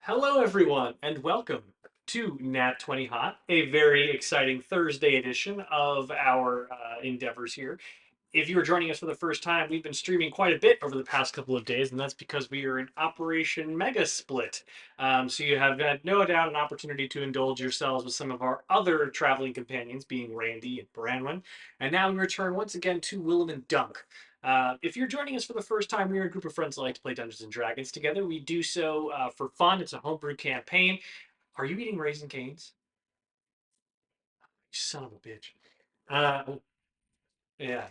Hello, everyone, and welcome to Nat20Hot, a very exciting Thursday edition of our endeavors here. If you are joining us for the first time, we've been streaming quite a bit over the past couple of days, and that's because we are in Operation Mega Split. So you have had no doubt an opportunity to indulge yourselves with some of our other traveling companions, being Randy and Branwyn. And now we return once again to Willem and Dunk. If you're joining us for the first time, we are a group of friends that like to play Dungeons and Dragons together. We do so for fun. It's a homebrew campaign. Are you eating Raisin Canes? You son of a bitch. Yeah.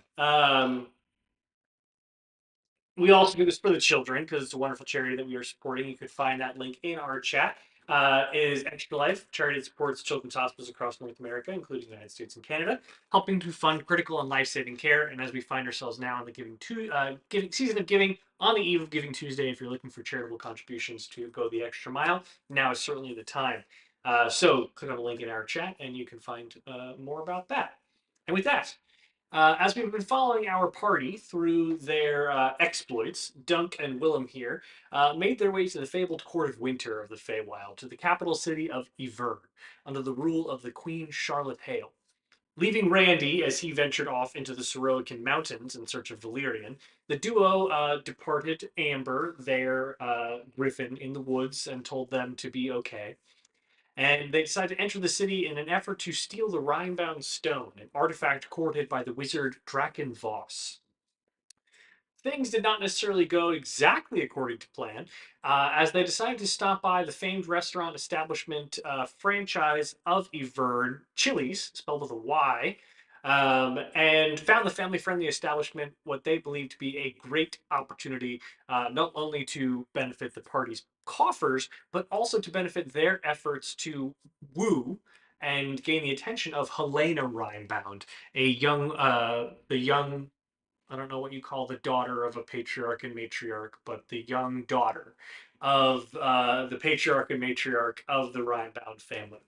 We also do this for the children because it's a wonderful charity that we are supporting. You could find that link in our chat. Is Extra Life, charity that supports children's hospitals across North America, including the United States and Canada, helping to fund critical and life-saving care. And as we find ourselves now in the giving season of giving, on the eve of Giving Tuesday, if you're looking for charitable contributions to go the extra mile, now is certainly the time. So click on the link in our chat, and you can find more about that. And with that, as we've been following our party through their exploits, Dunk and Willem here made their way to the fabled Court of Winter of the Feywild, to the capital city of Ivern, under the rule of the Queen Charlotte Hale. Leaving Randy as he ventured off into the Sorrowakin Mountains in search of Valyrian, the duo departed Amber, their griffin, in the woods and told them to be okay, and they decide to enter the city in an effort to steal the Rimebound Stone, an artifact courted by the wizard Draken Voss. Things did not necessarily go exactly according to plan, as they decided to stop by the famed restaurant establishment franchise of Ivern, Chili's, spelled with a Y, and found the family friendly establishment what they believed to be a great opportunity, not only to benefit the party's coffers, but also to benefit their efforts to woo and gain the attention of Helena Rhinebound, the young, I don't know what you call the daughter of a patriarch and matriarch, but the young daughter of the patriarch and matriarch of the Rhinebound family.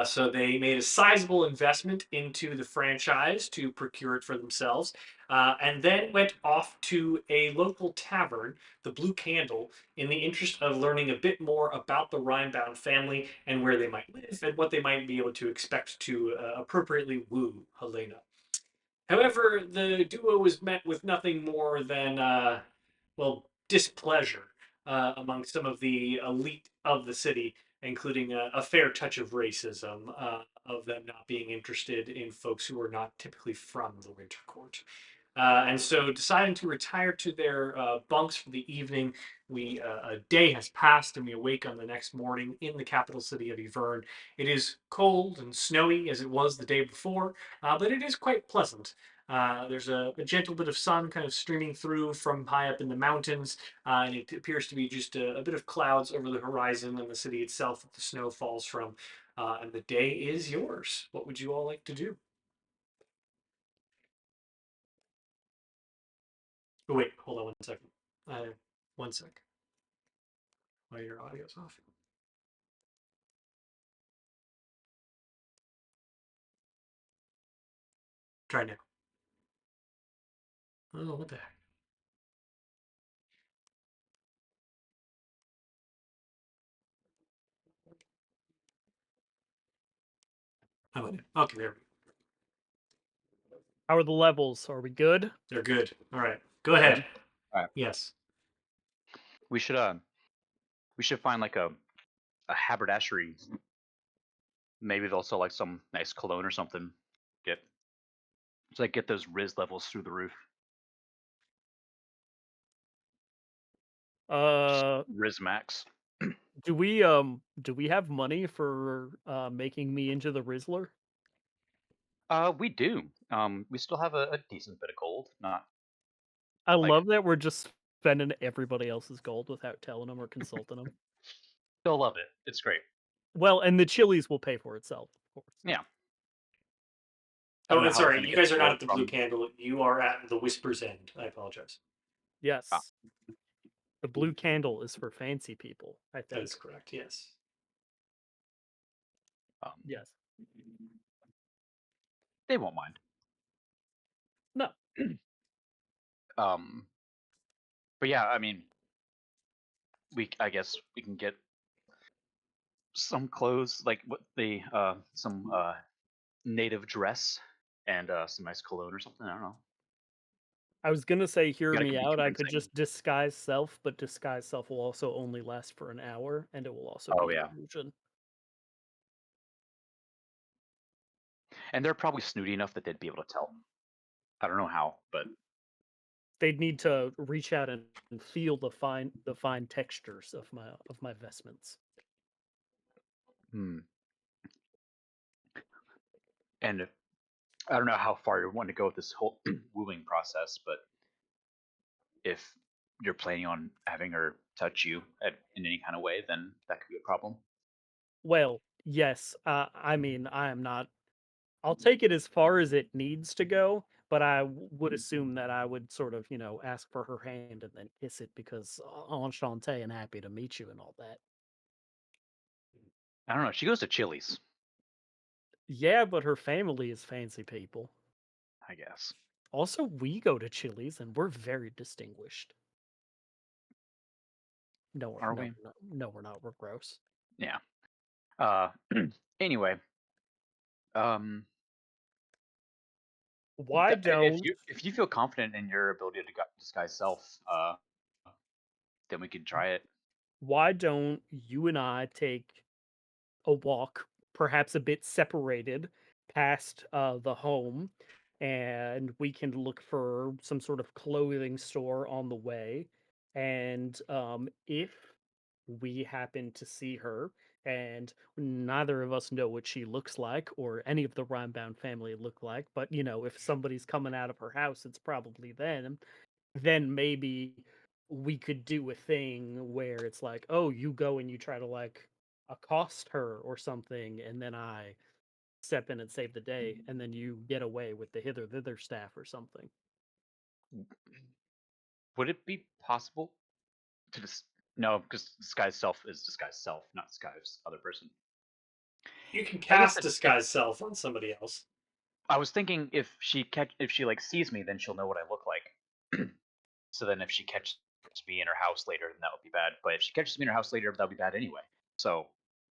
So they made a sizable investment into the franchise to procure it for themselves, and then went off to a local tavern, the Blue Candle, in the interest of learning a bit more about the Rhinebound family and where they might live and what they might be able to expect to appropriately woo Helena. However, the duo was met with nothing more than, well, displeasure among some of the elite of the city, including a fair touch of racism, of them not being interested in folks who are not typically from the Winter Court. And so, deciding to retire to their bunks for the evening, a day has passed, and we awake on the next morning in the capital city of Yvern. It is cold and snowy as it was the day before, but it is quite pleasant. There's a gentle bit of sun kind of streaming through from high up in the mountains, and it appears to be just a bit of clouds over the horizon and the city itself that the snow falls from. And the day is yours. What would you all like to do? Oh, wait, hold on one second. One sec. While your audio's off. Try now. Oh, what the heck? How about it? Okay, there we go. How are the levels? Are we good? They're good. All right, go ahead. All right. Yes. We should find like a haberdashery. Maybe they'll sell like some nice cologne or something. Get So like get those Riz levels through the roof. Just Uh, Riz max. do we have money for making me into the Rizzler? We do. We still have a decent bit of gold. Not I like love that we're just spending everybody else's gold without telling them or consulting them. still love it. It's great. Well, and the chilies will pay for itself, of course. Yeah. I Oh, don't know and how we're sorry, gonna you get the guys are not gold at the Blue from. Candle. You are at the Whisper's End. I apologize. Ah, Yes, the blue candle is for fancy people, I That think. is correct. Yes. um, Yes. they won't mind. No. But yeah, I mean, I guess we can get some clothes, like what the some native dress and some nice cologne or something. I don't know. I was gonna say, hear You gotta me be out. I could convincing. just disguise self, but disguise self will also only last for an hour, and it will also Oh be an yeah, illusion. and they're probably snooty enough that they'd be able to tell. I don't know how, but They'd need to reach out and feel the fine textures of my vestments. hmm. And I don't know how far you want to go with this whole wooing process, but if you're planning on having her touch you in any kind of way, then that could be a problem. Well, yes, I mean, I am not. I'll take it as far as it needs to go, but would assume that I would sort of, ask for her hand and then kiss it because enchanté and happy to meet you and all that. I don't know. She goes to Chili's, Yeah, but her family is fancy people. I guess. Also, we go to Chili's and we're very distinguished. No, Are we? no, we're not. We're gross. Yeah. Uh. Anyway, um, Why don't if you feel confident in your ability to disguise self, then we can try it. why don't you and I take a walk, perhaps a bit separated, past the home, and we can look for some sort of clothing store on the way. And if we happen to see her, and neither of us know what she looks like or any of the Rhinebound family look like, but if somebody's coming out of her house, it's probably them. Then maybe we could do a thing where it's like, oh, you go and you try to like accost her or something, and then I step in and save the day, and then you get away with the hither thither staff or something. Would it be possible to just no, because disguise self is disguise self, not disguise other person. You can I guess cast if disguise self on somebody else. I was thinking if she like sees me, then she'll know what I look like. So then if she catches me in her house later, then that would be bad. But if she catches me in her house later, that would be bad anyway. So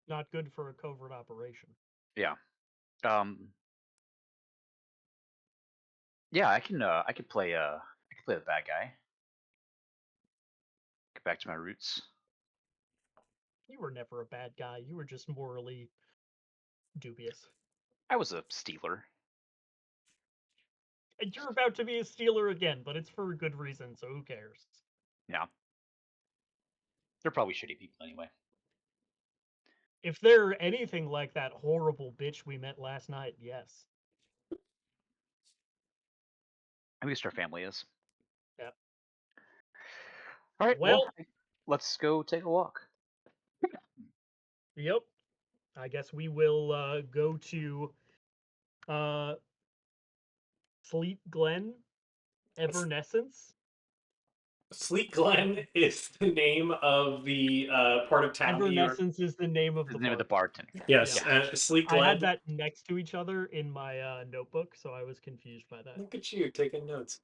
Not good for a covert operation. yeah, um, yeah, I could play I could play the bad guy. Get back to my roots. You were never a bad guy. You were just morally dubious. I was a stealer. And you're about to be a stealer again, but it's for a good reason, so who cares? Yeah, they're probably shitty people anyway. If they're anything like that horrible bitch we met last night, yes. At least our family is. Yeah. All right, well, Well, let's go take a walk. yep. I guess we will go to uh Sleep Glen Evernescence. Sleek Glen is the name of the part of town that you are. Evernescence is the name of The the name of the bar. bartender. Yes, Yeah. Yeah. Sleek I had Glen. that next to each other in my notebook, so I was confused by that. Look at you taking notes.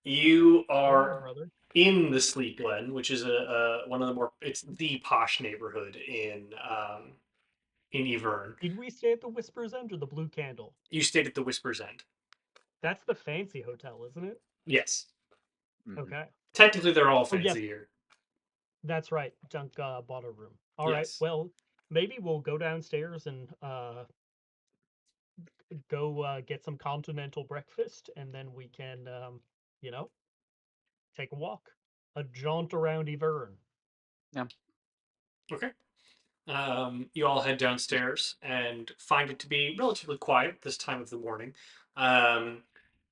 You Yeah, are brother. in the Sleek Glen, which is a one of the more. It's the posh neighborhood in Ivern. Did we stay at the Whispers End or the Blue Candle? You stayed at the Whispers End. That's the fancy hotel, isn't it? Yes, Hmm. Okay. technically they're all Oh, yes, fancy here. that's right. Junk bought a room. All right. Yes. Well, maybe we'll go downstairs and go get some continental breakfast, and then we can, you know, take a walk, a jaunt around Ivern. Yeah. Okay. You all head downstairs and find it to be relatively quiet this time of the morning. Um,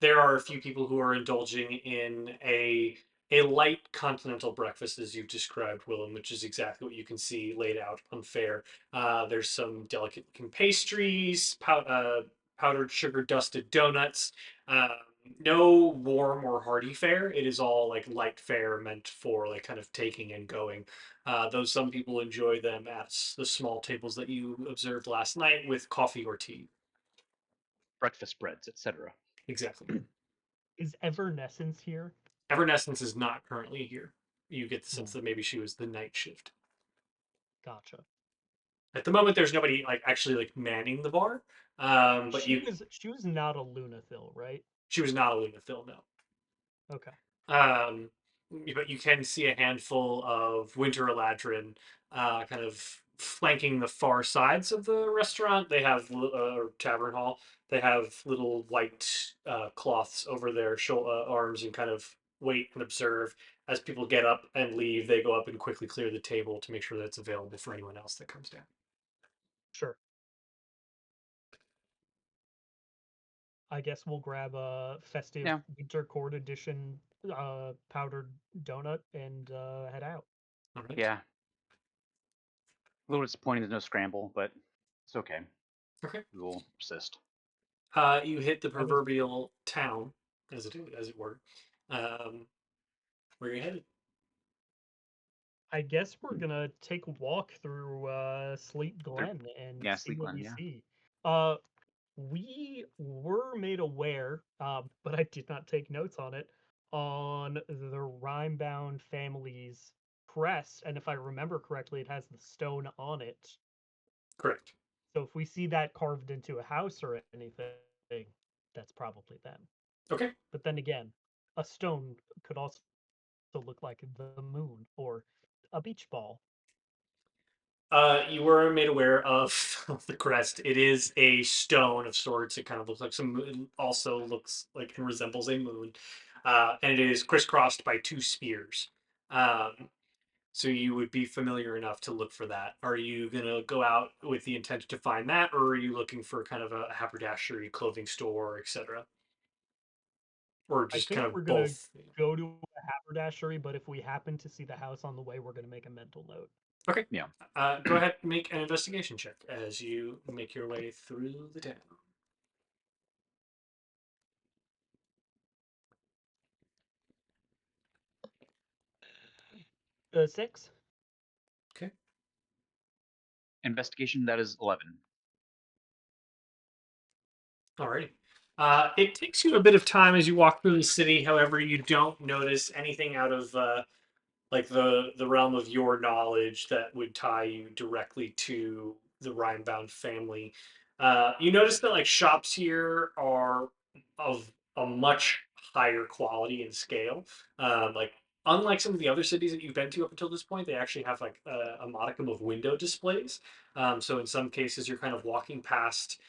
there are a few people who are indulging in a light continental breakfast, as you've described, Willem, which is exactly what you can see laid out on fare. There's some delicate looking pastries, powdered sugar dusted donuts. No warm or hearty fare. It is all like light fare meant for like kind of taking and going, though some people enjoy them at the small tables that you observed last night with coffee or tea. Breakfast breads, etc. Exactly. Is Evernescence here? Evernescence is not currently here. You get the sense Hmm. that maybe she was the night shift. Gotcha. At the moment, there's nobody like actually like manning the bar. But She was not a Lunathil, right? she was not a Lunathil, no. Okay. Um, but you can see a handful of Winter Eladrin kind of flanking the far sides of the restaurant. They have or tavern hall. They have little white cloths over their arms and kind of wait and observe as people get up and leave. They go up and quickly clear the table to make sure that it's available for anyone else that comes down. Sure. I guess we'll grab a festive Yeah. winter court edition powdered donut and head out. All right. Yeah. A little disappointing there's no scramble, but it's okay. Okay. We will persist. You hit the I was proverbial town, as it were. Where are you headed? I guess we're gonna take a walk through Sleep Glen and Yeah, see Sleep what Glen, we yeah. see. We were made aware, but I did not take notes on it, on the Rimebound family's crest, and if I remember correctly, it has the stone on it. Correct. So if we see that carved into a house or anything, that's probably them. Okay. But then again, a stone could also look like the moon or a beach ball. You were made aware of the crest. It is a stone of sorts. It kind of looks like some moon, also looks like and resembles a moon. And it is crisscrossed by two spears. Um, so you would be familiar enough to look for that. Are you going to go out with the intent to find that, or are you looking for kind of a haberdashery, clothing store, etc.? Or I just think kind we're of gonna both? go to a haberdashery, but if we happen to see the house on the way, we're gonna make a mental note. Okay. Yeah. Go ahead and make an investigation check as you make your way through the town. 6. Okay. Investigation, that is 11. Alrighty. It takes you a bit of time as you walk through the city. However, you don't notice anything out of like the realm of your knowledge that would tie you directly to the Rimebound family. You notice that like shops here are of a much higher quality and scale. Like unlike some of the other cities that you've been to up until this point, they actually have like a modicum of window displays. So in some cases, you're kind of walking past.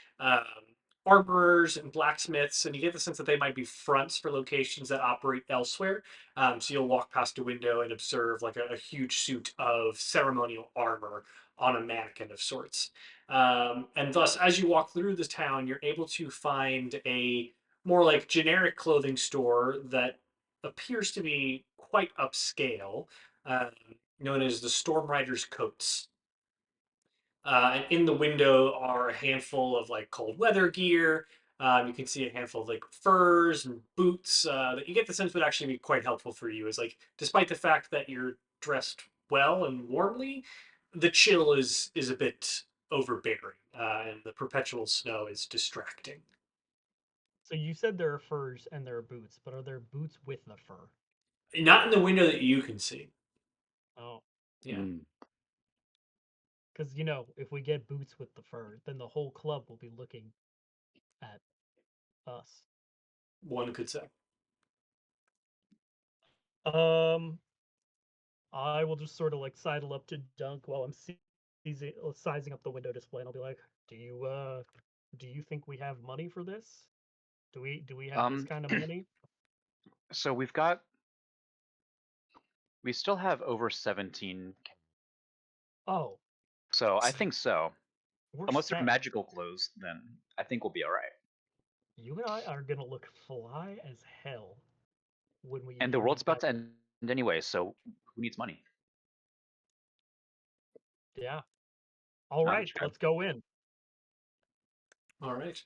Armorers and blacksmiths, and you get the sense that they might be fronts for locations that operate elsewhere. So you'll walk past a window and observe like a huge suit of ceremonial armor on a mannequin of sorts. And thus, as you walk through the town, you're able to find a more like generic clothing store that appears to be quite upscale, um, known as the Storm Riders Coats. And in the window are a handful of like cold weather gear. You can see a handful of like furs and boots that you get the sense would actually be quite helpful for you. Is like, despite the fact that you're dressed well and warmly, the chill is a bit overbearing, and the perpetual snow is distracting. So you said there are furs and there are boots, but are there boots with the fur? Not in the window that you can see. Oh, Yeah, Mm. because if we get boots with the fur, then the whole club will be looking at us. one could say. Um, I will just sort of like sidle up to Dunk while I'm sizing up the window display, and I'll be like, do you think we have money for this? Do we have this Um, kind of money? so we still have over 17. Oh, So I think so. we're Unless they're set. magical clothes, then I think we'll be all right. You and I are gonna look fly as hell when we And the leave world's about that. to end anyway, so who needs money? Yeah. All Not right, much time. let's go in. All right.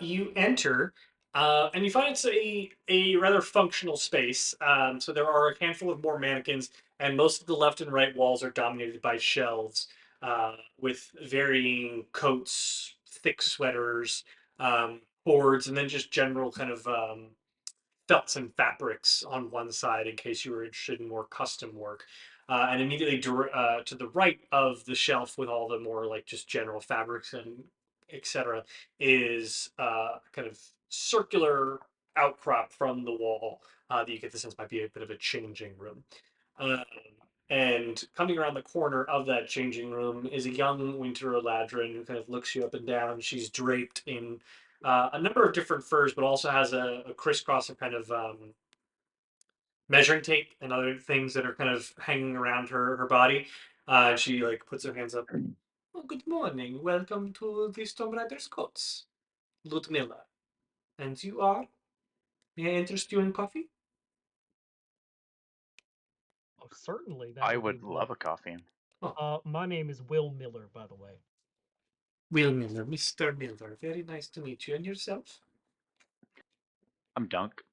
You enter, and you find it's a rather functional space. So there are a handful of more mannequins, and most of the left and right walls are dominated by shelves with varying coats, thick sweaters, boards, and then just general kind of felts and fabrics on one side in case you were interested in more custom work. and immediately to the right of the shelf with all the more like just general fabrics and etc. is kind of circular outcrop from the wall that you get the sense might be a bit of a changing room. Um, and coming around the corner of that changing room is a young Winter Eladrin who kind of looks you up and down. She's draped in a number of different furs, but also has a crisscross of kind of measuring tape and other things that are kind of hanging around her body. And she like puts her hands up. Oh, good morning. Welcome to the Storm Riders Coats, Ludmilla. And you are? May I interest you in coffee? Oh, certainly, that I would be would love one. a coffee. Oh, My name is Will Miller, by the way. Will Miller, Mr. Miller. Very nice to meet you. And yourself? I'm Dunk.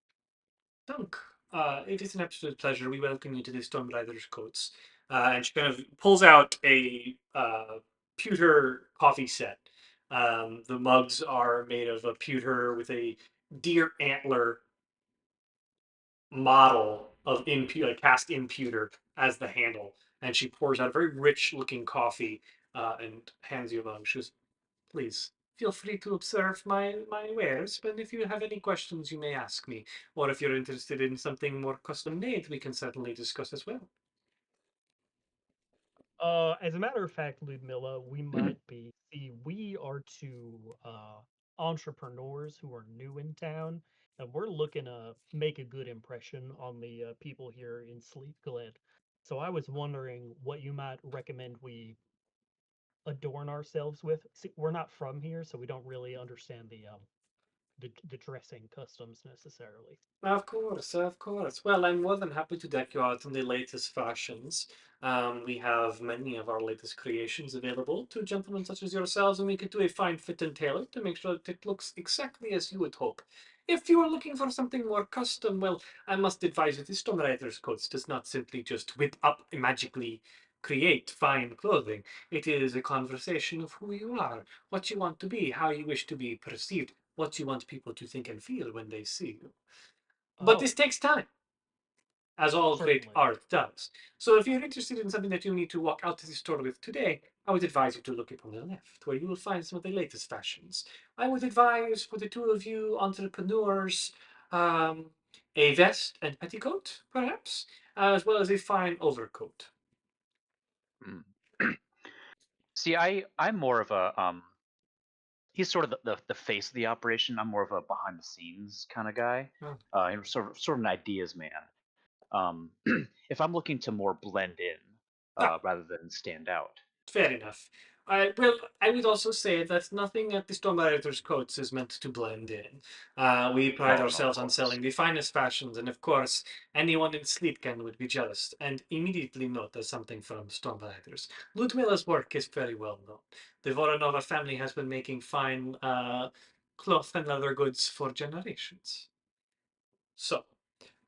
Dunk. It is an absolute pleasure. We welcome you to the Storm Riders Coats. And she kind of pulls out a pewter coffee set. The mugs are made of a pewter with a deer antler model of cast in pewter as the handle. And she pours out a very rich looking coffee and hands you a mug. She goes, please feel free to observe my wares, but if you have any questions, you may ask me. Or if you're interested in something more custom made, we can certainly discuss as well. As a matter of fact, Ludmilla, we might be. See, we are two entrepreneurs who are new in town, and we're looking to make a good impression on the people here in Sleep Glen. So I was wondering what you might recommend we adorn ourselves with. See, we're not from here, so we don't really understand the dressing customs necessarily. Of course, of course. Well, I'm more than happy to deck you out in the latest fashions. We have many of our latest creations available to gentlemen such as yourselves, and we could do a fine fit and tailor to make sure that it looks exactly as you would hope. If you are looking for something more custom, well, I must advise you the Stone Rider's Coats does not simply just whip up and magically create fine clothing. It is a conversation of who you are, what you want to be, how you wish to be perceived, what you want people to think and feel when they see you. But Oh, this takes time, as all great certainly. art does. So if you're interested in something that you need to walk out to the store with today, I would advise you to look up on the left, where you will find some of the latest fashions. I would advise for the two of you entrepreneurs um, a vest and petticoat, perhaps, as well as a fine overcoat. Mm. See, I'm more of a he's sort of the face of the operation. I'm more of a behind the scenes kind of guy. Oh, And sort of an ideas man. Um, if I'm looking to more blend in ah, rather than stand out. fair enough. I would also say that nothing at the Storm Editor's Coats is meant to blend in. We pride Oh no, of ourselves on course. selling the finest fashions, and of course, anyone in Sleepken would be jealous and immediately note there's something from Storm Editors. Ludmilla's work is very well known. The Voronova family has been making fine cloth and leather goods for generations. So,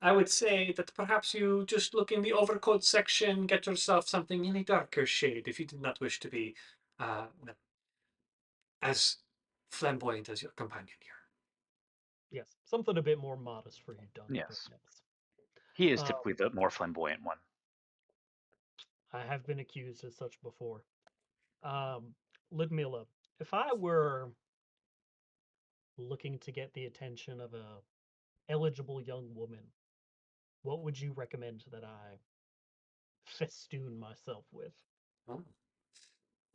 I would say that perhaps you just look in the overcoat section, get yourself something in a darker shade if you did not wish to be as flamboyant as your companion here. Yes, something a bit more modest for you, Dunk. Very Yes, nice. he is Uh, typically the more flamboyant one. I have been accused as such before. Um, Ludmilla, if I were looking to get the attention of a eligible young woman, what would you recommend that I festoon myself with? Oh,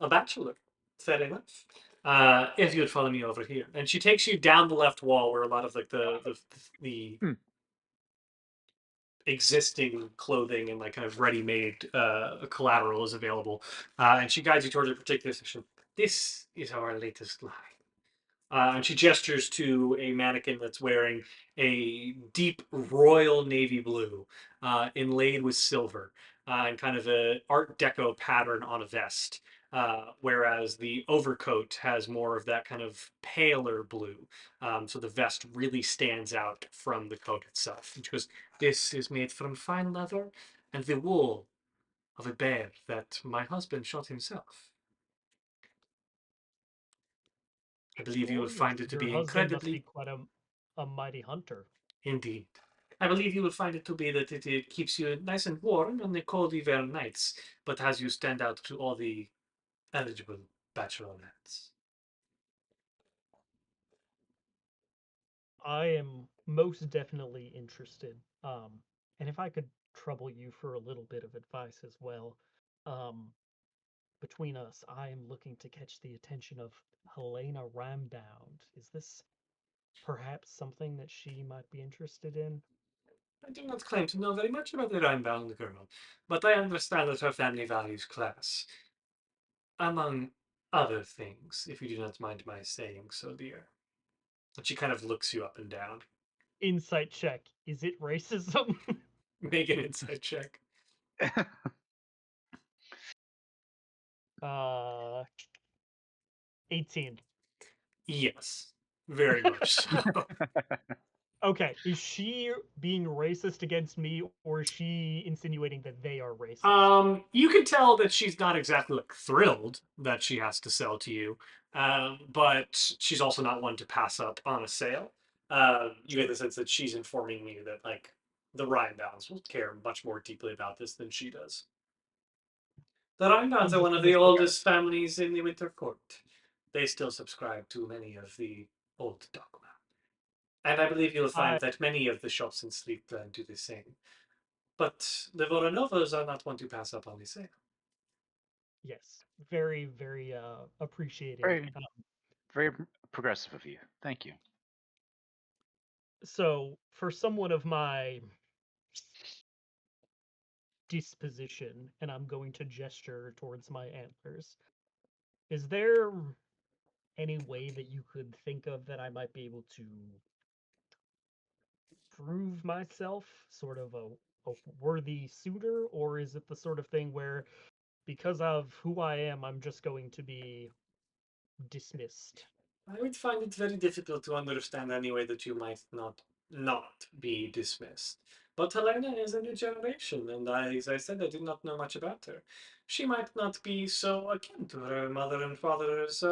a bachelor. Fair enough. If you would follow me over here, and she takes you down the left wall where a lot of like the Hmm. existing clothing and like kind of ready-made collateral is available, and she guides you towards a particular section. This is our latest line. And she gestures to a mannequin that's wearing a deep royal navy blue, inlaid with silver, and kind of a Art Deco pattern on a vest. Whereas the overcoat has more of that kind of paler blue. So the vest really stands out from the coat itself. And she goes, this is made from fine leather and the wool of a bear that my husband shot himself. I believe you will Or find it to your be husband must be incredibly quite a mighty hunter. indeed. I believe you will find it to be that it keeps you nice and warm on the cold Ivern nights, but has you stand out to all the eligible bachelorettes. I am most definitely interested. And if I could trouble you for a little bit of advice as well, um, between us, I am looking to catch the attention of Helena Rimebound. Is this perhaps something that she might be interested in? I do not claim to know very much about the Rimebound girl, but I understand that her family values class, among other things, if you do not mind my saying so, dear. And she kind of looks you up and down. Insight check. Is it racism? Make an insight check. uh 18. Yes, very much so. Okay, is she being racist against me, or is she insinuating that they are racist? You can tell that she's not exactly like thrilled that she has to sell to you, but she's also not one to pass up on a sale. You get the sense that she's informing you that like the Rhinebounds will care much more deeply about this than she does. The Rhinebounds are one of the Understood. oldest families in the Winter Court. They still subscribe to many of the old dogma, and I believe you'll I find that many of the shops in Sleepland do the same. But the Voronovas are not one to pass up on the sale. Yes, very, very appreciated. Very, very progressive of you. Thank you. So, for someone of my disposition, and I'm going to gesture towards my antlers, is there any way that you could think of that I might be able to prove myself sort of a worthy suitor, or is it the sort of thing where because of who I am, I'm just going to be dismissed? I would find it very difficult to understand any way that you might not be dismissed. But Helena is a new generation, and as I said, I do not know much about her. She might not be so akin to her mother and father's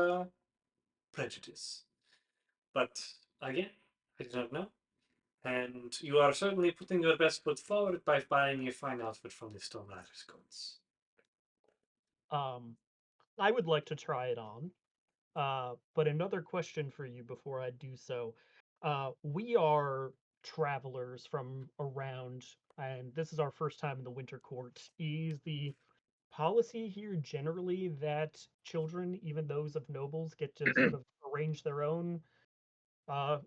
prejudice. But again, I do not know. And you are certainly putting your best foot forward by buying a fine outfit from the Stone Riders Courts. Um, I would like to try it on. But another question for you before I do so. We are travelers from around, and this is our first time in the Winter Court. Is the policy here generally that children, even those of nobles, get to sort of arrange their own uh,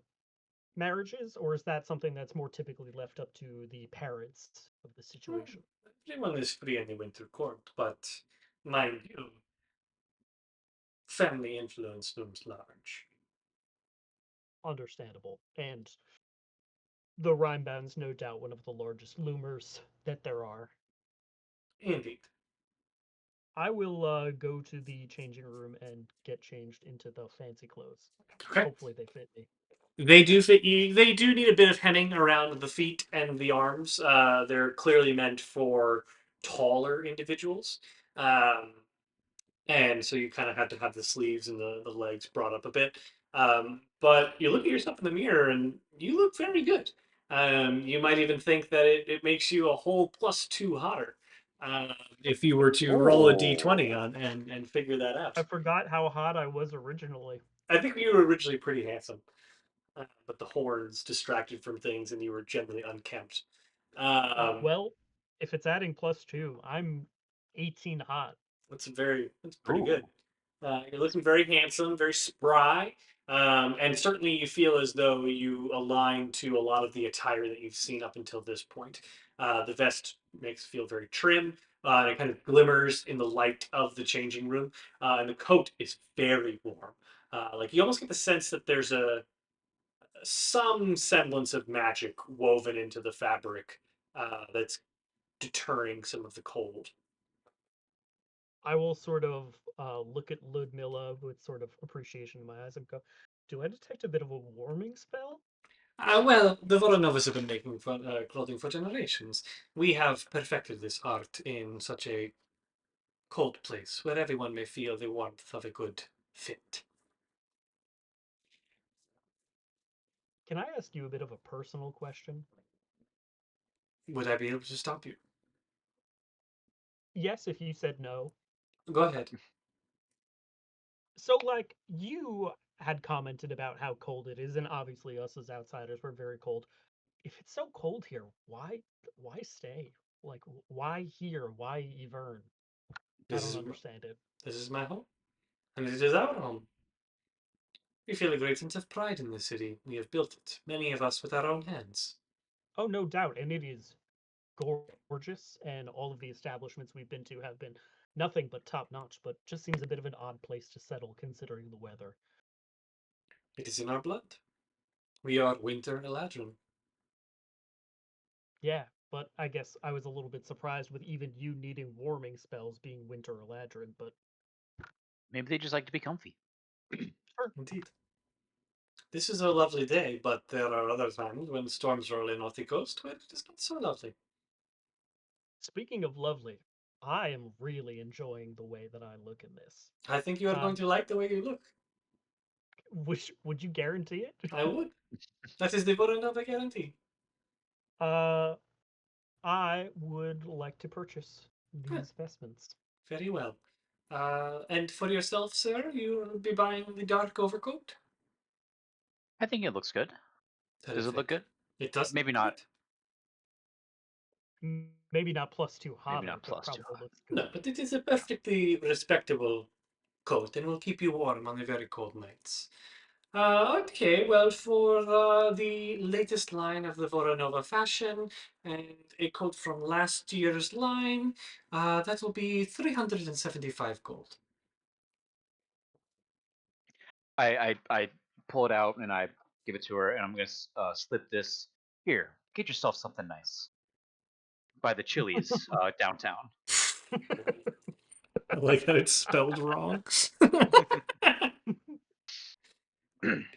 marriages, or is that something that's more typically left up to the parents of the Hmm, situation? everyone is free in the Winter Court, but mind you, family influence looms large. Understandable. And the Rhinebound's no doubt one of the largest loomers that there are. Indeed. I will go to the changing room and get changed into the fancy clothes. Okay. Hopefully they fit me. They do fit you. They do need a bit of hemming around the feet and the arms. They're clearly meant for taller individuals. Um, and so you kind of had to have the sleeves and the legs brought up a bit. But you look at yourself in the mirror and you look very good. You might even think that it makes you a whole +2 hotter if you were to roll a d20 Oh. on and figure that I out. forgot how hot I was originally. I think you were originally pretty handsome, but the horns distracted from things and you were generally unkempt. Um, Well, if it's adding +2, I'm 18 hot. that's pretty Ooh. good. You're looking very handsome, very spry, and certainly you feel as though you align to a lot of the attire that you've seen up until this point. The vest makes feel very trim. And it kind of glimmers in the light of the changing room, and the coat is very warm. Like you almost get the sense that there's a some semblance of magic woven into the fabric that's deterring some of the cold. I will sort of look at Ludmilla with sort of appreciation in my eyes and go, do I detect a bit of a warming spell? Well, the Voronovas have been making clothing for generations. We have perfected this art in such a cold place where everyone may feel the warmth of a good fit. Can I ask you a bit of a personal question? Would I be able to stop you? Yes, if you said no. Go ahead. So, like, you had commented about how cold it is, and obviously us as outsiders were very cold. If it's so cold here, why stay? Like, why here? Why Ivern? I This don't is understand it. this is my home, and it is our home. We feel a great sense of pride in the city. We have built it, many of us with our own hands. Oh, no doubt, and it is gorgeous, and all of the establishments we've been to have been nothing but top notch, but just seems a bit of an odd place to settle considering the weather. It is in our blood. We are Winter Eladrin. Yeah, but I guess I was a little bit surprised with even you needing warming spells being Winter Eladrin, but Maybe they just like to be comfy. sure. Indeed. This is a lovely day, but there are other times when storms roll in off the coast where it is not so lovely. Speaking of lovely, I am really enjoying the way that I look in this. I think you are going Um, to like the way you look. would you guarantee it? I would. That is the Voronova guarantee. uh, I would like to purchase Huh, these vestments. very well. And for yourself, sir, you will be buying the dark overcoat? I think it looks good. Does it look Terrific. good? It does Maybe look not. good. Maybe not plus two Maybe hotter, not but plus two probably hot. looks No, good. but it is a Yeah. perfectly respectable coat and will keep you warm on the very cold nights. Okay, well, for the latest line of the Voronova fashion and a coat from last year's line, that will be 375 gold. I pull it out and I give it to her, and I'm gonna slip this here. Get yourself something nice. By the Chili's downtown. I like that it's spelled wrong.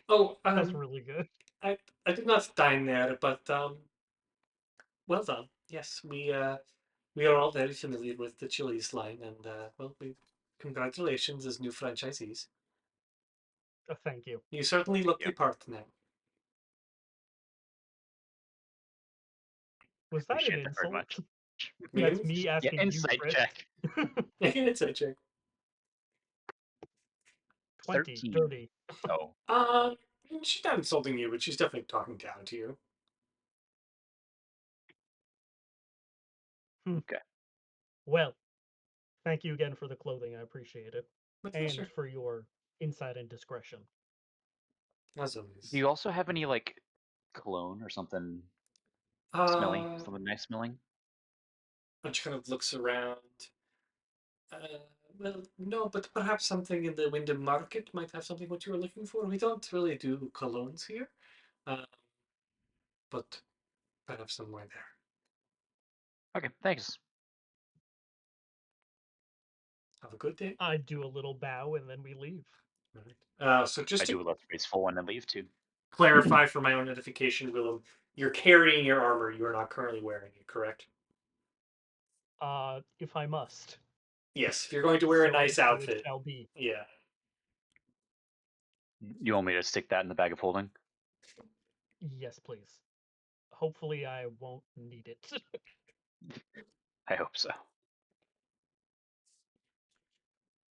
Oh, That's really good. I did not dine there, but well done. Yes, we are all very familiar with the Chili's line, and well, we congratulations as new franchisees. Thank you. You certainly look Yeah, the part now. Was that an appreciate that very insult? much. That's Really? me Yeah, asking you, insight Chris. check. It's a check. 20, 13. dirty. Oh, Um, she's not insulting you, but she's definitely talking down to you. Hmm. okay. Well, thank you again for the clothing. I appreciate it. My And pleasure, for your insight and discretion. as Do always. you also have any like cologne or something smelly? Uh, Something nice smelling? and she kind of looks around. Uh, well, no, but perhaps something in the Wyndham Market might have something what you were looking for. We don't really do colognes here, uh, but perhaps somewhere there. Okay, thanks. Have a good day. I do a little bow and then we leave. All right. So I just to do a love graceful one and leave too. clarify for my own edification, Willem, you're carrying your armor. You are not currently wearing it, correct? If I must. Yes. If you're going to wear a nice So it outfit, shall be. yeah. You want me to stick that in the bag of holding? Yes, please. Hopefully I won't need it. I hope so.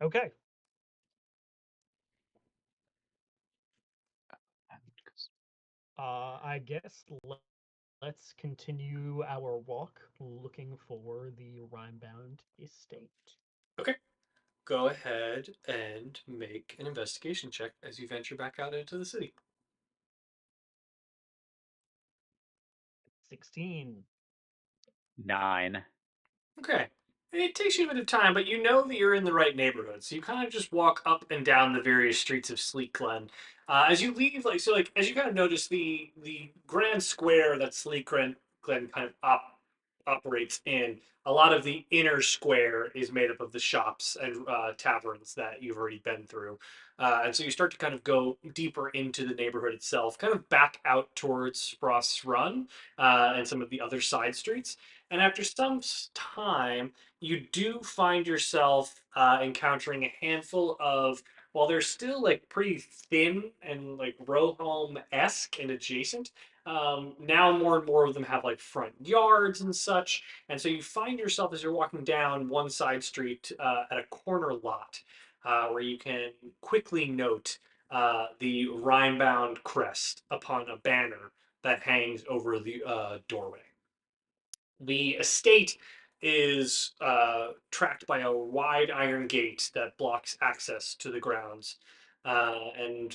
Okay. I guess let's continue our walk looking for the Rimebound estate. Okay. Go ahead and make an investigation check as you venture back out into the city. 16. 9. Okay. It takes you a bit of time, but you know that you're in the right neighborhood. So you kind of just walk up and down the various streets of Sleek Glen. As you leave, as you kind of notice the grand square that Glen kind of operates in, a lot of the inner square is made up of the shops and taverns that you've already been through. And so you start to kind of go deeper into the neighborhood itself, kind of back out towards Frost's Run and some of the other side streets. And after some time, you do find yourself encountering a handful of, while they're still like pretty thin and like row home esque and adjacent, Now more and more of them have like front yards and such, and so you find yourself as you're walking down one side street at a corner lot where you can quickly note the Rimebound crest upon a banner that hangs over the doorway. The estate is tracked by a wide iron gate that blocks access to the grounds. And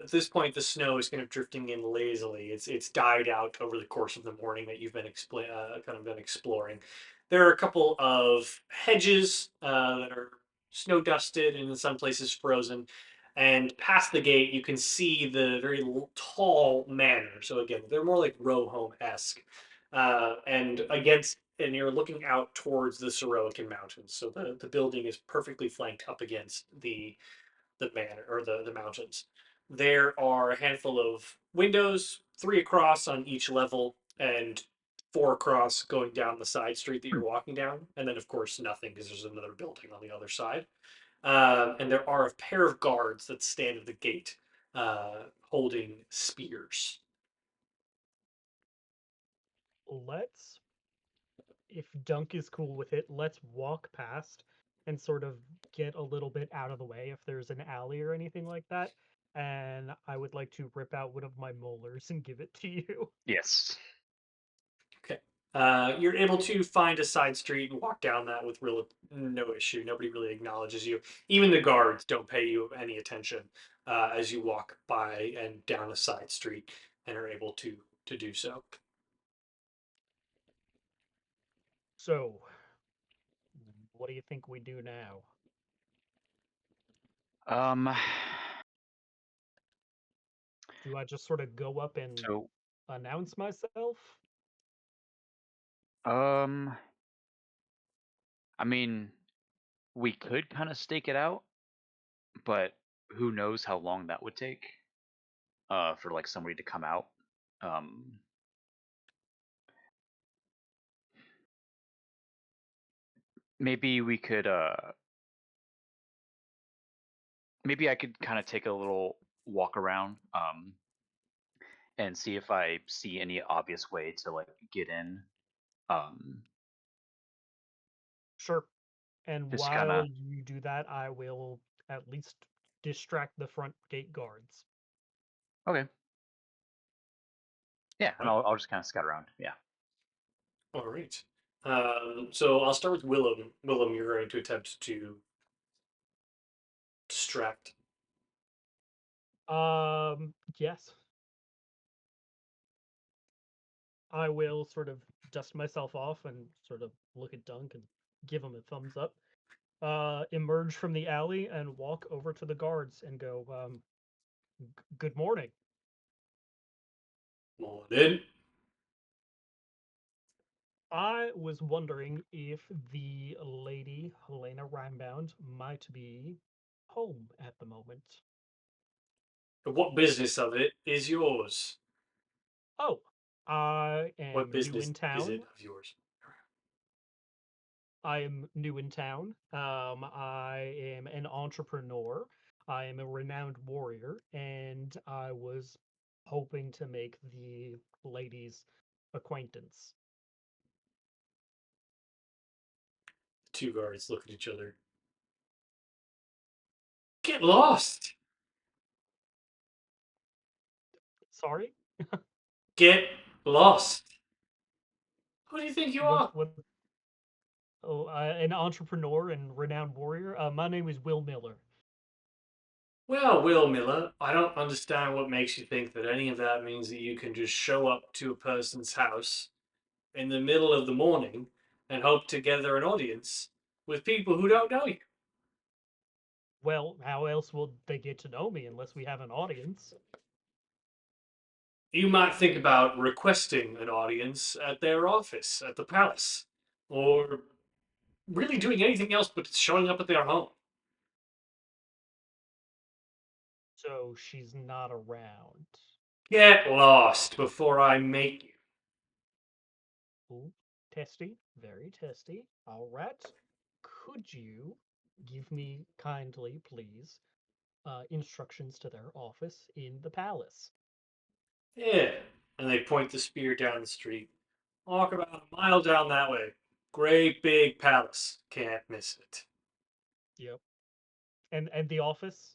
at this point, the snow is kind of drifting in lazily. It's died out over the course of the morning that you've been kind of been exploring. There are a couple of hedges that are snow dusted and in some places frozen. And past the gate, you can see the very tall manor. So again, they're more like row home esque and you're looking out towards the Sorokin Mountains. So the building is perfectly flanked up against the manor or the mountains. There are a handful of windows, three across on each level, and four across going down the side street that you're walking down. And then, of course, nothing because there's another building on the other side. And there are a pair of guards that stand at the gate holding spears. Let's, if Dunk is cool with it, let's walk past and sort of get a little bit out of the way if there's an alley or anything like that. And I would like to rip out one of my molars and give it to you. Yes. Okay. You're able to find a side street and walk down that with real no issue. Nobody really acknowledges you. Even the guards don't pay you any attention as you walk by and down a side street and are able to do so. So, what do you think we do now? Um. Do I just sort of go up and So, announce myself? um, I mean, we could kind of stake it out, but who knows how long that would take for like somebody to come out. Um, maybe we could maybe I could kind of take a little walk around and see if I see any obvious way to like get in. Um, Sure. And just kind while of you do that, I will at least distract the front gate guards. okay. Yeah, and Right. I'll just kind of scout around. Yeah. All right. So I'll start with Willem. Willem, you're going to attempt to distract. Yes. I will sort of dust myself off and sort of look at Dunk and give him a thumbs up. Emerge from the alley and walk over to the guards and go, good morning. Morning. I was wondering if the lady Helena Rimebound might be home at the moment. What business of it is yours? Oh, I What am new business in is it town. of yours? I am new in town. I am an entrepreneur. I am a renowned warrior, and I was hoping to make the lady's acquaintance. The two guards look at each other. Get lost. Sorry, Get lost. Who do you think you what? are? What? Oh, an entrepreneur and renowned warrior. My name is Will Miller. Well, Will Miller, I don't understand what makes you think that any of that means that you can just show up to a person's house in the middle of the morning and hope to gather an audience with people who don't know you. Well, how else will they get to know me unless we have an audience? You might think about requesting an audience at their office at the palace, or really doing anything else but showing up at their home. So she's not around. Get lost before I make you. Ooh, testy, very testy. All right. Could you give me kindly, please, instructions to their office in the palace? Yeah. And they point the spear down the street. Walk about a mile down that way. Great big palace. Can't miss it. Yep. And the office,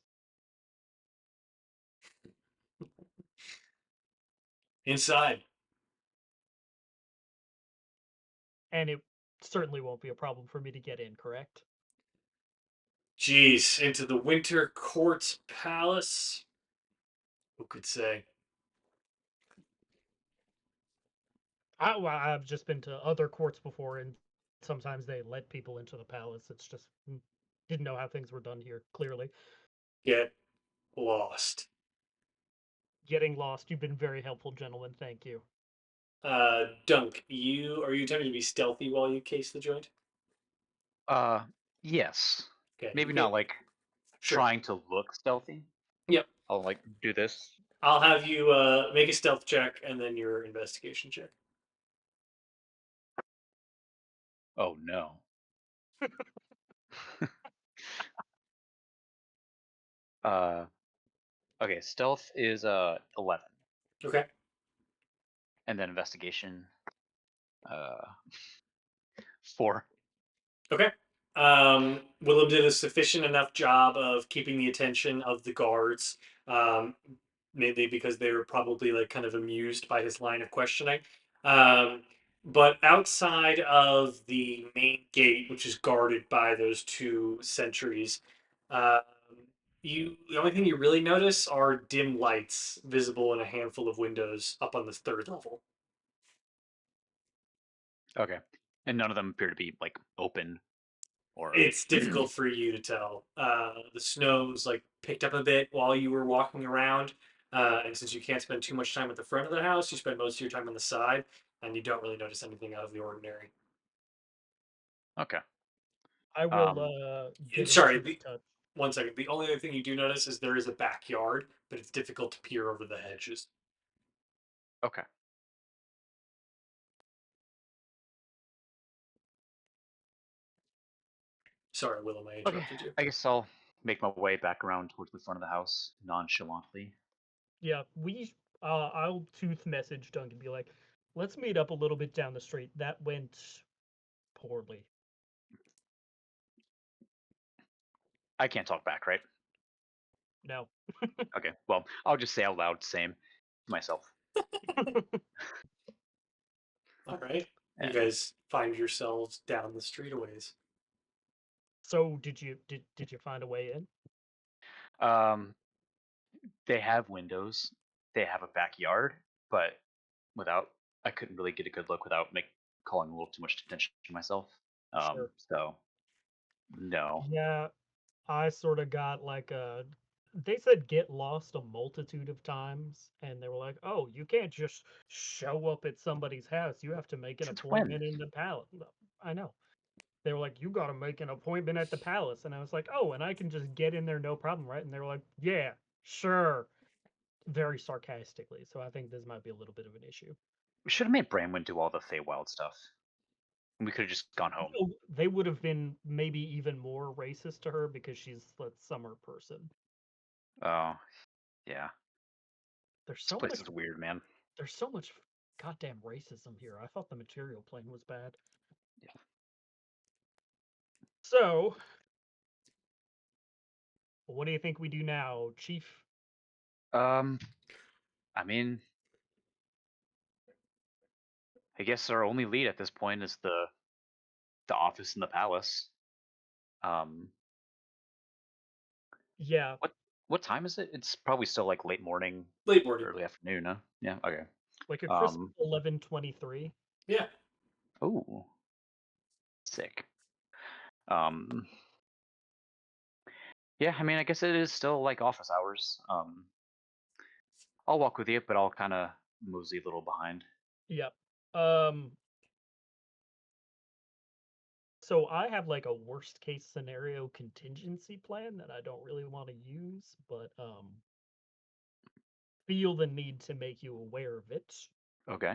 Inside. and it certainly won't be a problem for me to get in, correct? Geez, into the Winter Courts Palace? Who could say? I've just been to other courts before, and sometimes they let people into the palace. It's just didn't know how things were done here. Clearly, Get lost. getting lost. You've been very helpful, gentlemen. Thank you. Dunk, are you attempting to be stealthy while you case the joint? Uh, yes. Okay, Maybe not like sure. trying to look stealthy. Yep. I'll like do this. I'll have you make a stealth check and then your investigation check. Oh no. uh, okay. Stealth is 11, Okay. and then investigation 4. Okay. Willem did a sufficient enough job of keeping the attention of the guards, um, mainly because they were probably like kind of amused by his line of questioning. Um, but outside of the main gate, which is guarded by those two sentries, um, the only thing you really notice are dim lights visible in a handful of windows up on the third level. Okay. And none of them appear to be like open or. It's difficult for you to tell. The snow's like picked up a bit while you were walking around, and since you can't spend too much time at the front of the house, you spend most of your time on the side, and you don't really notice anything out of the ordinary. Okay. I will Um. get Sorry, into touch. one second. The only other thing you do notice is there is a backyard, but it's difficult to peer over the hedges. Okay. Sorry, Willem, I Okay. interrupted you. I guess I'll make my way back around towards the front of the house nonchalantly. Yeah, I'll tooth message Dunk and be like, let's meet up a little bit down the street. That went poorly. I can't talk back, right? No. Okay. Well, I'll just say out loud, same to myself. All right, you And guys find yourselves down the street a ways. So did you find a way in? um, they have windows. They have a backyard, but without, I couldn't really get a good look without calling a little too much attention to myself. Sure. So no. Yeah, I sort of got like a. They said get lost a multitude of times, and they were like, "Oh, you can't just show up at somebody's house. You have to make an Since when? appointment in the palace." I know. They were like, "You got to make an appointment at the palace," and I was like, "Oh, and I can just get in there, no problem, right?" And they were like, "Yeah, sure," very sarcastically. So I think this might be a little bit of an issue. We should have made Bramwin do all the Feywild stuff. We could have just gone home. No, they would have been maybe even more racist to her because she's a summer person. Oh, yeah. There's This so place much is weird, man. there's so much goddamn racism here. I thought the material plane was bad. Yeah. So, what do you think we do now, Chief? Um, I mean, I guess our only lead at this point is the office in the palace. Um, Yeah, what time is it? It's probably still like late morning, Late morning. early afternoon, huh? Yeah, okay. like a crisp Um, 11:23. Yeah. oh, sick. Um, yeah, I mean, I guess it is still like office hours. I'll walk with you, but I'll kind of mosey a little behind. Yep. Um, so I have like a worst case scenario contingency plan that I don't really want to use, but feel the need to make you aware of it. Okay.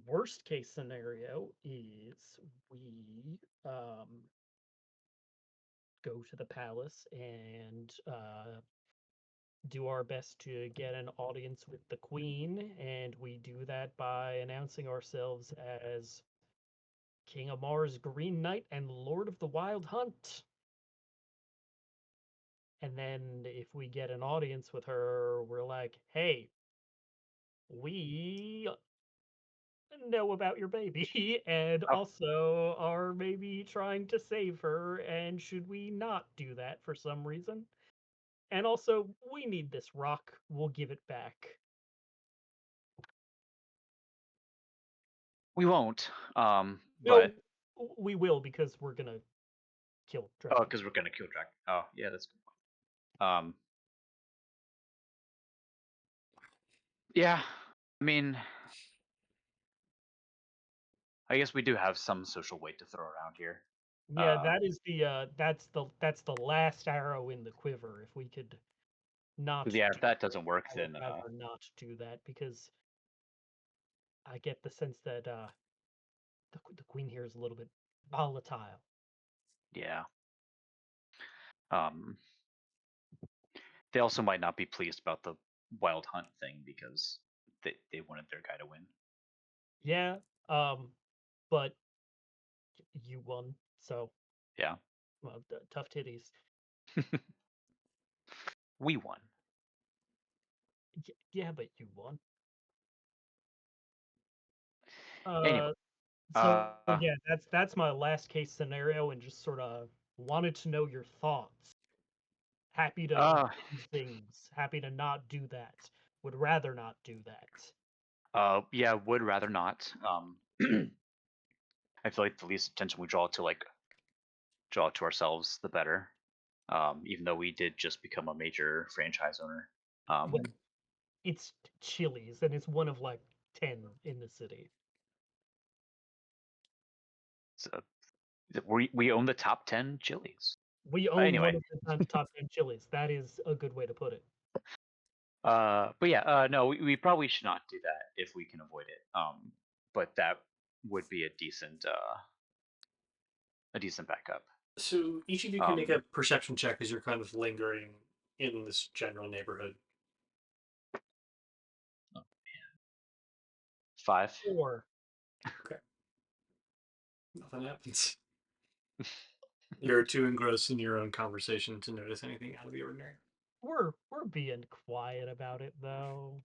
Worst case scenario is we go to the palace and do our best to get an audience with the Queen, and we do that by announcing ourselves as King of Mars, Green Knight, and Lord of the Wild Hunt. And then if we get an audience with her, we're like, hey, we know about your baby and Oh, also are maybe trying to save her. And should we not do that for some reason? And also, we need this rock. We'll give it back. we won't. No, But we will because we're gonna kill oh, Dragon. because we're gonna kill Drac. Oh, yeah, that's good. Yeah. I mean, I guess we do have some social weight to throw around here. Yeah, that is the last arrow in the quiver. If we could not Yeah, do if that it, doesn't work, I would then rather not do that because I get the sense that the queen here is a little bit volatile. yeah. Um, they also might not be pleased about the wild hunt thing because they wanted their guy to win. Yeah, but you won, so Yeah, well, tough titties. we won. Yeah, but you won. Anyway, Uh, so uh, yeah, that's my last case scenario, and just sort of wanted to know your thoughts. Happy to uh, do things. Happy to not do that. Would rather not do that. yeah, would rather not. I feel like the least attention we draw to ourselves, the better. Even though we did just become a major franchise owner. Well, it's Chili's, and it's one of like 10 in the city. So we own the top 10 chilies. We own Anyway, one of the top 10 Chili's. That is a good way to put it. but yeah, no, we probably should not do that if we can avoid it. But that would be a decent backup. So each of you can make a Um, perception check as you're kind of lingering in this general neighborhood. 5. Or Okay. Nothing happens. You're too engrossed in your own conversation to notice anything out of the ordinary. we're being quiet about it though.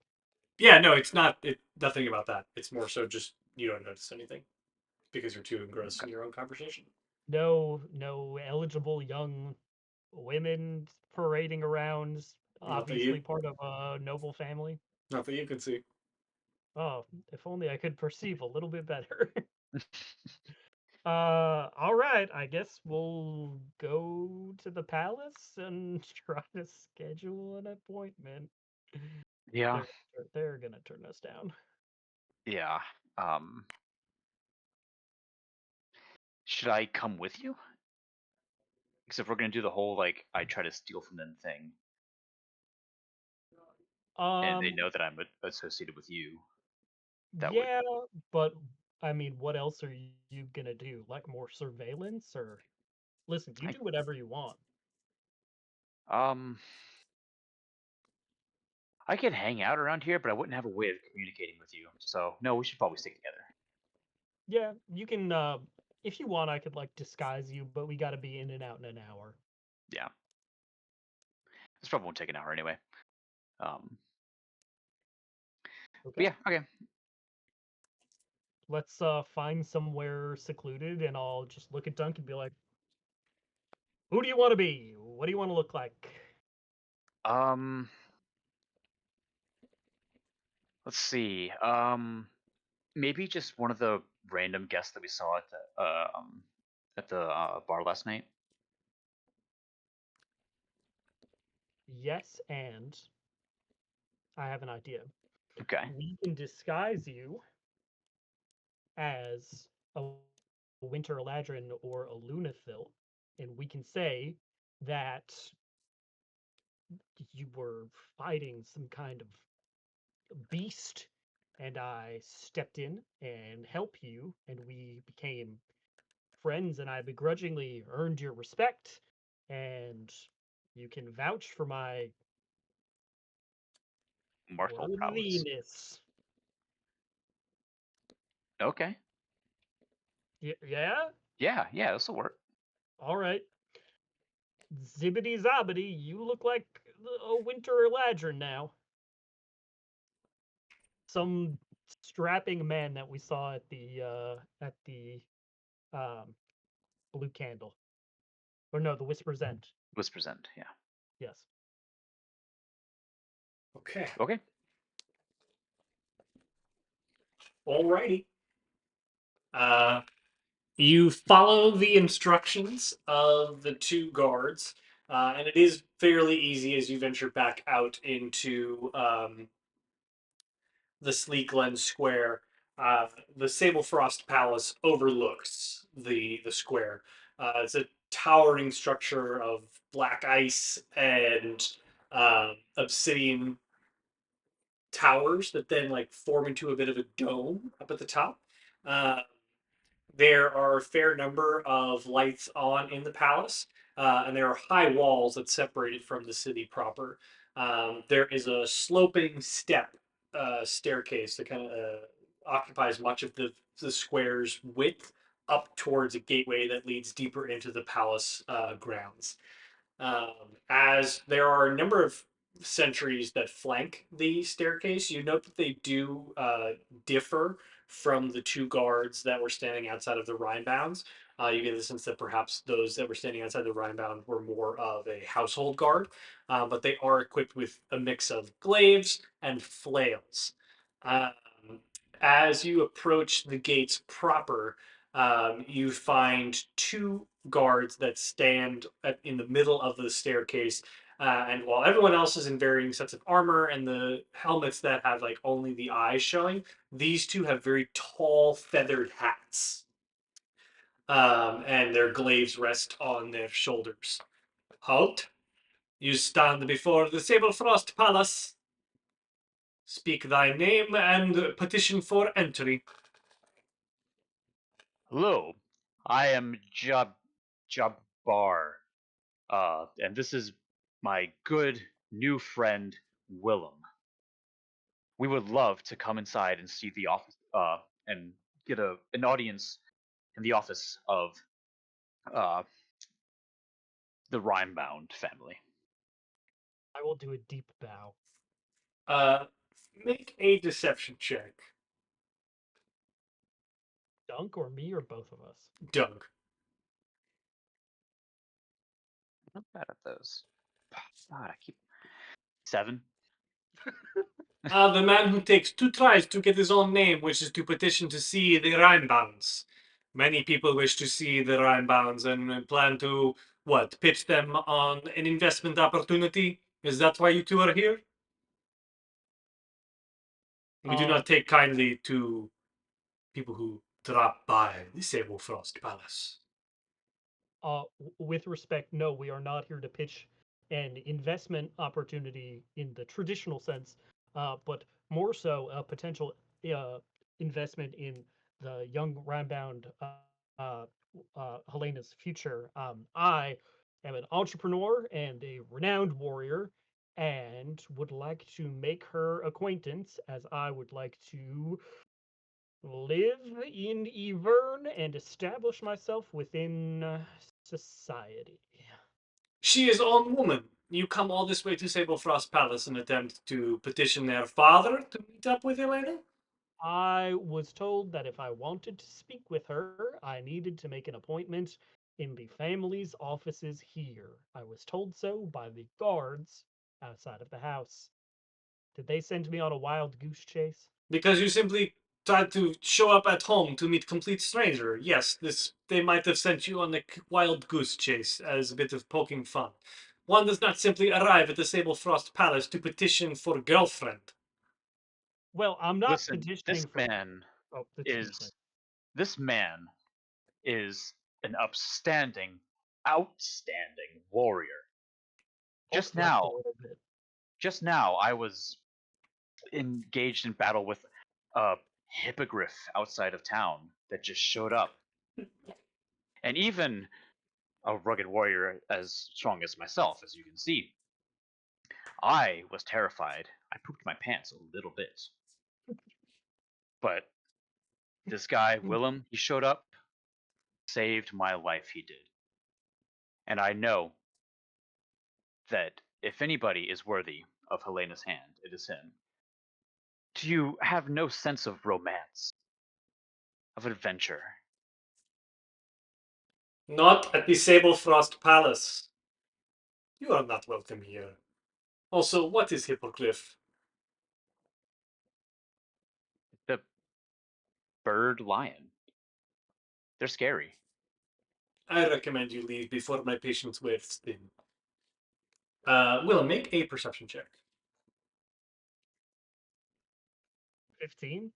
Yeah, no, it's not. Nothing about that. It's more so just you don't notice anything because you're too engrossed Okay. in your own conversation. No eligible young women parading around. Not that Obviously you, part of a noble family. not that you can see. Oh, if only I could perceive a little bit better. All right. I guess we'll go to the palace and try to schedule an appointment. Yeah, They're gonna turn us down. yeah. Should I come with you? Because if we're gonna do the whole like I try to steal from them thing, and they Um, know that I'm associated with you, that would. yeah, but I mean, what else are you gonna do? Like more surveillance or listen, you I, do whatever you want. um, I could hang out around here, but I wouldn't have a way of communicating with you. So no, we should probably stick together. Yeah, you can if you want I could like disguise you, but we gotta be in and out in an hour. Yeah, this probably won't take an hour anyway. Um, but Okay. yeah, okay. Let's find somewhere secluded and I'll just look at Dunk and be like, who do you want to be? What do you want to look like? Um, let's see. Maybe just one of the random guests that we saw at the bar last night. Yes, and I have an idea. Okay. We can disguise you as a Winter Eladrin or a Lunathil, and we can say that you were fighting some kind of beast, and I stepped in and helped you, and we became friends, and I begrudgingly earned your respect, and you can vouch for my Martial prowess. Worthiness. Okay. Yeah? Yeah, this will work. All right. Zibbity zobbity, you look like a winter ladron now. Some strapping man that we saw at the um Blue Candle. Or no, the Whisper's End. Whispers End, yeah. Yes. Okay. Okay. Alrighty. You follow the instructions of the two guards, and it is fairly easy as you venture back out into the Sleek Glen Square. The Sable Frost Palace overlooks the square. It's a towering structure of black ice and obsidian towers that then like form into a bit of a dome up at the top. Uh, there are a fair number of lights on in the palace, and there are high walls that separate it from the city proper. There is a sloping step staircase that kind of occupies much of the square's width up towards a gateway that leads deeper into the palace grounds. As there are a number of sentries that flank the staircase, you note that they do differ from the two guards that were standing outside of the Rimebounds. You get the sense that perhaps those that were standing outside the Rimebound were more of a household guard, but they are equipped with a mix of glaives and flails. Um, as you approach the gates proper, you find two guards that stand in the middle of the staircase. And while everyone else is in varying sets of armor and the helmets that have like only the eyes showing, these two have very tall feathered hats. And their glaives rest on their shoulders. Halt! You stand before the Sable Frost Palace. Speak thy name and petition for entry. Hello, I am Jabbar. And this is my good new friend Willem. We would love to come inside and see the office, and get an audience in the office of uh, the Rimebound family. I will do a deep bow. Uh, Make a deception check. Dunk or me or both of us? Doug. I'm not bad at those. God, I keep 7. The man who takes 2 tries to get his own name wishes to petition to see the Rhinebounds. Many people wish to see the Rhinebounds and plan to, what, pitch them on an investment opportunity? Is that why you two are here? We do Uh, not take kindly to people who drop by the Sable Frost Palace. with respect, no, we are not here to pitch an investment opportunity in the traditional sense, but more so a potential uh, investment in the young Rhinebound uh, Helena's future. I am an entrepreneur and a renowned warrior, and would like to make her acquaintance, as I would like to live in Ivern and establish myself within society. She is own woman. You come all this way to Sable Frost Palace and attempt to petition their father to meet up with Helena? I was told that if I wanted to speak with her, I needed to make an appointment in the family's offices here. I was told so by the guards outside of the house. Did they send me on a wild goose chase? Because you simply tried to show up at home to meet complete stranger. Yes, this they might have sent you on a wild goose chase as a bit of poking fun. One does not simply arrive at the Sable Frost Palace to petition for girlfriend. Well, I'm not Listen, petitioning for. Oh, excuse me. this man is an upstanding, outstanding warrior. I'll Just stretch a now, little bit. just now, I was engaged in battle with a hippogriff outside of town that just showed up. And even a rugged warrior as strong as myself, as you can see, I was terrified I pooped my pants a little bit. But this guy, Willem, he showed up, saved my life, he did. And I know that if anybody is worthy of Helena's hand, it is him. Do you have no sense of romance, of adventure? Not at the Sablefrost Palace. You are not welcome here. Also, what is Hippoglyph? The bird lion. They're scary. I recommend you leave before my patience wears thin. Willem, make a perception check. 15.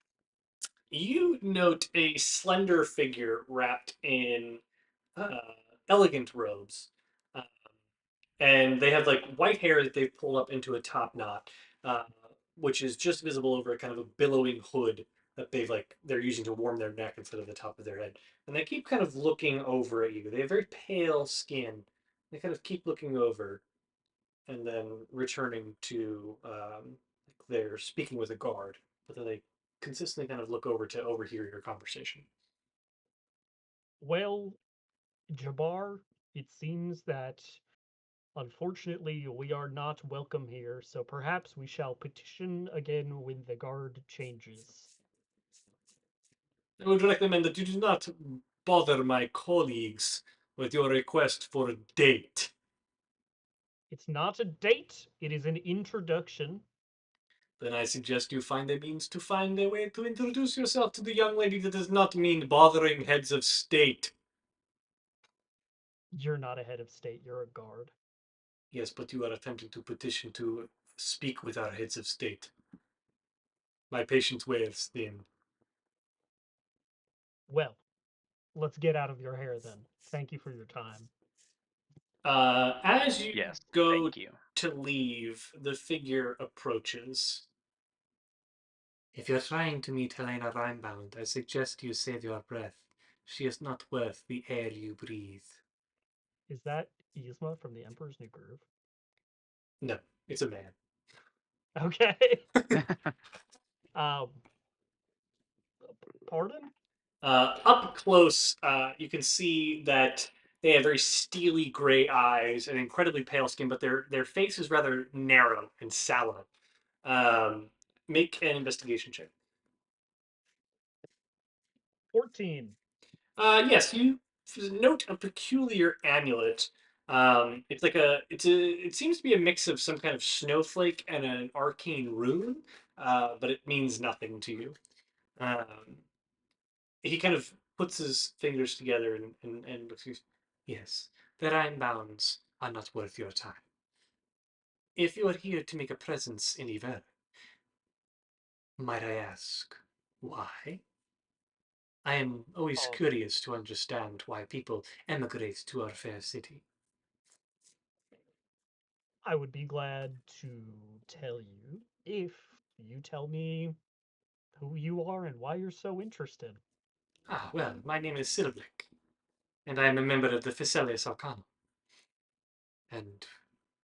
You note a slender figure wrapped in uh, elegant robes. Um, and they have like white hair that they've pulled up into a top knot, uh, which is just visible over a kind of a billowing hood that they're using to warm their neck instead of the top of their head. And they keep kind of looking over at you. They have very pale skin. They kind of keep looking over and then returning to they're speaking with a guard, but then they consistently kind of look over to overhear your conversation. Well, Jabbar, it seems that unfortunately we are not welcome here, so perhaps we shall petition again when the guard changes. I would recommend that you do not bother my colleagues with your request for a date. It's not a date, it is an introduction. Then I suggest you find a means to find a way to introduce yourself to the young lady that does not mean bothering heads of state. You're not a head of state, you're a guard. Yes, but you are attempting to petition to speak with our heads of state. My patience wears thin. Well, let's get out of your hair then. Thank you for your time. As you Yes, go thank you. to leave, the figure approaches. If you're trying to meet Helena Rimebound, I suggest you save your breath. She is not worth the air you breathe. Is that Yzma from the Emperor's New Groove? No, it's a man. Okay. um, pardon? Up close, you can see that they have very steely gray eyes and incredibly pale skin, but their face is rather narrow and sallow. Um, make an investigation check. 14. Yes, you note a peculiar amulet. It seems to be a mix of some kind of snowflake and an arcane rune, but it means nothing to you. Um, he kind of puts his fingers together and looks. Yes, the rhyme bounds are not worth your time. If you are here to make a presence in Ivern, might I ask why? I am always Um, curious to understand why people emigrate to our fair city. I would be glad to tell you if you tell me who you are and why you're so interested. Ah, well, my name is Silverblick, and I am a member of the Physalis Arcanum. And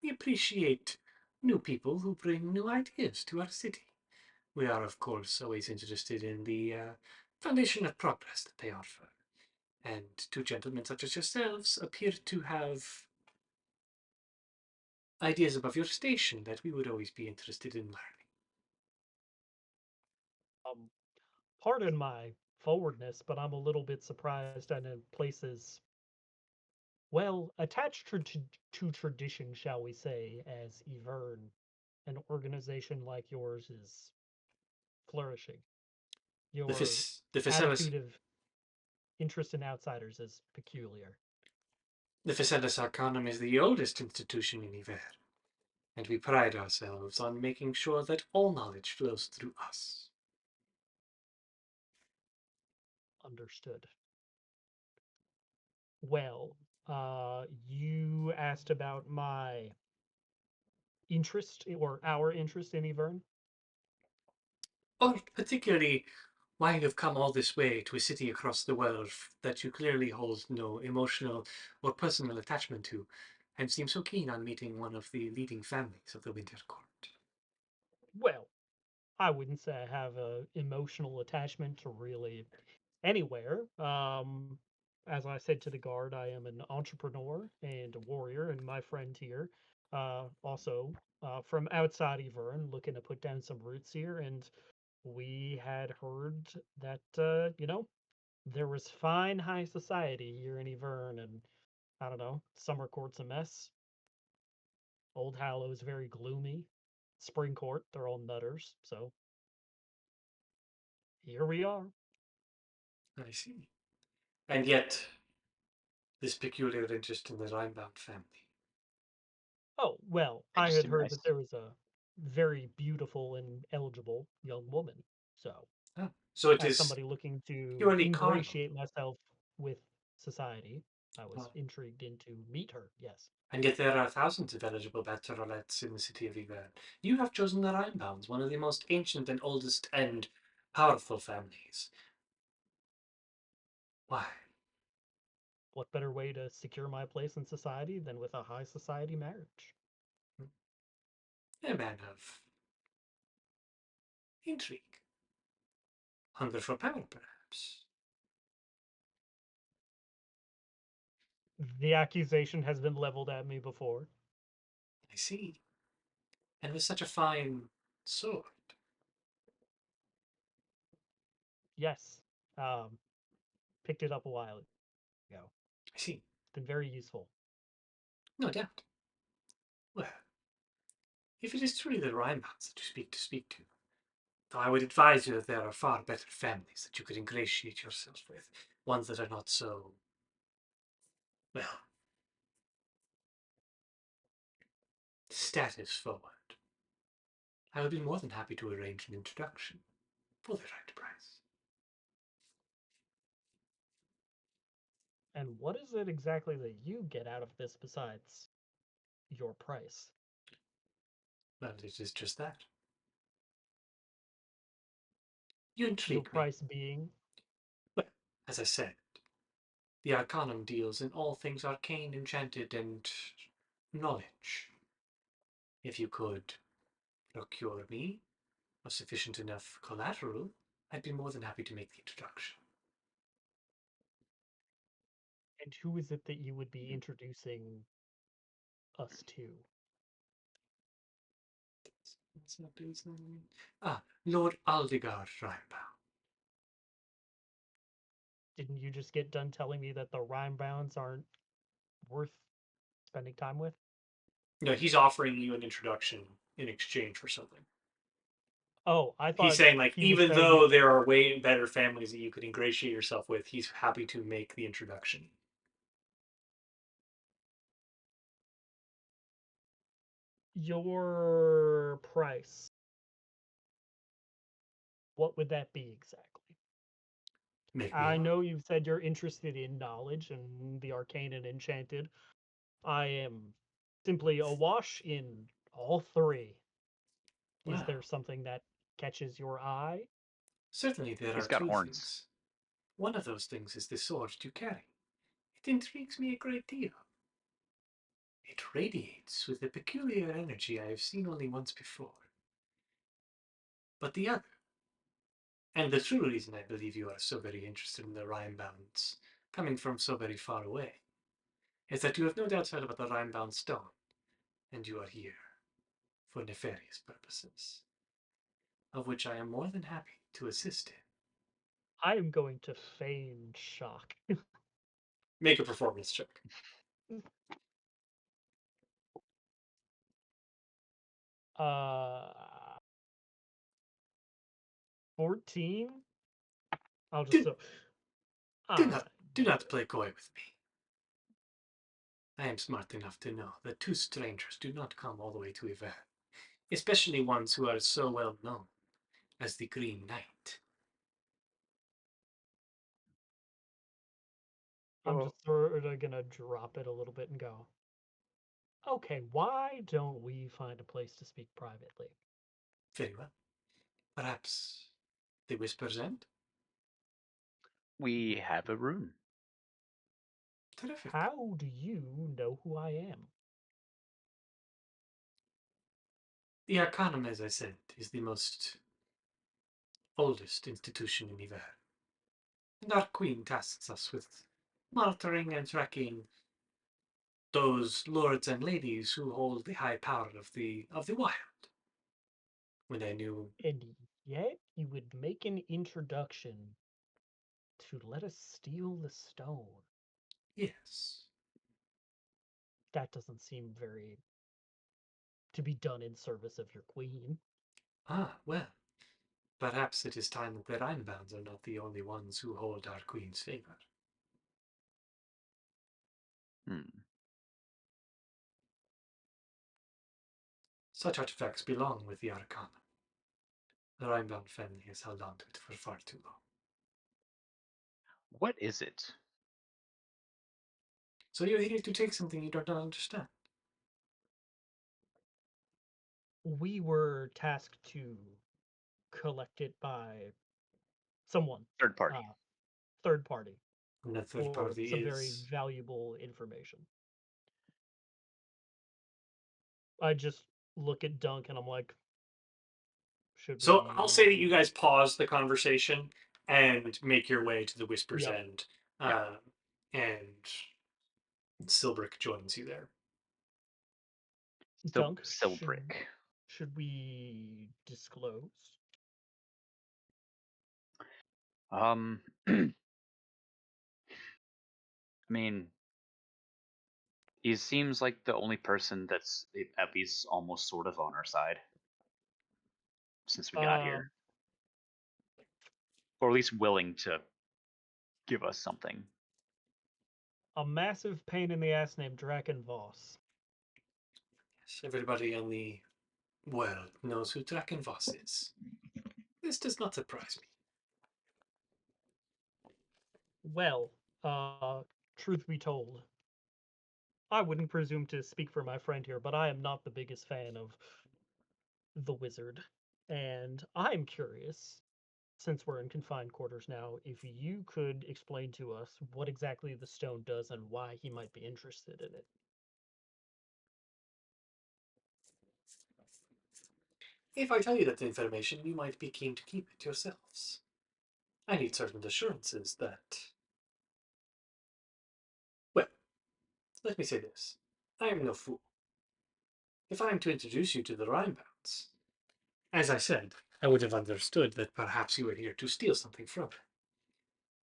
we appreciate new people who bring new ideas to our city. We are, of course, always interested in the foundation of progress that they offer. And two gentlemen such as yourselves appear to have ideas above your station that we would always be interested in learning. Um, Pardon my forwardness, but I'm a little bit surprised and in places, well, attached to tradition, shall we say, as Ivern, an organization like yours is flourishing. Your The Physalis attitude of interest in outsiders is peculiar. the Physalis Arcanum is the oldest institution in Iver, and we pride ourselves on making sure that all knowledge flows through us. Understood. Well, you asked about my interest or our interest in Ivern. Or particularly why you have come all this way to a city across the world that you clearly hold no emotional or personal attachment to, and seem so keen on meeting one of the leading families of the Winter Court. Well, I wouldn't say I have a emotional attachment to really anywhere. As I said to the guard, I am an entrepreneur and a warrior, and my friend here, also from outside Ivern, looking to put down some roots here. And we had heard that there was fine high society here in Ivern, and I don't know, Summer Court's a mess. Old Hallow's very gloomy. Spring Court, they're all nutters. So here we are. I see. And yet, this peculiar interest in the Rimebound family. Oh, well, They I just had seem heard that nice. there was a very beautiful and eligible young woman. So, Ah, so it as is somebody looking to purely carnal. ingratiate myself with society, I was Ah, intrigued in to meet her. Yes. and yet there are thousands of eligible bachelorettes in the city of Ivern. You have chosen the Rimebounds, one of the most ancient and oldest and powerful families. Why? What better way to secure my place in society than with a high society marriage? A man of intrigue. Hunger for power, perhaps. The accusation has been leveled at me before. I see. And with such a fine sword. Yes. Um, Picked it up a while ago. I see. It's been very useful. No doubt. Well, if it is truly the Rhinelands that you speak to, I would advise you that there are far better families that you could ingratiate yourself with, ones that are not so, well, status forward. I would be more than happy to arrange an introduction for the right price. And what is it exactly that you get out of this besides your price? Well, it is just that. You Your intrigue me. price being, Well, as I said, the Arcanum deals in all things arcane, enchanted, and knowledge. If you could procure me of sufficient enough collateral, I'd be more than happy to make the introduction. and who is it that you would be introducing us to? What's that dude's name? Ah, Lord Aldegar Rhinebound. Didn't you just get done telling me that the Rimebounds aren't worth spending time with? No, he's offering you an introduction in exchange for something. Oh, I He's thought saying, like, he was even saying though there are way better families that you could ingratiate yourself with, he's happy to make the introduction. your price. What would that be exactly? Make me I up. know you've said you're interested in knowledge and the arcane and enchanted. I am simply awash in all three. Is Well, there something that catches your eye? certainly there He's are got two horns. things. One of those things is the sword you carry. It intrigues me a great deal. It radiates with a peculiar energy I have seen only once before. But the other, and the true reason I believe you are so very interested in the Rimebounds, coming from so very far away, is that you have no doubt heard about the Rimebound Stone, and you are here for nefarious purposes, of which I am more than happy to assist in. I am going to feign shock. Make a performance check. uh 14? I'll just Do, so do all not right, do we'll not do play coy with me. I am smart enough to know that two strangers do not come all the way to Ivern, especially ones who are so well known as the Green Knight. I'm Oh, just sort of gonna drop it a little bit and go, okay, why don't we find a place to speak privately? Very well. Perhaps the Whispers End? we have a room. Terrific. How do you know who I am? The Arcanum, as I said, is the most oldest institution in Ivern. And our queen tasks us with monitoring and tracking those lords and ladies who hold the high power of the wild. When I knew, And yet you would make an introduction to let us steal the stone. yes, That doesn't seem very to be done in service of your queen. well, perhaps it is time that the Rimebounds are not the only ones who hold our queen's favor. Hmm. Such artifacts belong with the Arcanum. The Rimebound family has held on to it for far too long. What is it? So you're here to take something you don't understand. We were tasked to collect it by someone, Third party. uh, third party, And the third for party some very is. valuable information. I just look at Dunk and I'm like, should So I'll say that we? you guys pause the conversation and make your way to the Whisper's Yep. End, Yeah. and Silbrick joins you there. Dunk, Silbrick. should we disclose? I mean, he seems like the only person that's at least almost sort of on our side since we got Um, here, or at least willing to give us something. a massive pain in the ass named Draken Voss. Yes, everybody on the world knows who Drakenvoss is. This does not surprise me. Well, uh, truth be told, I wouldn't presume to speak for my friend here, but I am not the biggest fan of the wizard. And I'm curious, since we're in confined quarters now, if you could explain to us what exactly the stone does and why he might be interested in it. If I tell you that information, you might be keen to keep it yourselves. I need certain assurances that. Well, let me say this. I am no fool. If I am to introduce you to the Rhymebounds, as I said, I would have understood that perhaps you were here to steal something from him.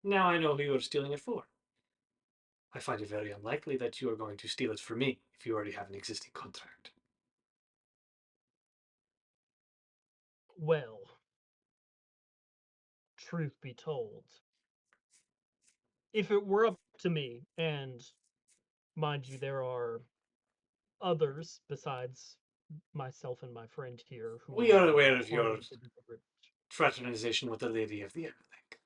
Now I know who you are stealing it for. I find it very unlikely that you are going to steal it for me if you already have an existing contract. Well, truth be told, if it were up to me, and mind you, there are others besides myself and my friend here who We are are aware of your required to do the route. fraternization with the Lady of the Everlake.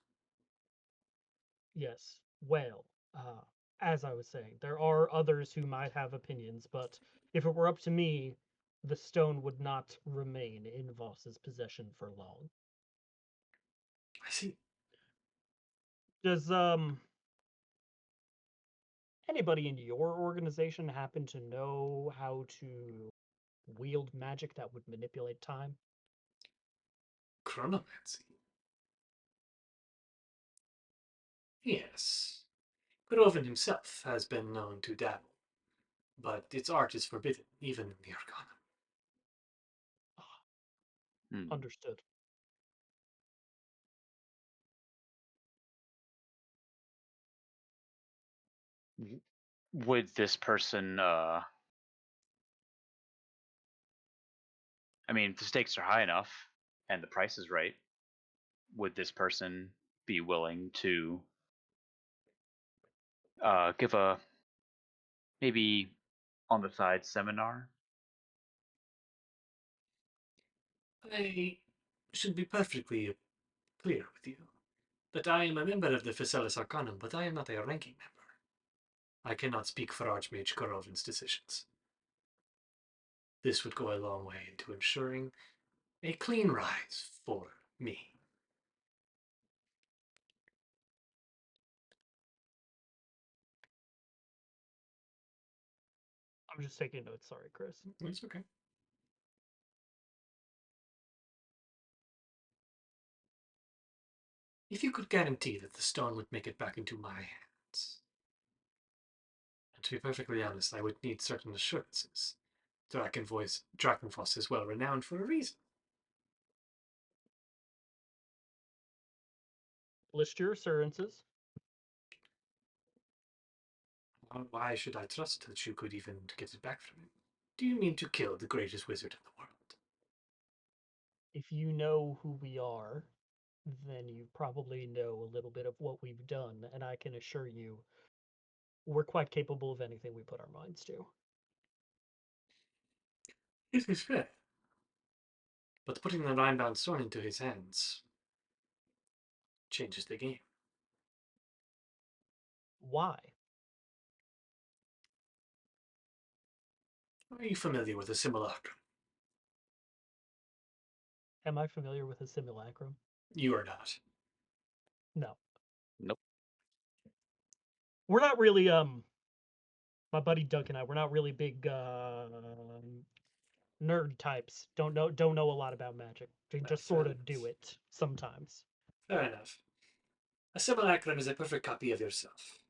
Yes. Well, uh, as I was saying, there are others who might have opinions, but if it were up to me, the stone would not remain in Voss's possession for long. I see. Does anybody in your organization happen to know how to wield magic that would manipulate time? Chronomancy. Yes. Groven himself has been known to dabble, but its art is forbidden, even in the Arcana. Ah, Hmm. understood. Would this person? I mean, if the stakes are high enough and the price is right, would this person be willing to give a maybe on the side seminar? I should be perfectly clear with you that I am a member of the Physalis Arcanum, but I am not a ranking member. I cannot speak for Archmage Korovin's decisions. This would go a long way into ensuring a clean rise for me. I'm just taking notes. Sorry, Chris. It's okay. If you could guarantee that the stone would make it back into my hands. And to be perfectly honest, I would need certain assurances. Drakenfoss is well renowned for a reason. List your assurances. Why should I trust that you could even get it back from him? Do you mean to kill the greatest wizard in the world? If you know who we are, then you probably know a little bit of what we've done, and I can assure you we're quite capable of anything we put our minds to. It is fair. But putting the Rimebound Stone into his hands changes the game. Why? Are you familiar with a simulacrum? Am I familiar with a simulacrum? You are not. No. Nope. We're not really my buddy Doug and I, we're not really big nerd types. Don't know a lot about magic. They just Fair sort enough. of do it sometimes. Fair enough. A simulacrum is a perfect copy of yourself.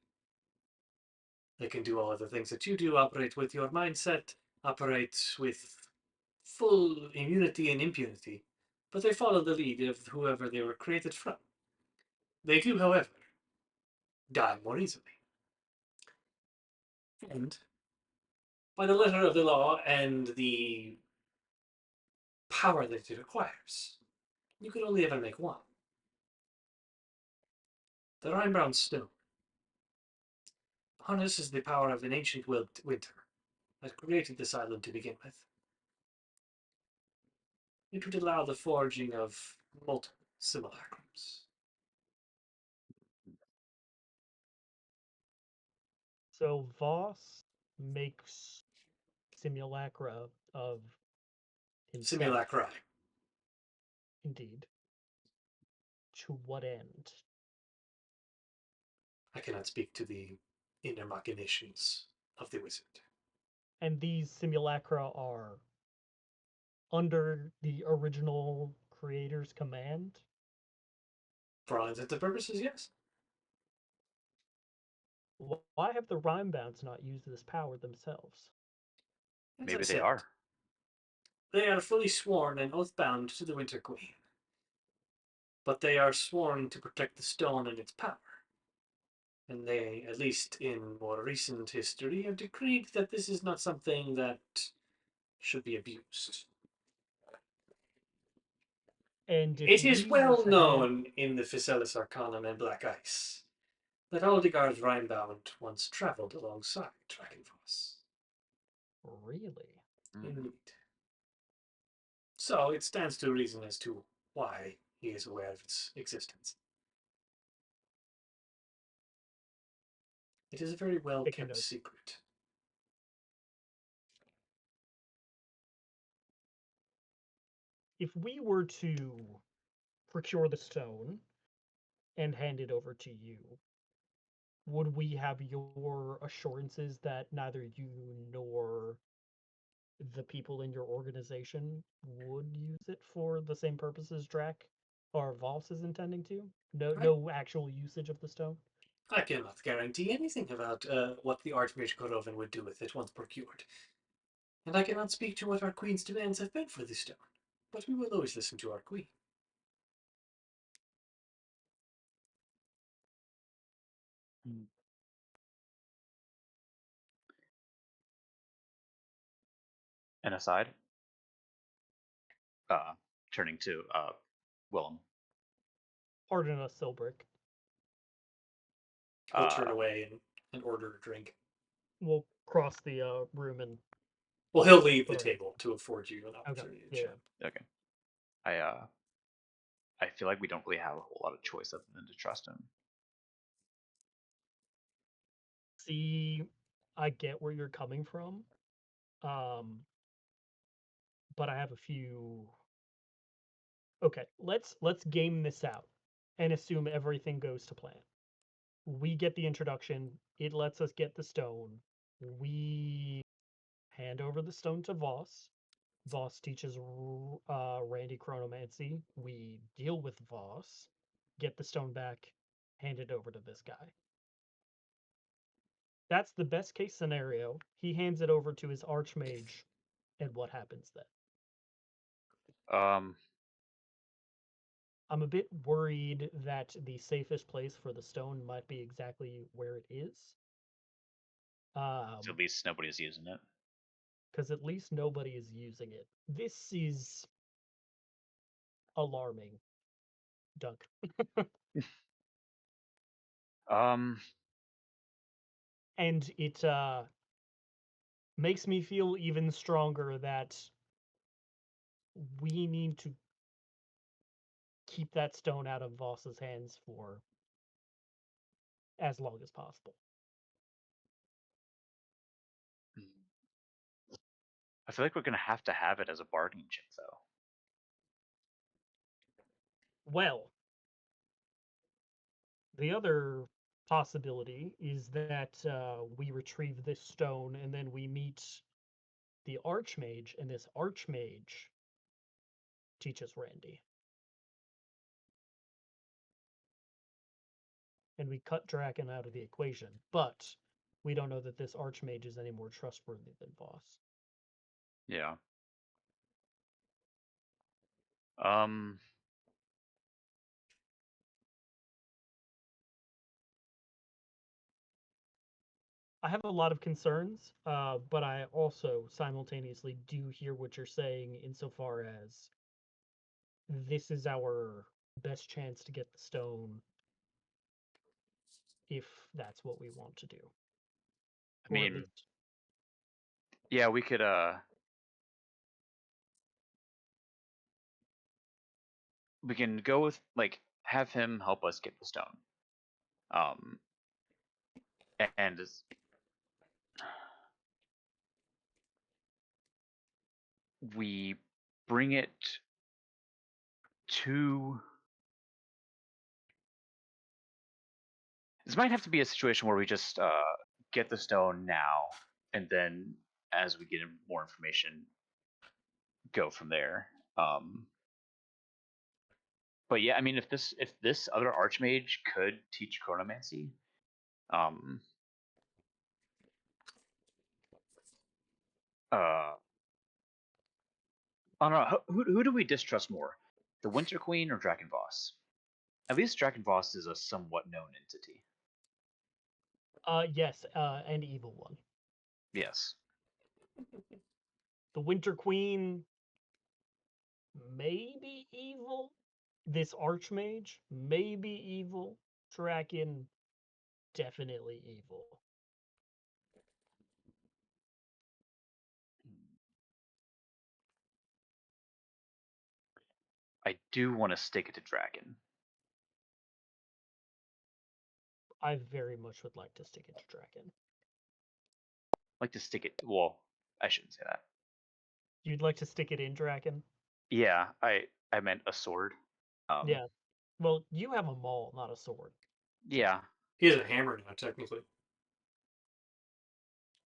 They can do all of the things that you do, operate with your mindset, operate with full immunity and impunity, but they follow the lead of whoever they were created from. They do, however, die more easily. And by the letter of the law and the power that it requires, you can only ever make one. The Rimebound Stone harnesses the power of an ancient winter that created this island to begin with. It would allow the forging of multiple simulacrums. So Voss makes simulacra of himself. Simulacra. Indeed. To what end? I cannot speak to the inner machinations of the wizard. And these simulacra are under the original creator's command? For all intents and purposes, yes. Why have the Rimebounds not used this power themselves? As I Maybe they said, are. they are fully sworn and oath-bound to the Winter Queen. But they are sworn to protect the stone and its power. And they, at least in more recent history, have decreed that this is not something that should be abused. And if It is we were well to known in the Physalis Arcanum and Black Ice that Aldegard Rimebound once travelled alongside Drakenfoss. really? Indeed. So it stands to reason as to why he is aware of its existence. It is a very well Taking kept notes. secret. If we were to procure the stone and hand it over to you, would we have your assurances that neither you nor the people in your organization would use it for the same purposes Drac or Voss is intending to? No actual usage of the stone? I cannot guarantee anything about what the Archmage Korovan would do with it once procured. And I cannot speak to what our Queen's demands have been for the stone. But we will always listen to our Queen. And aside, turning to Willem. Pardon us, Silbrick. He'll turn away and order a drink. We'll cross the room and Well, he'll leave the Put our- table to afford you an okay. opportunity to Yeah. chat. Okay. I feel like we don't really have a whole lot of choice other than to trust him. See, I get where you're coming from. But I have a few. Okay, let's game this out and assume everything goes to plan. We get the introduction, it lets us get the stone. We hand over the stone to Voss. Voss teaches Randy chronomancy. We deal with Voss. get the stone back, hand it over to this guy. That's the best case scenario. He hands it over to his archmage, and what happens then? I'm a bit worried that the safest place for the stone might be exactly where it is. So at least nobody's using it. Because at least nobody is using it. This is alarming, Dunk. And it makes me feel even stronger that we need to keep that stone out of Voss's hands for as long as possible. I feel like we're gonna have to have it as a bargaining chip, though. Well, the other possibility is that we retrieve this stone and then we meet the Archmage, and this Archmage teaches Randy. And we cut Draken out of the equation, but we don't know that this Archmage is any more trustworthy than Voss. Yeah. I have a lot of concerns, but I also simultaneously do hear what you're saying insofar as this is our best chance to get the stone if that's what we want to do. I Or at mean, least yeah, we could we can go with like have him help us get the stone. Um, and we bring it to. This might have to be a situation where we just get the stone now, and then as we get more information, go from there. But yeah, I mean, if this other archmage could teach chronomancy, I don't know. Who do we distrust more, the Winter Queen or Draken Voss? At least Draken Voss is a somewhat known entity. yes, an evil one. Yes. The Winter Queen maybe evil. This Archmage maybe evil. Draken definitely evil. I do want to stick it to Draken. I very much would like to stick it to Draken. Like to stick it. Well, I shouldn't say that. You'd like to stick it in Draken? Yeah, I meant a sword. Yeah. Well, you have a maul, not a sword. Yeah. He has a hammer now, technically.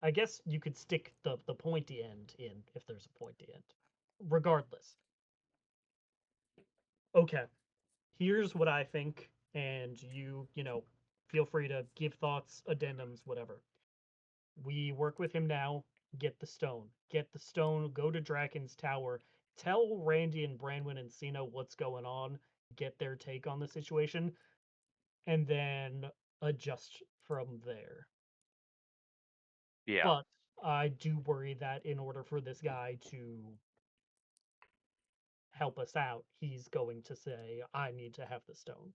I guess you could stick the pointy end in if there's a pointy end. Regardless. Okay. Here's what I think, and you know, feel free to give thoughts, addendums, whatever. We work with him now, get the stone. Get the stone, go to Draken's Tower, tell Randy and Branwyn and Cena what's going on, get their take on the situation, and then adjust from there. Yeah. But I do worry that in order for this guy to help us out, he's going to say, I need to have the stone.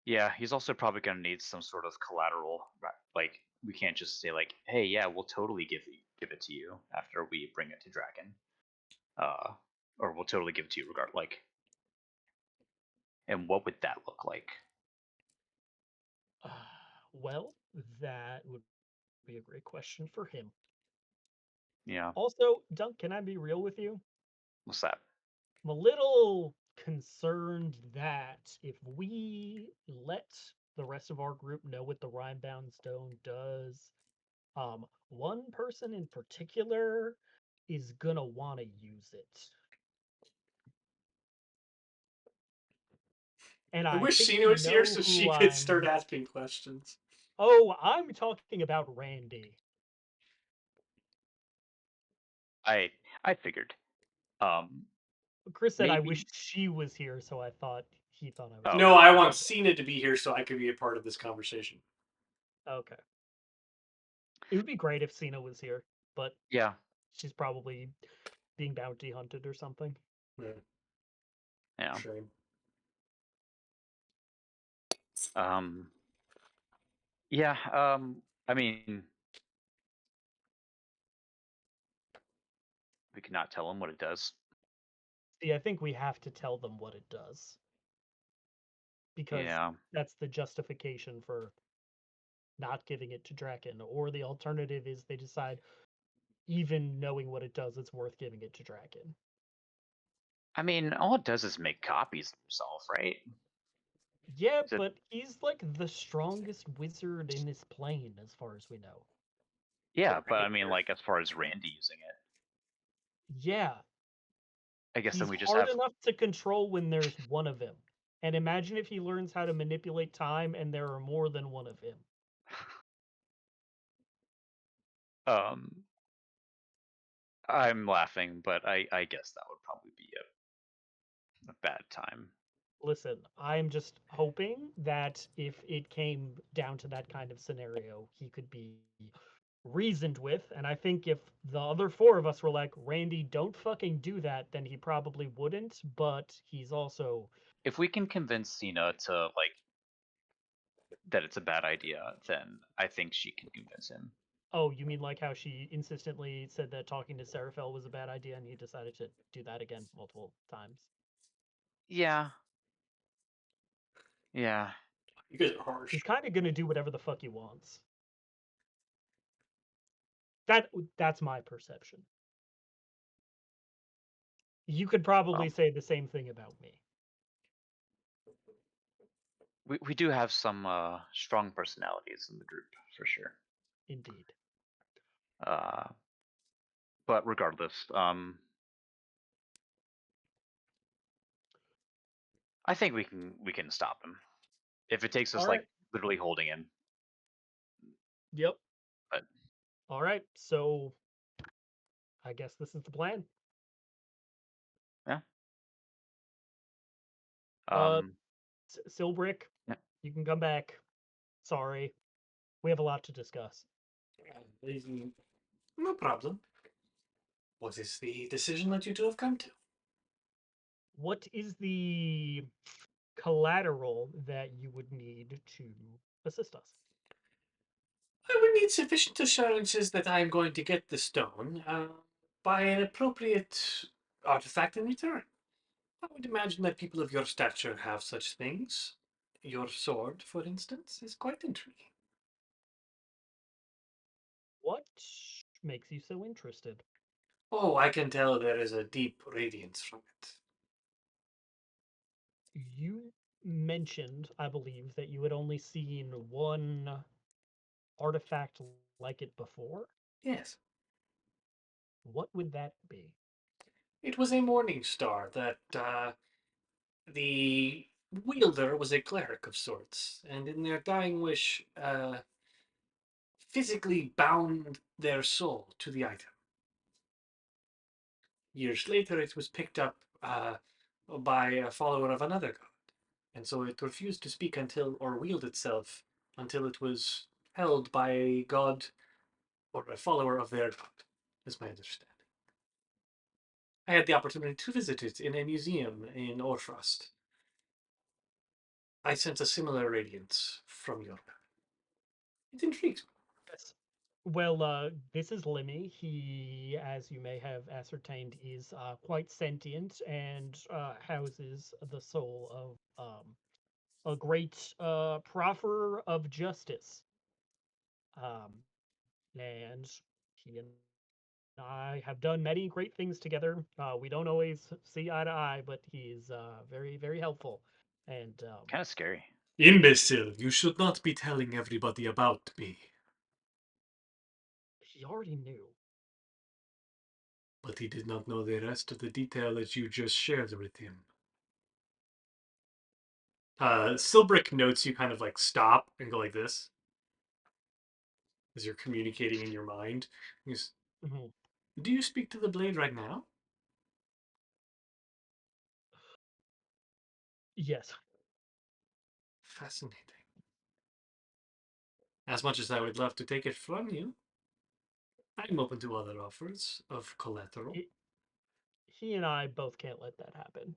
Yeah, he's also probably going to need some sort of collateral. Like, we can't just say like, "Hey, yeah, we'll totally give it to you after we bring it to Draken," or we'll totally give it to you regard like. And what would that look like? Well, that would be a great question for him. Yeah. Also, Dunk, can I be real with you? What's that? I'm a little concerned that if we let the rest of our group know what the Rimebound Stone does, one person in particular is gonna want to use it. And I I wish think Cena you was here know so she who could start I'm. asking questions. Oh, I'm talking about Randy. I I figured. Um, Chris said I wish maybe. she was here, so I thought he thought I was Oh, No, talking I about want Cena to be here so I could be a part of this conversation. her. Okay. It would be great if Cena was here, but yeah, she's probably being bounty hunted or something. Yeah, yeah. shame. Um, yeah. I mean, we cannot tell him what it does. See, I think we have to tell them what it does because Yeah. that's the justification for not giving it to Draken. Or the alternative is they decide, even knowing what it does, it's worth giving it to Draken. I mean, all it does is make copies of himself, right? Yeah, Is it? but he's like the strongest wizard in this plane, as far as we know. Yeah, but I mean, like as far as Randy using it, Yeah, I guess then he's we just hard have. enough to control when there's one of him. And imagine if he learns how to manipulate time and there are more than one of him. Um, I'm laughing, but I guess that would probably be a bad time. Listen, I'm just hoping that if it came down to that kind of scenario, he could be reasoned with. And I think if the other four of us were like, Randy, don't fucking do that, then he probably wouldn't. But he's also, If we can convince Cena to like that it's a bad idea, then I think she can convince him. oh, you mean like how she insistently said that talking to Seraphel was a bad idea and he decided to do that again multiple times? Yeah, yeah. You guys are harsh. He's kind of going to do whatever the fuck he wants. That's my perception. You could probably Well, say the same thing about me. we do have some strong personalities in the group for sure. Indeed. Uh, but regardless, I think we can stop him if it takes All us right. like literally holding him. Yep. But All right. So I guess this is the plan. yeah, Uh, um, Silbrick, yeah. you can come back. Sorry, we have a lot to discuss. No problem. What is the decision that you two have come to? What is the collateral that you would need to assist us? I would need sufficient assurances that I am going to get the stone by an appropriate artifact in return. I would imagine that people of your stature have such things. Your sword, for instance, is quite intriguing. What makes you so interested? Oh, I can tell there is a deep radiance from it. You mentioned, I believe, that you had only seen one artifact like it before. Yes, What would that be? it was a morning star that the wielder was a cleric of sorts, and in their dying wish, physically bound their soul to the item. Years later, it was picked up by a follower of another god, and so it refused to speak until, or wield itself, until it was held by a god or a follower of their god, is my understanding. I had the opportunity to visit it in a museum in Orfrost. I sense a similar radiance from your god. It intrigues me. Yes. Well, this is Lemmy. He, as you may have ascertained, is quite sentient and houses the soul of a great proffer of justice. Um, and he and I have done many great things together. We don't always see eye to eye, but he's very, very helpful. And Kind of scary. Imbecile, you should not be telling everybody about me. he already knew. But he did not know the rest of the detail that you just shared with him. Silbrick notes you kind of like stop and go like this as you're communicating in your mind. He goes, Mhm. do you speak to the blade right now? Yes. Fascinating. As much as I would love to take it from you, I'm open to other offers of collateral. He and I both can't let that happen.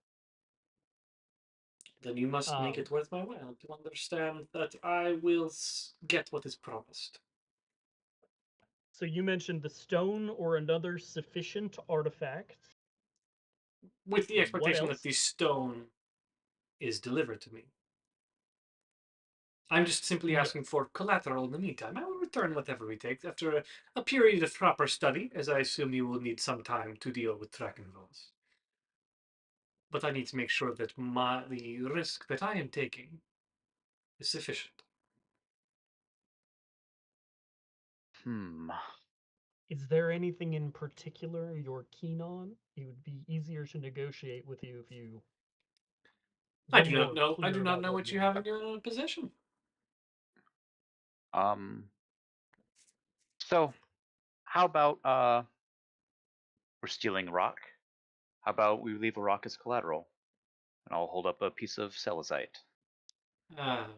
Then you must make Um, it worth my while to understand that I will get what is promised. so you mentioned the stone or another sufficient artifact. With the What expectation that else? the stone is delivered to me. I'm just simply Yeah. asking for collateral in the meantime. I will return whatever we take after a period of proper study, as I assume you will need some time to deal with Dragonvalls. But I need to make sure that the risk that I am taking is sufficient. Hmm. Is there anything in particular you're keen on? It would be easier to negotiate with you if you I were do not more know. I clear do not about know what what you you have want. in your own possession. So how about we're stealing rock? How about we leave a rock as collateral, and I'll hold up a piece of celestite.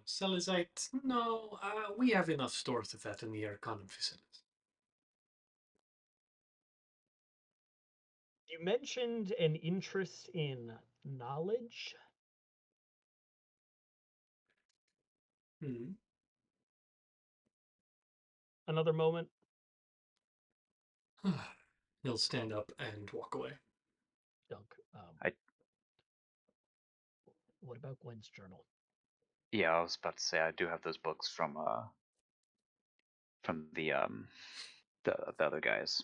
Celestite? No, we have enough stores of that in the Arcanum facilities. You mentioned an interest in knowledge. Hmm. Another moment. He'll stand up and walk away. Dunk. I What about Gwen's journal? Yeah, I was about to say I do have those books from the other guys.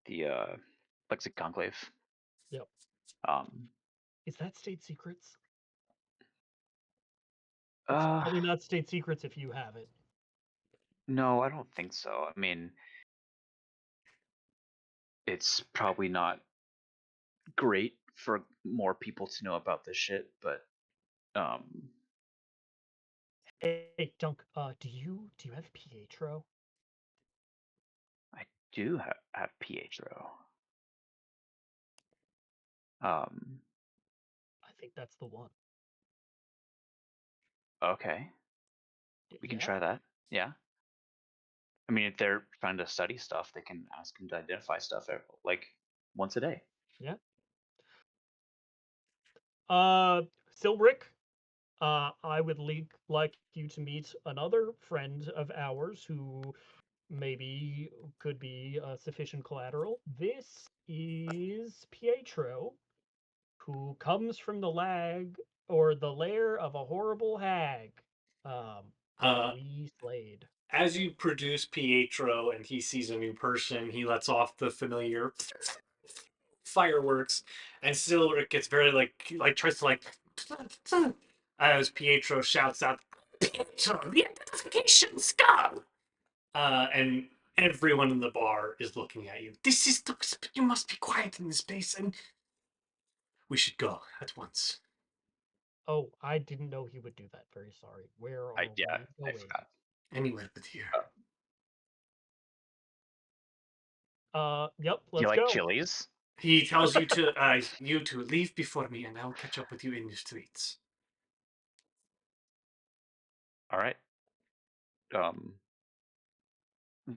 The Lexic Conclave. Yep. Um Is that state secrets? It's uh probably not state secrets if you have it. no, I don't think so. I mean, it's probably not great for more people to know about this shit, but um Hey, Dunk. Do you have Pietro? I do have Pietro. Um I think that's the one. okay, we can Yeah. try that. Yeah. I mean, if they're trying to study stuff, they can ask him to identify stuff like once a day. Yeah. Uh, Silbrick. I would like you to meet another friend of ours who maybe could be sufficient collateral. This is Pietro, who comes from the the lair of a horrible hag that Uh, we slayed. as you produce Pietro and he sees a new person, he lets off the familiar fireworks, and Silric gets very like tries to like as Pietro shouts out, "Pietro, the identification skull!" And everyone in the bar is looking at you. This is you must be quiet in this place, and we should go at once. Oh, I didn't know he would do that. Very sorry. Where I are yeah, we I going? forgot. Anywhere but here. Yep, Do you let's like go. chilies? He tells you to leave before me, and I will catch up with you in the streets. All right. Um,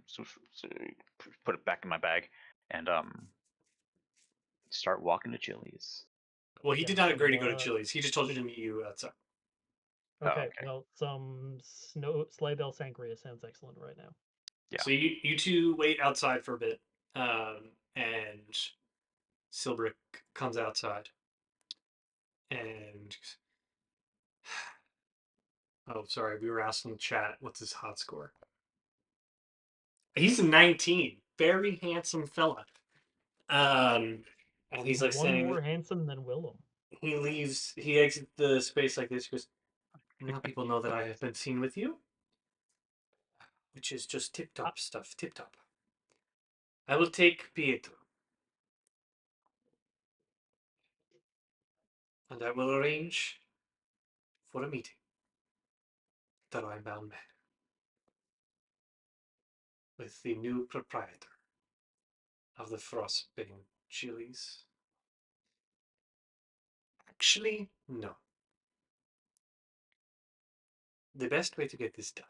so put it back in my bag and start walking to Chili's. Well, he Yeah, did not agree to go to Chili's. He just told you to meet you outside. Oh, okay, okay. well, some snow sleigh bell sangria sounds excellent right now. Yeah. So you two wait outside for a bit, and Silbrick comes outside, and oh, sorry, we were asking the chat what's his hot score. He's a 19, very handsome fella. And he's like One saying more handsome than Willem. he leaves, he exits the space like this. He goes, now people know that I have been seen with you, which is just tip I, top stuff, tip top. I will take Pietro. And I will arrange for a meeting at the Rimebound Manor with the new proprietor of the Frostbane chilies. Actually, no. The best way to get this done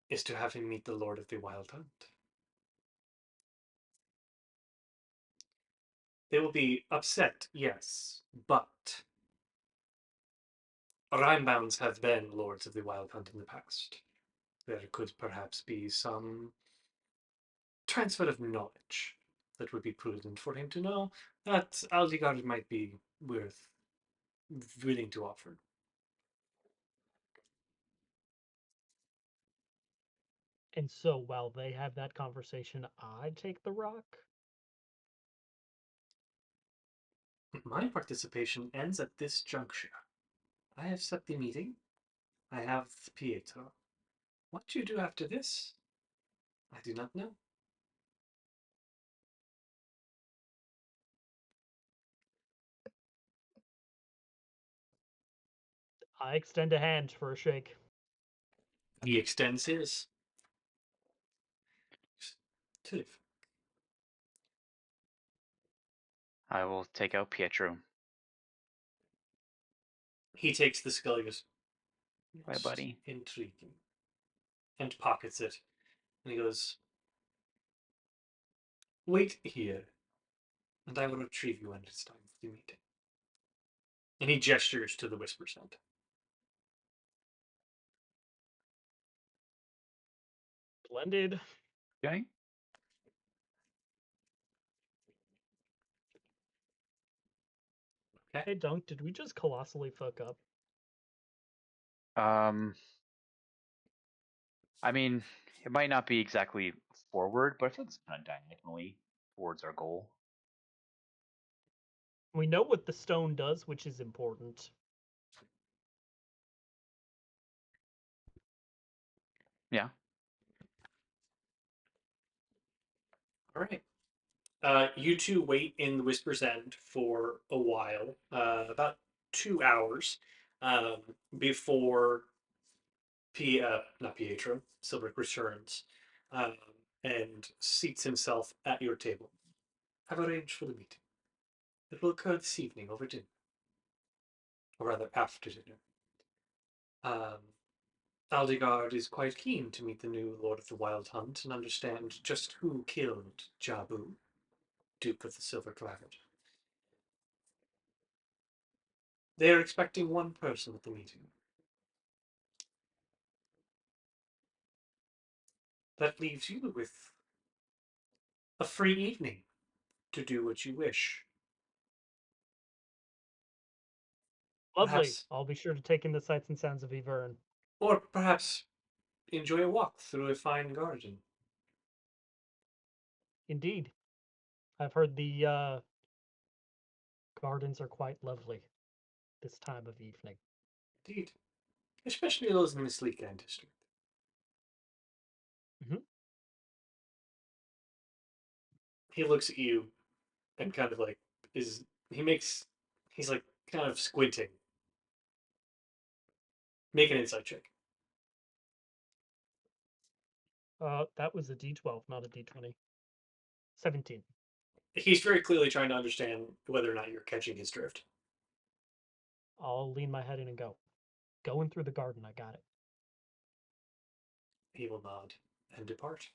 is to have him meet the Lord of the Wild Hunt. They will be upset, yes, but Rhymebounds have been Lords of the Wild Hunt in the past. There could perhaps be some transfer of knowledge that would be prudent for him to know that Aldigard might be willing to offer. And so while they have that conversation, I take the rock. My participation ends at this juncture. I have set the meeting. I have Pietro. What you do after this, I do not know. I extend a hand for a shake. He extends his. Tiff. I will take out Pietro. He takes the skull and goes, Bye, buddy. intriguing. And pockets it. And he goes, wait here, and I will retrieve you when it is time for the meeting. And he gestures to the Whisper Sound. Splendid. Okay. Okay. Hey, Dunk, did we just colossally fuck up? I mean, it might not be exactly forward, but I feel it's kind of diagonally towards our goal. We know what the stone does, which is important. Yeah. All right. You two wait in the Whisper's End for a while, about 2 hours, before not Pietro, Silbrick returns um, and seats himself at your table. I've arranged for the meeting. It will occur this evening over dinner, or rather after dinner. Um, Aldigard is quite keen to meet the new Lord of the Wild Hunt and understand just who killed Jabu, Duke of the Silver Cloud. They are expecting one person at the meeting. That leaves you with a free evening to do what you wish. Lovely. Perhaps, I'll be sure to take in the sights and sounds of Ivern. or perhaps enjoy a walk through a fine garden. Indeed. I've heard the gardens are quite lovely this time of evening. Indeed. Especially those in the Sleekland district. Mhm. He looks at you and kind of like is he's like kind of squinting. Make an insight check. That was a D12, not a D20. 17. He's very clearly trying to understand whether or not you're catching his drift. I'll lean my head in and go. Going through the garden, I got it. He will nod and depart.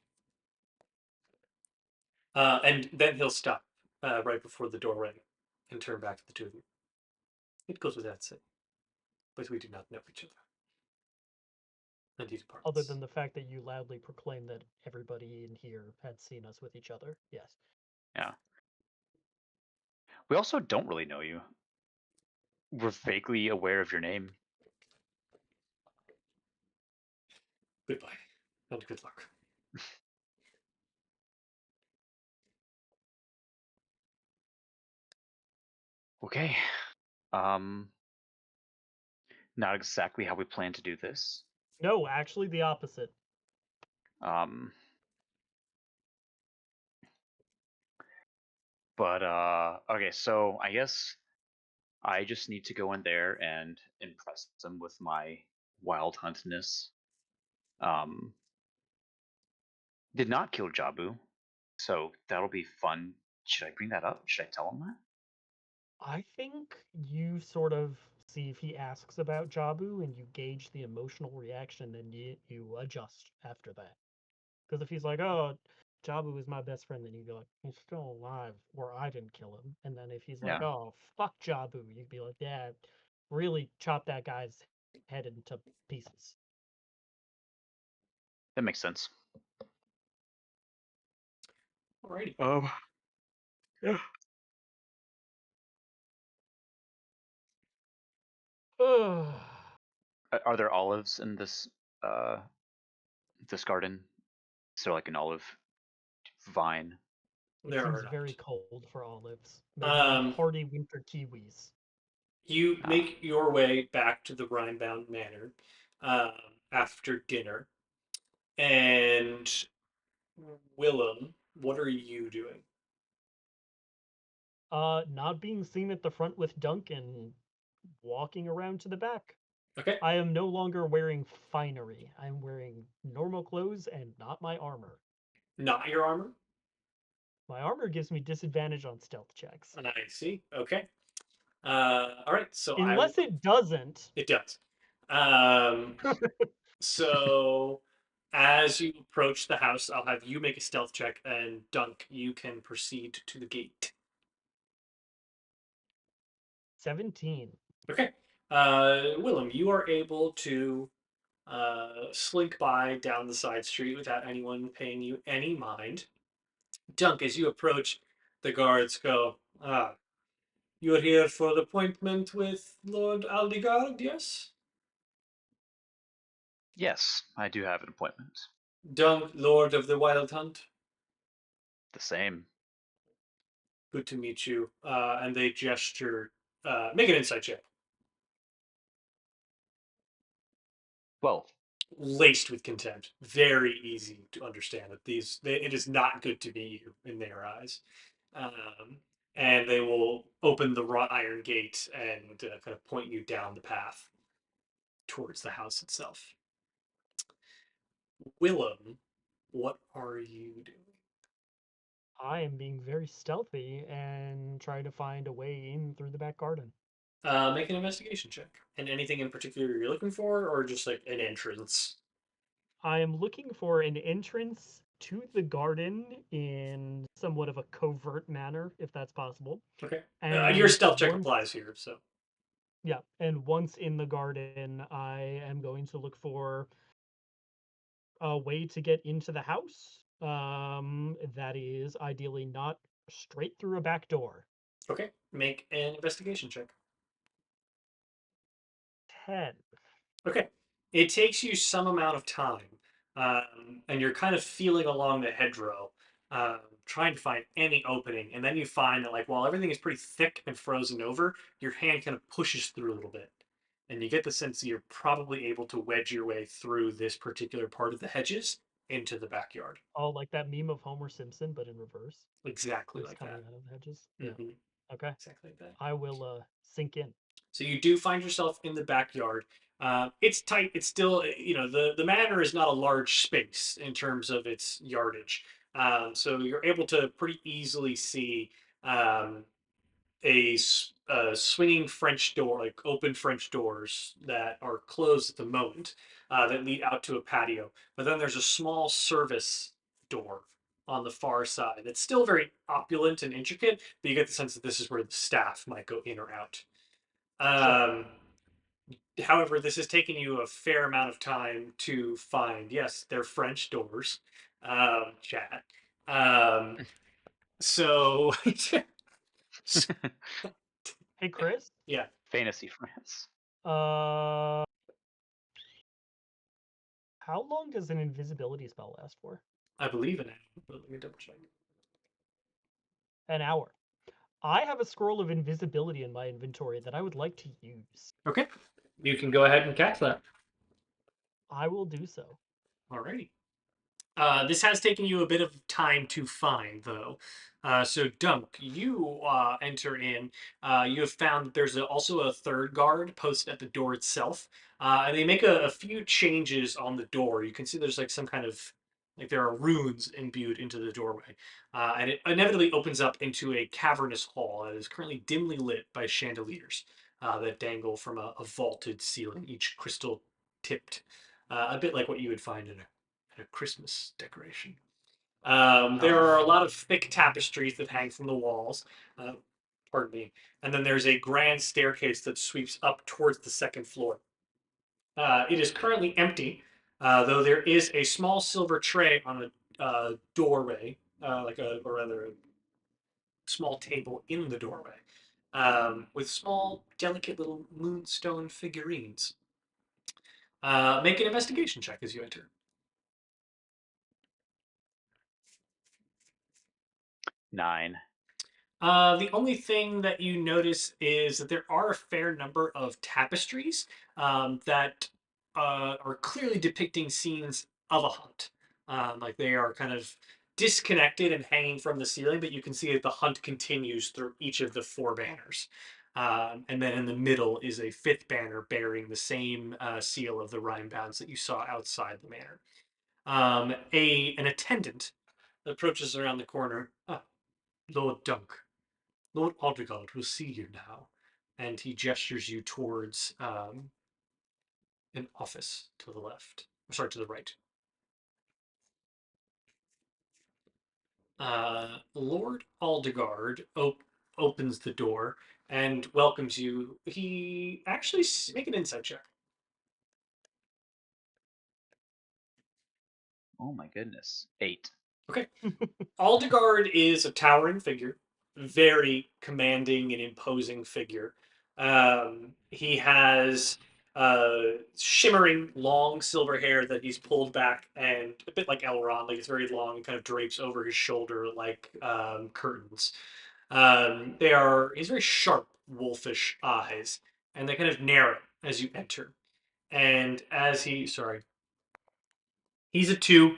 And then he'll stop right before the doorway and turn back to the two of you. It goes without saying, but we do not know each other. And he departs. Other than the fact that you loudly proclaimed that everybody in here had seen us with each other. Yes. Yeah. We also don't really know you. We're vaguely aware of your name. Goodbye, and good luck. Okay. Not exactly how we plan to do this. No, actually the opposite. Um, But okay, so I guess I just need to go in there and impress them with my wild huntness. Um, did not kill Jabu, so that'll be fun. Should I bring that up? Should I tell him that? I think you sort of see if he asks about Jabu and you gauge the emotional reaction, then you adjust after that. Because if he's like, "Oh, Jabu is my best friend," then you'd be like, "He's still alive," or "I didn't kill him." And then if he's like, Yeah, "Oh, fuck Jabu," you'd be like, "Yeah, really chop that guy's head into pieces." that makes sense. Alrighty. Yeah. Are there olives in uh this garden? Is there like an olive vine? It There seems are very not. cold for olives. Maybe Um, hardy winter kiwis. you Ah, make your way back to the Rimebound Manor um, after dinner, and Willem, what are you doing? Not being seen at the front with Duncan, walking around to the back. Okay, I am no longer wearing finery. I'm wearing normal clothes and not my armor. not your armor. My armor gives me disadvantage on stealth checks. I see. Okay. All right. So Unless it doesn't. it does. Um, so as you approach the house, I'll have you make a stealth check, and Dunk, you can proceed to the gate. 17. Okay. Willem, you are able to slink by down the side street without anyone paying you any mind. Dunk, as you approach, the guards go, "Ah, you're here for the appointment with Lord Aldigard, yes? yes, I do have an appointment. Dunk, Lord of the Wild Hunt. The same. Good to meet you." And they gesture, make an insight check. Well, Laced with contempt. Very easy to understand that it is not good to be you in their eyes. Um, and they will open the wrought iron gate and kind of point you down the path towards the house itself. Willem, what are you doing? I am being very stealthy and trying to find a way in through the back garden. Make an investigation check. And anything in particular you're looking for, or just like an entrance? I am looking for an entrance to the garden in somewhat of a covert manner, if that's possible. Okay. Your And stealth check once, applies here, so. yeah, and once in the garden, I am going to look for a way to get into the house. That is ideally not straight through a back door. Okay. Make an investigation check. 10. Okay. It takes you some amount of time, and you're kind of feeling along the hedgerow, trying to find any opening. And then you find that, like, while everything is pretty thick and frozen over, your hand kind of pushes through a little bit. And you get the sense that you're probably able to wedge your way through this particular part of the hedges into the backyard. Oh, like that meme of Homer Simpson, but in reverse. Exactly He's like coming that. out of the hedges. Yeah. Hmm. Okay. Exactly like that. I will sink in. So you do find yourself in the backyard. It's tight. It's still, the manor is not a large space in terms of its yardage. So you're able to pretty easily see um, a swinging French door, like open French doors that are closed at the moment, that lead out to a patio. But then there's a small service door on the far side. It's still very opulent and intricate, but you get the sense that this is where the staff might go in or out. Sure. Um, However, this has taken you a fair amount of time to find. Yes, they're French doors, chat. Um, so, Hey, Chris. yeah, fantasy France. Uh, how long does an invisibility spell last for? I believe in it. But let me double check. An hour. I have a scroll of invisibility in my inventory that I would like to use. Okay, you can go ahead and cast that. I will do so. Alrighty. This has taken you a bit of time to find, though. So, Dunk, you enter in. You have found that there's also a third guard posted at the door itself, and they make a few changes on the door. You can see there's like some kind of like there are runes imbued into the doorway, and it inevitably opens up into a cavernous hall that is currently dimly lit by chandeliers that dangle from a vaulted ceiling, each crystal tipped, a bit like what you would find in a Christmas decoration. There Oh, are a lot of thick tapestries that hang from the walls. Uh, pardon me. And then there's a grand staircase that sweeps up towards the second floor. It is currently empty, though there is a small silver tray on a doorway, or rather, a small table in the doorway, with small, delicate little moonstone figurines. Make an investigation check as you enter. 9. The only thing that you notice is that there are a fair number of tapestries that are clearly depicting scenes of a hunt. Like they are kind of disconnected and hanging from the ceiling, but you can see that the hunt continues through each of the four banners. And then in the middle is a fifth banner bearing the same seal of the Rimebounds that you saw outside the manor. An attendant approaches around the corner. Ah, Lord Dunk. Lord Aldrigald will see you now. And he gestures you towards an office to the left. Sorry, to the right. Lord Aldegard opens the door and welcomes you. He actually make an insight check. Oh my goodness. 8. Okay. Aldegard is a towering figure, very commanding and imposing figure. He has shimmering long silver hair that he's pulled back and a bit like Elrond, like it's very long and kind of drapes over his shoulder like curtains. He's very sharp, wolfish eyes, and they kind of narrow as you enter. And sorry, he's a two,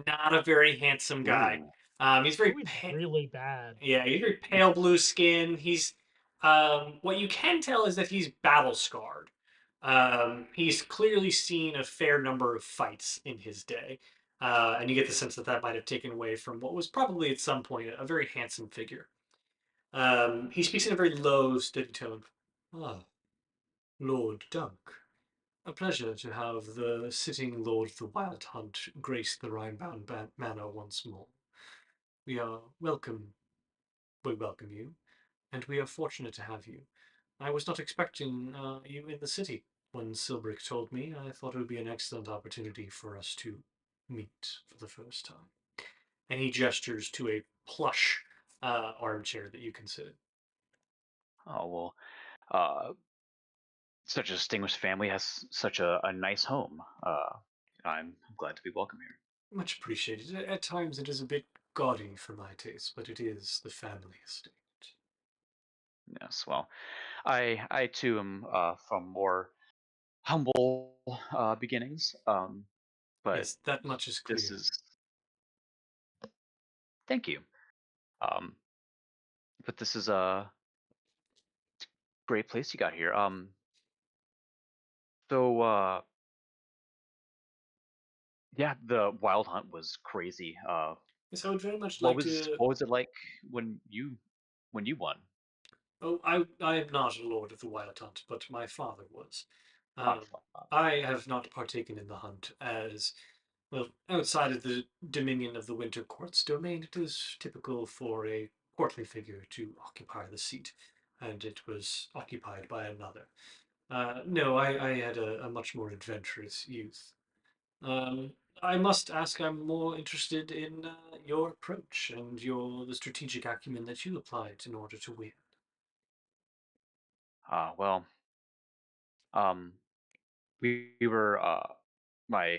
not a very handsome guy. Ooh. He's very Two is really bad. yeah, he's very pale blue skin. He's what you can tell is that he's battle scarred. He's clearly seen a fair number of fights in his day, and you get the sense that that might have taken away from what was probably at some point a very handsome figure. He speaks in a very low, steady tone. Ah, Lord Dunk. A pleasure to have the sitting Lord of the Wild Hunt grace the Rhinebound Manor once more. We are welcome. We welcome you, and we are fortunate to have you. I was not expecting you in the city. When Silbrick told me, I thought it would be an excellent opportunity for us to meet for the first time. And he gestures to a plush armchair that you can sit in. Oh well. Uh, Such a distinguished family has such a nice home. I'm glad to be welcome here. Much appreciated. At times it is a bit gaudy for my taste, but it is the family estate. Yes. Well, I too am from more humble beginnings. But Yes, that much is this clear. is thank you. Um, but this is a great place you got here. So yeah, the wild hunt was crazy. Yes, I would very much What like was to. what was it like when you won? Oh, I am not a lord of the Wild Hunt, but my father was. Ah, Um, I have not partaken in the hunt as well, outside of the dominion of the Winter Court's domain, it is typical for a courtly figure to occupy the seat, and it was occupied by another. No, I had a much more adventurous youth. Um, I must ask, I'm more interested in your approach and the strategic acumen that you applied in order to win. well, um, we were my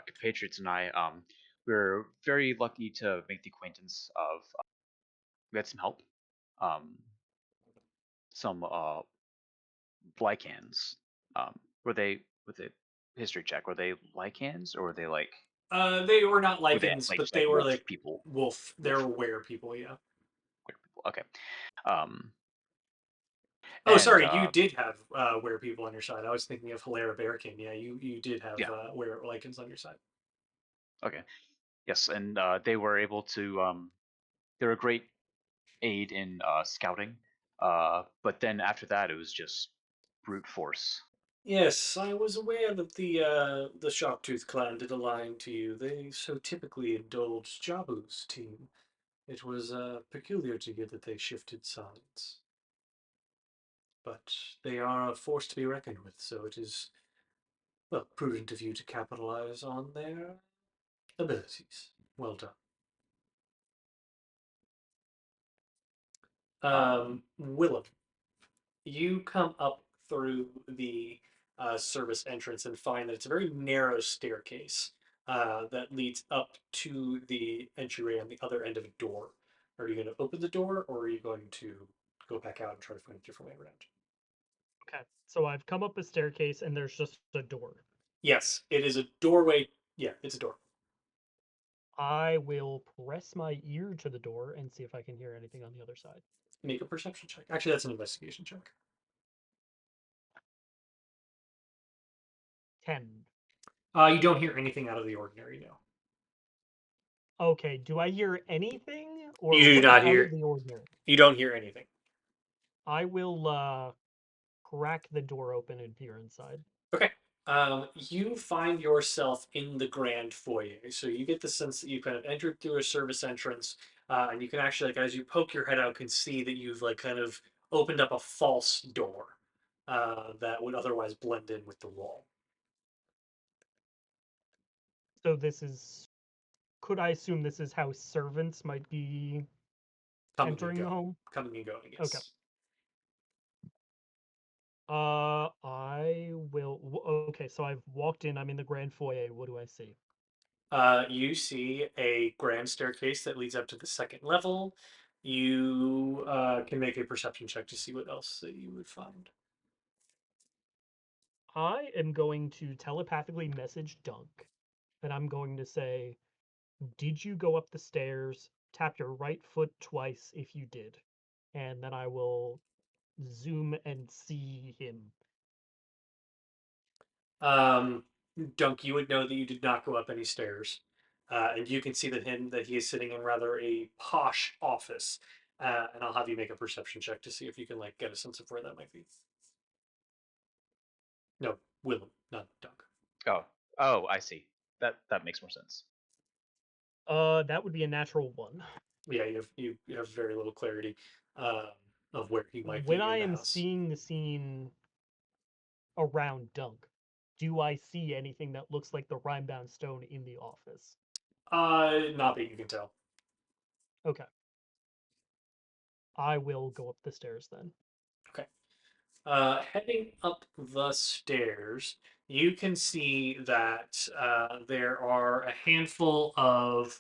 compatriots and I we were very lucky to make the acquaintance of we had some help, um, some Lycans. Were they with a history check? Were they Lycans or were they like? They were not Were they lycans, like but just like they were wolf like people? wolf. They Wolf were were people. Yeah. people. Okay. Um, Oh, and sorry. You did have were people on your side. I was thinking of Hilara Bearkin. Yeah, you did have yeah. were lycans on your side. Okay. Yes, and they were able to. They were a great aid in scouting. But then after that, it was just brute force. Yes, I was aware that the Sharptooth clan did align to you. They so typically indulged Jabu's team. It was peculiar to hear that they shifted sides. But they are a force to be reckoned with, so it is, well, prudent of you to capitalize on their abilities. Well done. Um, Willem, you come up through the service entrance and find that it's a very narrow staircase that leads up to the entryway on the other end of a door. Are you going to open the door, or are you going to go back out and try to find a different way around? Okay, so I've come up a staircase and there's just a door. Yes, it is a doorway. Yeah, it's a door. I will press my ear to the door and see if I can hear anything on the other side. Make a perception check. Actually, that's an investigation check. 10. You don't hear anything out of the ordinary, no. Okay, do I hear anything You or do what is not out of hear. the ordinary? You don't hear anything. I will crack the door open and peer inside. Okay. You find yourself in the grand foyer, so you get the sense that you kind of entered through a service entrance, and you can actually, like, as you poke your head out, can see that you've like kind of opened up a false door that would otherwise blend in with the wall. So this is, could I assume this is how servants might be Coming and entering the going, home? coming and going. Okay. Yes. I will. Okay, so I've walked in. I'm in the grand foyer. What do I see? You see a grand staircase that leads up to the second level. You can make a perception check to see what else that you would find. I am going to telepathically message Dunk, and I'm going to say, "Did you go up the stairs? Tap your right foot twice if you did." And then I will zoom and see him. Um, Dunk, you would know that you did not go up any stairs, and you can see that he is sitting in rather a posh office. And I'll have you make a perception check to see if you can like get a sense of where that might be. No, Willem, not Dunk. oh, oh, I see. That makes more sense. That would be a natural one. Yeah, you have very little clarity um, of where he might When be I in the am house. seeing the scene around Dunk, do I see anything that looks like the Rimebound Stone in the office? Not that you can tell. Okay. I will go up the stairs then. Okay. Heading up the stairs, you can see that there are a handful of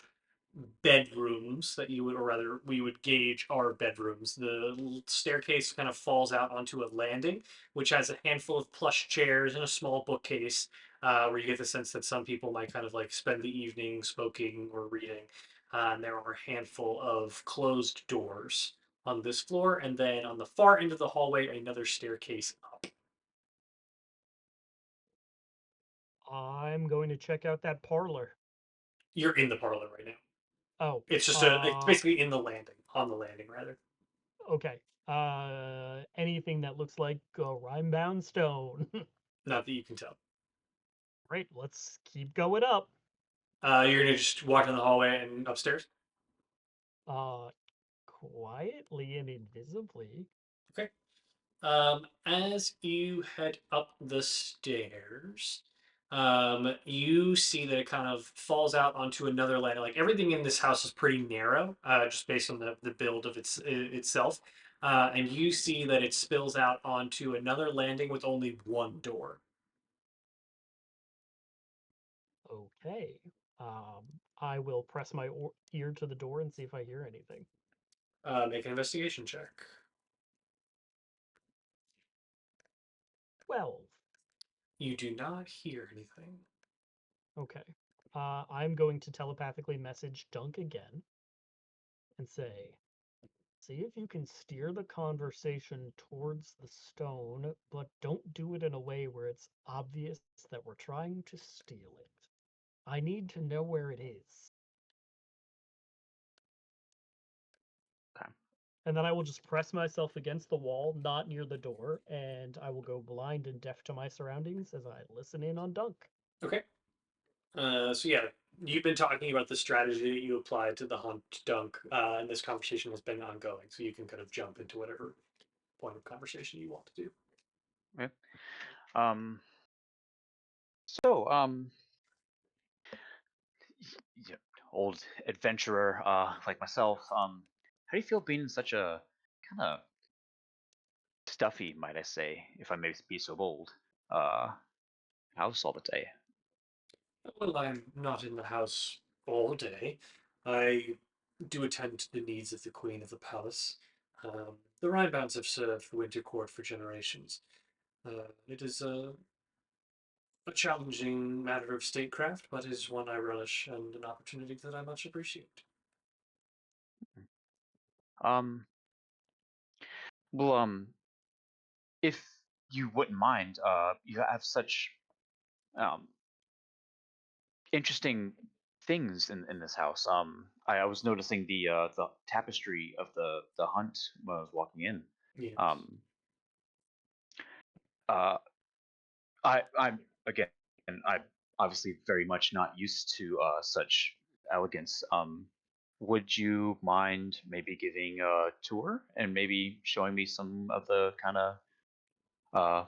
bedrooms that you would, or rather, we would gauge are bedrooms. The staircase kind of falls out onto a landing, which has a handful of plush chairs and a small bookcase, where you get the sense that some people might kind of like spend the evening smoking or reading. And there are a handful of closed doors on this floor, and then on the far end of the hallway, another staircase up. I'm going to check out that parlor. You're in the parlor right now. Oh, It's basically in the landing, on the landing rather. okay. Anything that looks like a Rimebound Stone. Not that you can tell. Right, let's keep going up. You're gonna just walk in the hallway and upstairs. Uh, quietly and invisibly. Okay. As you head up the stairs, you see that it kind of falls out onto another landing. Like everything in this house is pretty narrow, just based on the build of itself. And you see that it spills out onto another landing with only one door. Okay. I will press my ear to the door and see if I hear anything. Make an investigation check. 12. You do not hear anything. Okay. I'm going to telepathically message Dunk again and say, see if you can steer the conversation towards the stone, but don't do it in a way where it's obvious that we're trying to steal it. I need to know where it is. Okay. And then I will just press myself against the wall, not near the door, and I will go blind and deaf to my surroundings as I listen in on Dunk. Okay. So yeah, you've been talking about the strategy that you applied to the hunt dunk, and this conversation has been ongoing. So you can kind of jump into whatever point of conversation you want to do. Okay. Um. So, yeah, old adventurer like myself. How do you feel being in such a kind of stuffy, might I say, if I may be so bold, uh, house all the day? Well, I'm not in the house all day. I do attend to the needs of the Queen of the Palace. The Rimebounds have served the Winter Court for generations. It is a challenging matter of statecraft, but is one I relish and an opportunity that I much appreciate. Um. Well, if you wouldn't mind, you have such um interesting things in this house. I was noticing the tapestry of the hunt when I was walking in. Yes. Um, uh, I'm again, I'm obviously very much not used to such elegance. Would you mind maybe giving a tour and maybe showing me some of the kind of uh,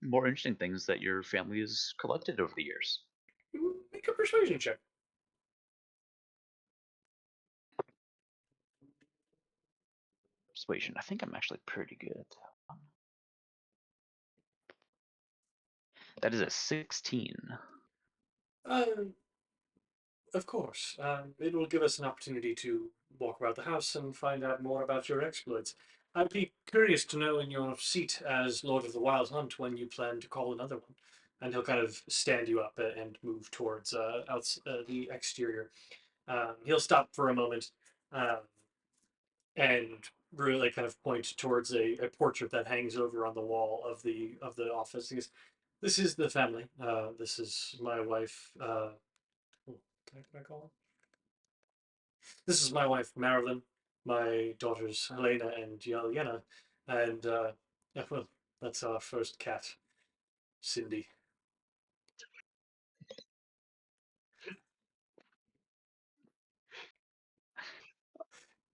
more interesting things that your family has collected over the years? Make a persuasion check. Persuasion. I think I'm actually pretty good. That is a 16. Um, of course. It will give us an opportunity to walk around the house and find out more about your exploits. I'd be curious to know in your seat as Lord of the Wild Hunt when you plan to call another one. And he'll kind of stand you up and move towards the exterior. He'll stop for a moment um, and really kind of point towards a portrait that hangs over on the wall of the office. He goes, "This is the family. This is my wife. Can I call her? This is my wife, Marilyn, my daughters, Helena and Yelena, and yeah, well, that's our first cat, Cindy.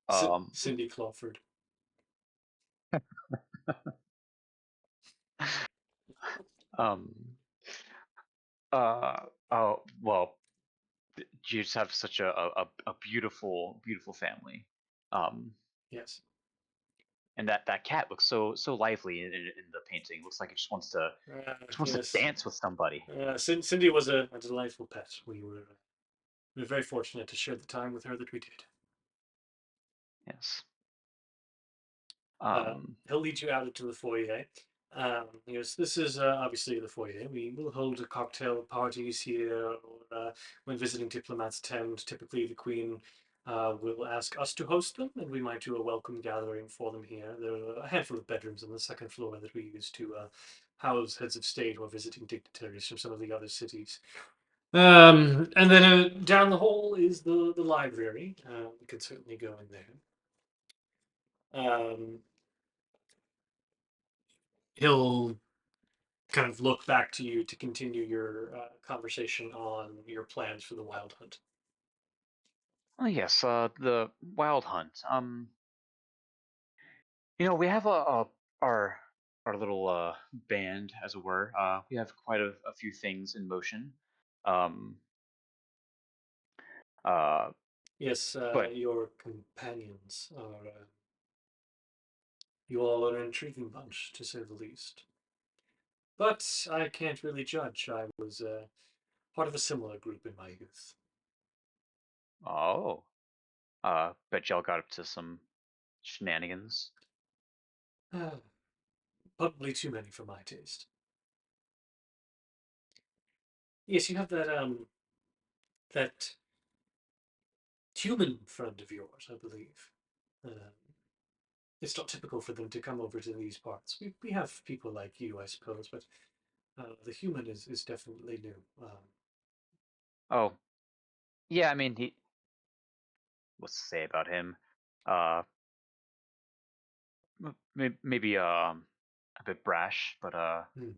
Um, Cindy Clawford. um, uh, oh, well, you just have such a beautiful, beautiful family. Um, Yes. and that cat looks so lively in the painting. Looks like it just wants to Yes. dance with somebody. Cindy was a delightful pet. We were very fortunate to share the time with her that we did. Yes. Uh, Um, he'll lead you out into the foyer. He goes, "This is obviously the foyer. We will hold cocktail parties here, or when visiting diplomats attend. Typically, the Queen will ask us to host them, and we might do a welcome gathering for them here. There are a handful of bedrooms on the second floor that we use to house heads of state or visiting dignitaries from some of the other cities. And then down the hall is the library. We could certainly go in there. Um, he'll kind of look back to you to continue your conversation on your plans for the wild hunt. oh yes, the wild hunt. We have our our little band, as it were. We have quite a few things in motion. Um, uh, Yes, but your companions are. You all are an intriguing bunch, to say the least. But I can't really judge. I was part of a similar group in my youth. oh, bet y'all got up to some shenanigans. Probably too many for my taste. Yes, you have that that human friend of yours, I believe. It's not typical for them to come over to these parts. We have people like you, I suppose, but the human is definitely new. Oh, yeah. I mean, he. What's to say about him? Uh, maybe a bit brash, but Hmm.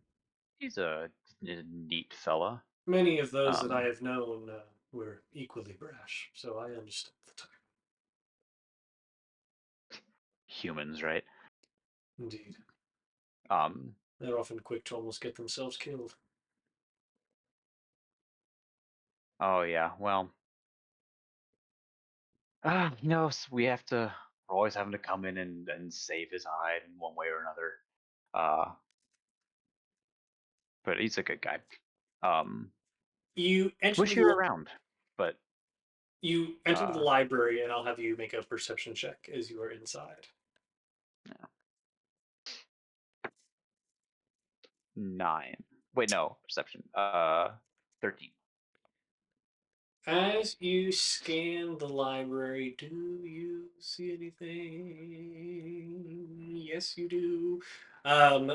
he's a neat fella. Many of those that I Um, have known were equally brash, so I understand the type. humans, right? Indeed. Um, They're often quick to almost get themselves killed. oh yeah. Well, we have to. We're always having to come in and save his hide in one way or another. Uh, but he's a good guy. Um, You enter wish you were the around, but you enter the uh, library, and I'll have you make a perception check as you are inside. 9. Wait, no, perception. 13. As you scan the library, do you see anything? Yes, you do.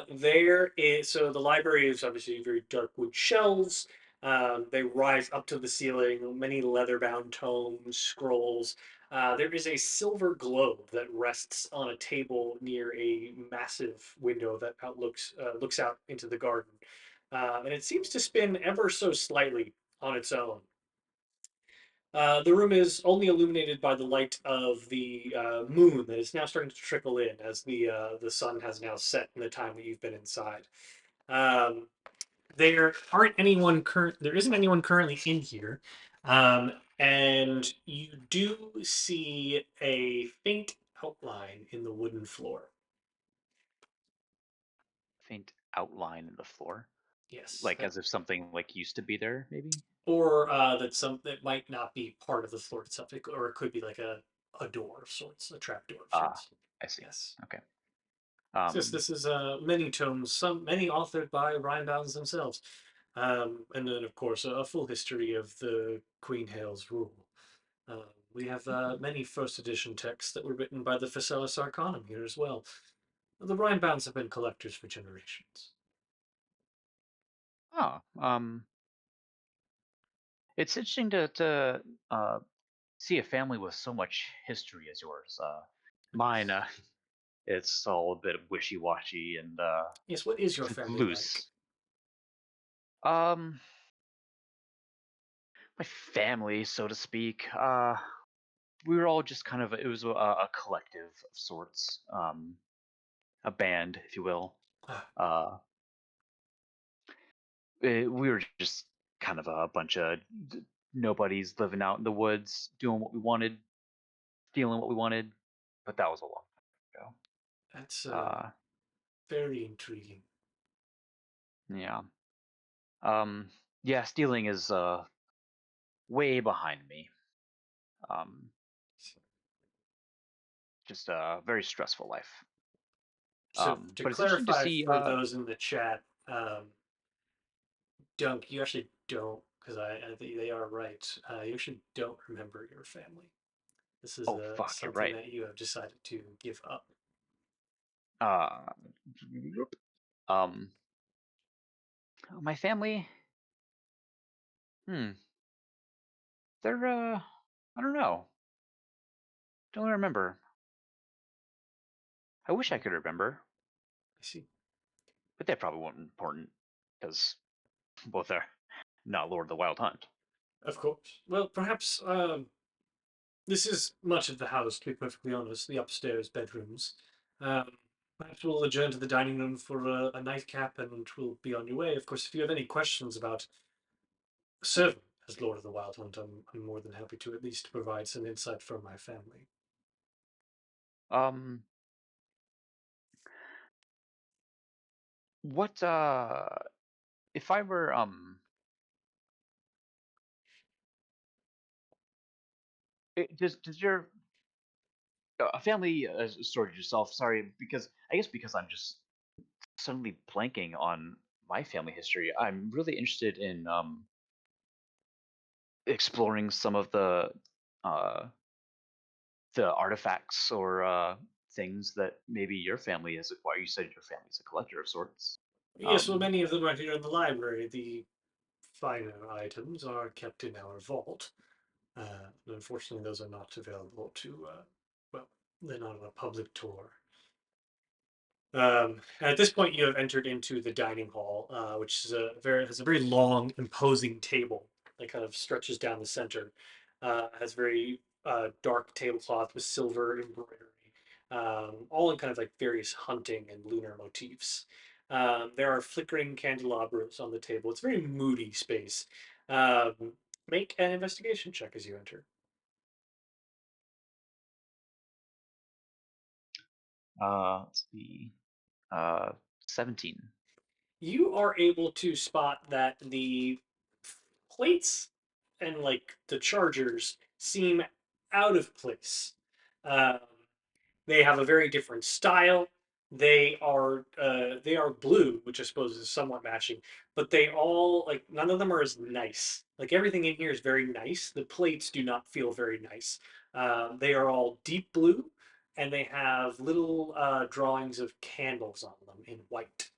There is so the library is obviously very dark wood shelves. They rise up to the ceiling. Many leather-bound tomes, scrolls. There is a silver globe that rests on a table near a massive window that looks out into the garden, and it seems to spin ever so slightly on its own. The room is only illuminated by the light of the moon that is now starting to trickle in as the sun has now set in the time that you've been inside. Um, there isn't anyone currently in here, and you do see a faint outline in the wooden floor. Faint outline in the floor, Yes, like as if something like used to be there, maybe. or that might not be part of the floor itself, or it could be like a door of sorts, a trap door of Ah, sorts. I see. Yes. Okay. This is many tomes, some many authored by Rimebounds themselves, and then of course a full history of the Queen Hale's rule. We have many first edition texts that were written by the Phacelis Arcanum here as well. The Rimebounds have been collectors for generations. Oh, it's interesting to uh see a family with so much history as yours. Mine, it's all a bit wishy-washy and Yes, what is your family like? loose. Um, my family, so to speak. We were all just kind of it was a collective of sorts, a band, if you will. Ah, Uh, we were just kind of a bunch of nobodies living out in the woods, doing what we wanted, feeling what we wanted. But that was a long time that's ago. very intriguing. Yeah. Um, yeah, stealing is way behind me. Um, just a very stressful life. So to But it's interesting to clarify see. for those in the chat, Dunk, you actually don't, because I think they are right. You actually don't remember your family. This is Oh fuck, you're something right. that you have decided to give up. Uh, um, my family. Hmm. They're I don't know. Don't remember. I wish I Hmm, could remember, I see. but they probably weren't important because both are not Lord of the Wild Hunt. Of course. Well, perhaps this is much of the house, to be perfectly honest, the upstairs bedrooms. Um, Perhaps we'll adjourn to the dining room for a nightcap and we'll be on your way. Of course, if you have any questions about serving as Lord of the Wild Hunt, I'm more than happy to at least provide some insight from my family. Um, what if I were does your family sorted yourself? Sorry, because I guess because I'm just suddenly blanking on my family history. I'm really interested in exploring some of uh, the artifacts or things that maybe your family has acquired. You said your family's a collector of sorts. Yes, well, Um, many of them are here in the library. The finer items are kept in our vault. Unfortunately, those are not available to, well, they're not on a public tour. At this point, you have entered into the dining hall, which is has a very long, imposing table that kind of stretches down the center. Has very dark tablecloth with silver embroidery, all in kind of like various hunting and lunar motifs. There are flickering candelabras on the table. It's a very moody space. Um, Make an investigation check as you enter. let's see. Uh, 17. You are able to spot that the plates and like the chargers seem out of place. Um, they have a very different style. They are blue, which I suppose is somewhat matching, but they all like none of them are as nice. Like everything in here is very nice. The plates do not feel very nice. They are all deep blue, and they have little drawings of candles on them in white.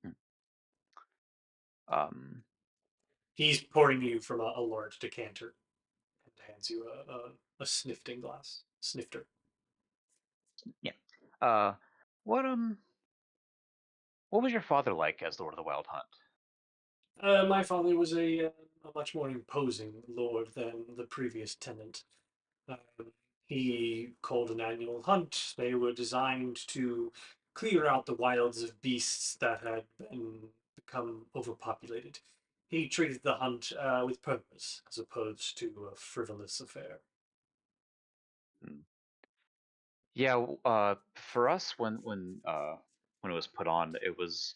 Hmm. Um, He's pouring you from a large decanter and hands you a snifting glass. Snifter. yeah. Uh, what what was your father like as Lord of the Wild Hunt? My father was a much more imposing lord than the previous tenant. Um, he called an annual hunt. They were designed to clear out the wilds of beasts that had become overpopulated. He treated the hunt with purpose, as opposed to a frivolous affair. Hmm. Yeah, for us when it was put on, it was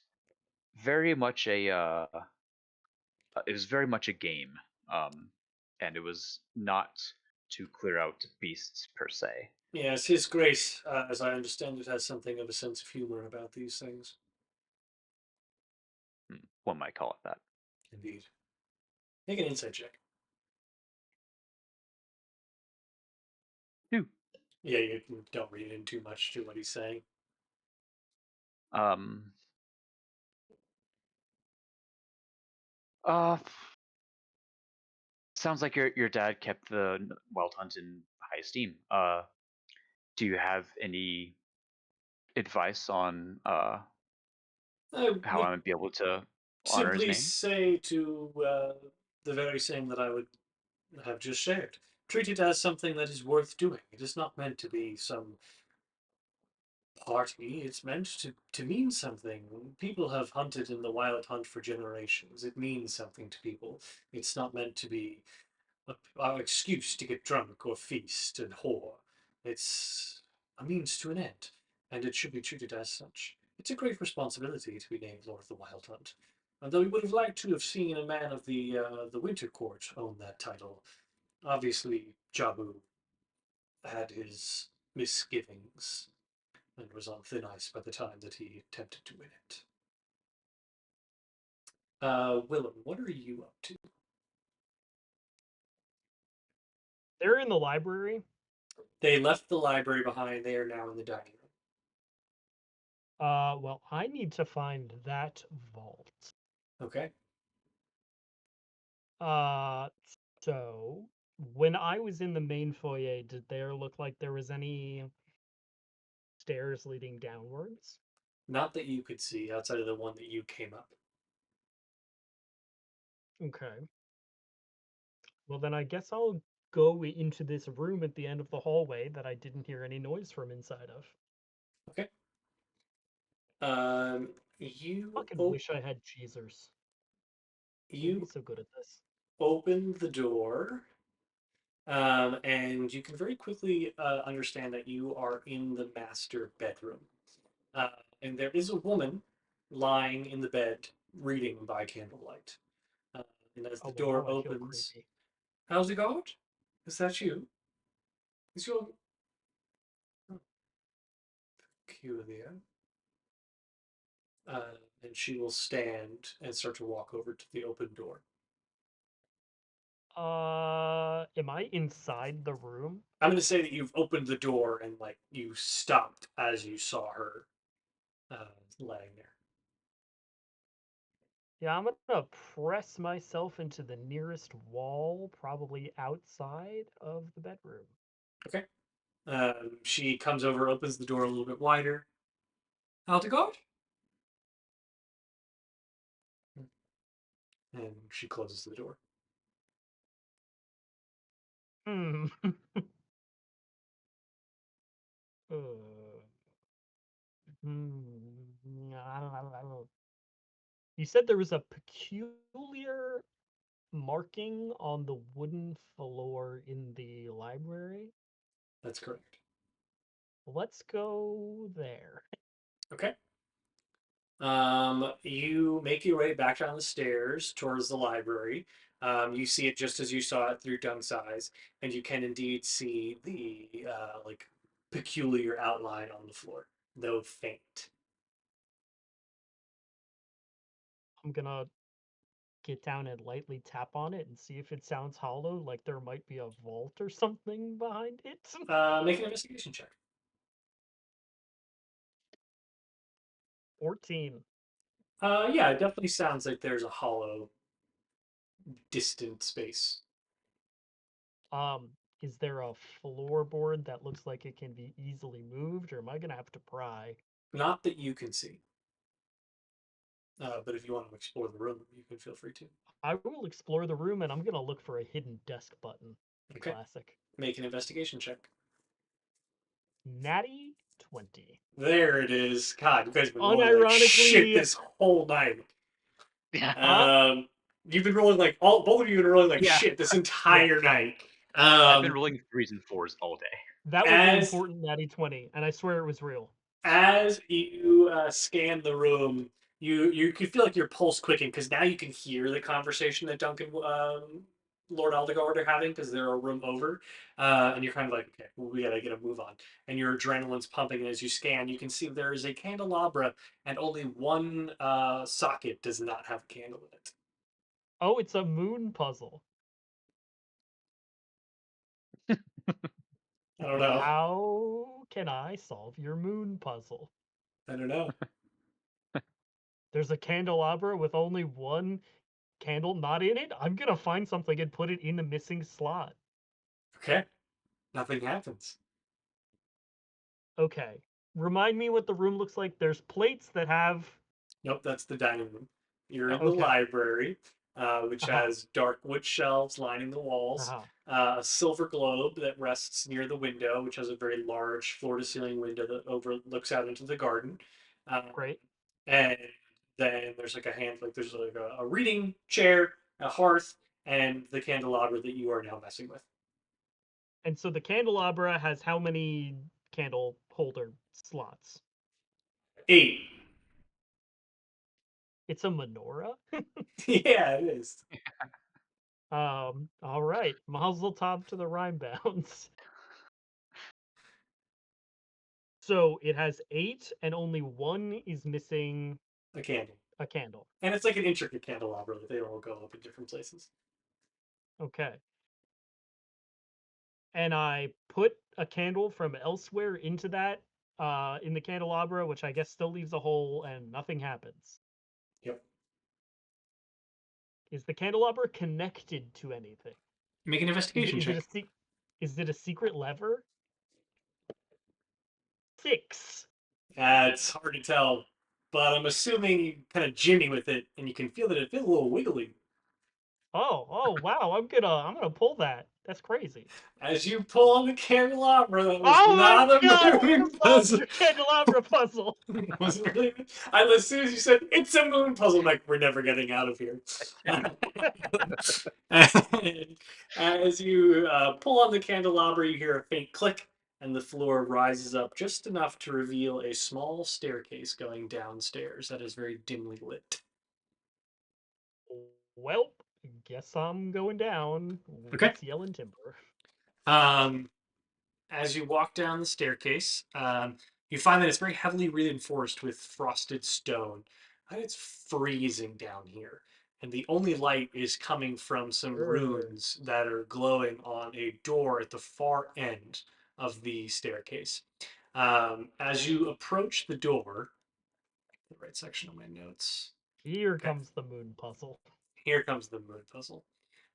very much a game, um, and it was not to clear out beasts per se. Yes, His Grace, as I understand it, has something of a sense of humor about these things. One might call it that. Indeed. Make an insight check. Two. Yeah, you don't read in too much to what he's saying. Um, uh, sounds like your dad kept the wild hunt in high esteem. Do you have any advice on I how I would might be able to honor his simply name? say to the very same that I would have just shared. Treat it as something that is worth doing. It is not meant to be some party. It's meant to mean something. People have hunted in the wild hunt for generations. It means something to people. It's not meant to be our excuse to get drunk or feast and whore. It's a means to an end, and it should be treated as such. It's a great responsibility to be named Lord of the Wild Hunt. And though we would have liked to have seen a man of the Winter Court own that title, obviously Jabu had his misgivings and was on thin ice by the time that he attempted to win it. Willem, what are you up to? They're in the library. They left the library behind. They are now in the dining room. Well, I need to find that vault. Okay. Uh, so when I was in the main foyer, did there look like there was any stairs leading downwards? Not that you could see outside of the one that you came up. Okay. Well, then I guess I'll go into this room at the end of the hallway that I didn't hear any noise from inside of. Okay. You Fucking wish I had cheesers. They'd be you so good at this. open the door, and you can very quickly understand that you are in the master bedroom. Uh, and there is a woman lying in the bed reading by candlelight. Uh, and as Oh, the well, door now I feel opens, creepy. how's it going? Is that you? Is your oh, cue there? And she will stand and start to walk over to the open door. Am I inside the room? I'm going to say that you've opened the door and like you stopped as you saw her laying there. Yeah, I'm gonna press myself into the nearest wall, probably outside of the bedroom. Okay. She comes over, opens the door a little bit wider. Aldegard? And she closes the door. Hmm. uh, I don't know. You said there was a peculiar marking on the wooden floor in the library. That's correct. Let's go there. Okay. You make your way back down the stairs towards the library. You see it just as you saw it through Dunk's eyes, and you can indeed see the like peculiar outline on the floor, though faint. I'm gonna get down and lightly tap on it and see if it sounds hollow, like there might be a vault or something behind it. Make an investigation check. 14. Yeah, it definitely sounds like there's a hollow, distant space. Um, is there a floorboard that looks like it can be easily moved, or am I gonna have to pry? Not that you can see, but if you want to explore the room, you can feel free to. I will explore the room and I'm gonna look for a hidden desk button. Okay. Classic. Make an investigation check. Natty 20. There it is. God, you guys have been rolling like shit Unironically, this whole night. Yeah. Um, you've been rolling like both of you have been rolling like Yeah. shit this entire night. I've been rolling 3s and 4s all day. that was an As important Natty 20, and I swear it was real. as you scan the room, you can feel like your pulse quicken because now you can hear the conversation that Duncan, Lord Aldegard are having because they're a room over, and you're kind of like, okay, well, we gotta get a move on. And your adrenaline's pumping, and as you scan, you can see there is a candelabra, and only one socket does not have a candle in it. Oh, it's a moon puzzle. I don't know. How can I solve your moon puzzle? I don't know. There's a candelabra with only one candle not in it? I'm gonna find something and put it in the missing slot. Okay, nothing happens. Okay. Remind me what the room looks like. There's plates that have. Nope, that's the dining room. You're in the Okay. library, which Uh-huh. has dark wood shelves lining the walls, Uh-huh. a silver globe that rests near the window, which has a very large floor-to-ceiling window that overlooks out into the garden. Great. And then there's like a hand, like there's like a reading chair, a hearth, and the candelabra that you are now messing with. And so the candelabra has how many candle holder slots? 8. It's a menorah? Yeah, it is. All right. Mazel tov to the Rimebounds. So it has 8 and only one is missing A candle. a candle. And it's like an intricate candelabra that they all go up in different places. Okay. And I put a candle from elsewhere into that in the candelabra, which I guess still leaves a hole and nothing happens. Yep. Is the candelabra connected to anything? Make an investigation Is it check. is it a secret lever? 6. It's hard to tell, but I'm assuming you kind of jimmy with it, and you can feel that it feels a little wiggly. Oh wow, I'm gonna pull that. That's crazy. As you pull on the candelabra, that was Oh my not a god, moon I solved puzzle. your candelabra puzzle. Wasn't really. As soon as you said it's a moon puzzle, I'm like, we're never getting out of here. And as you pull on the candelabra, you hear a faint click, and the floor rises up just enough to reveal a small staircase going downstairs that is very dimly lit. Well, guess I'm going down Okay. with yelling timber. Um, as you walk down the staircase, you find that it's very heavily reinforced with frosted stone. And it's freezing down here. and the only light is coming from some runes that are glowing on a door at the far end of the staircase. As you approach the door, the right section of my notes. Here Okay. comes the moon puzzle. Here comes the moon puzzle.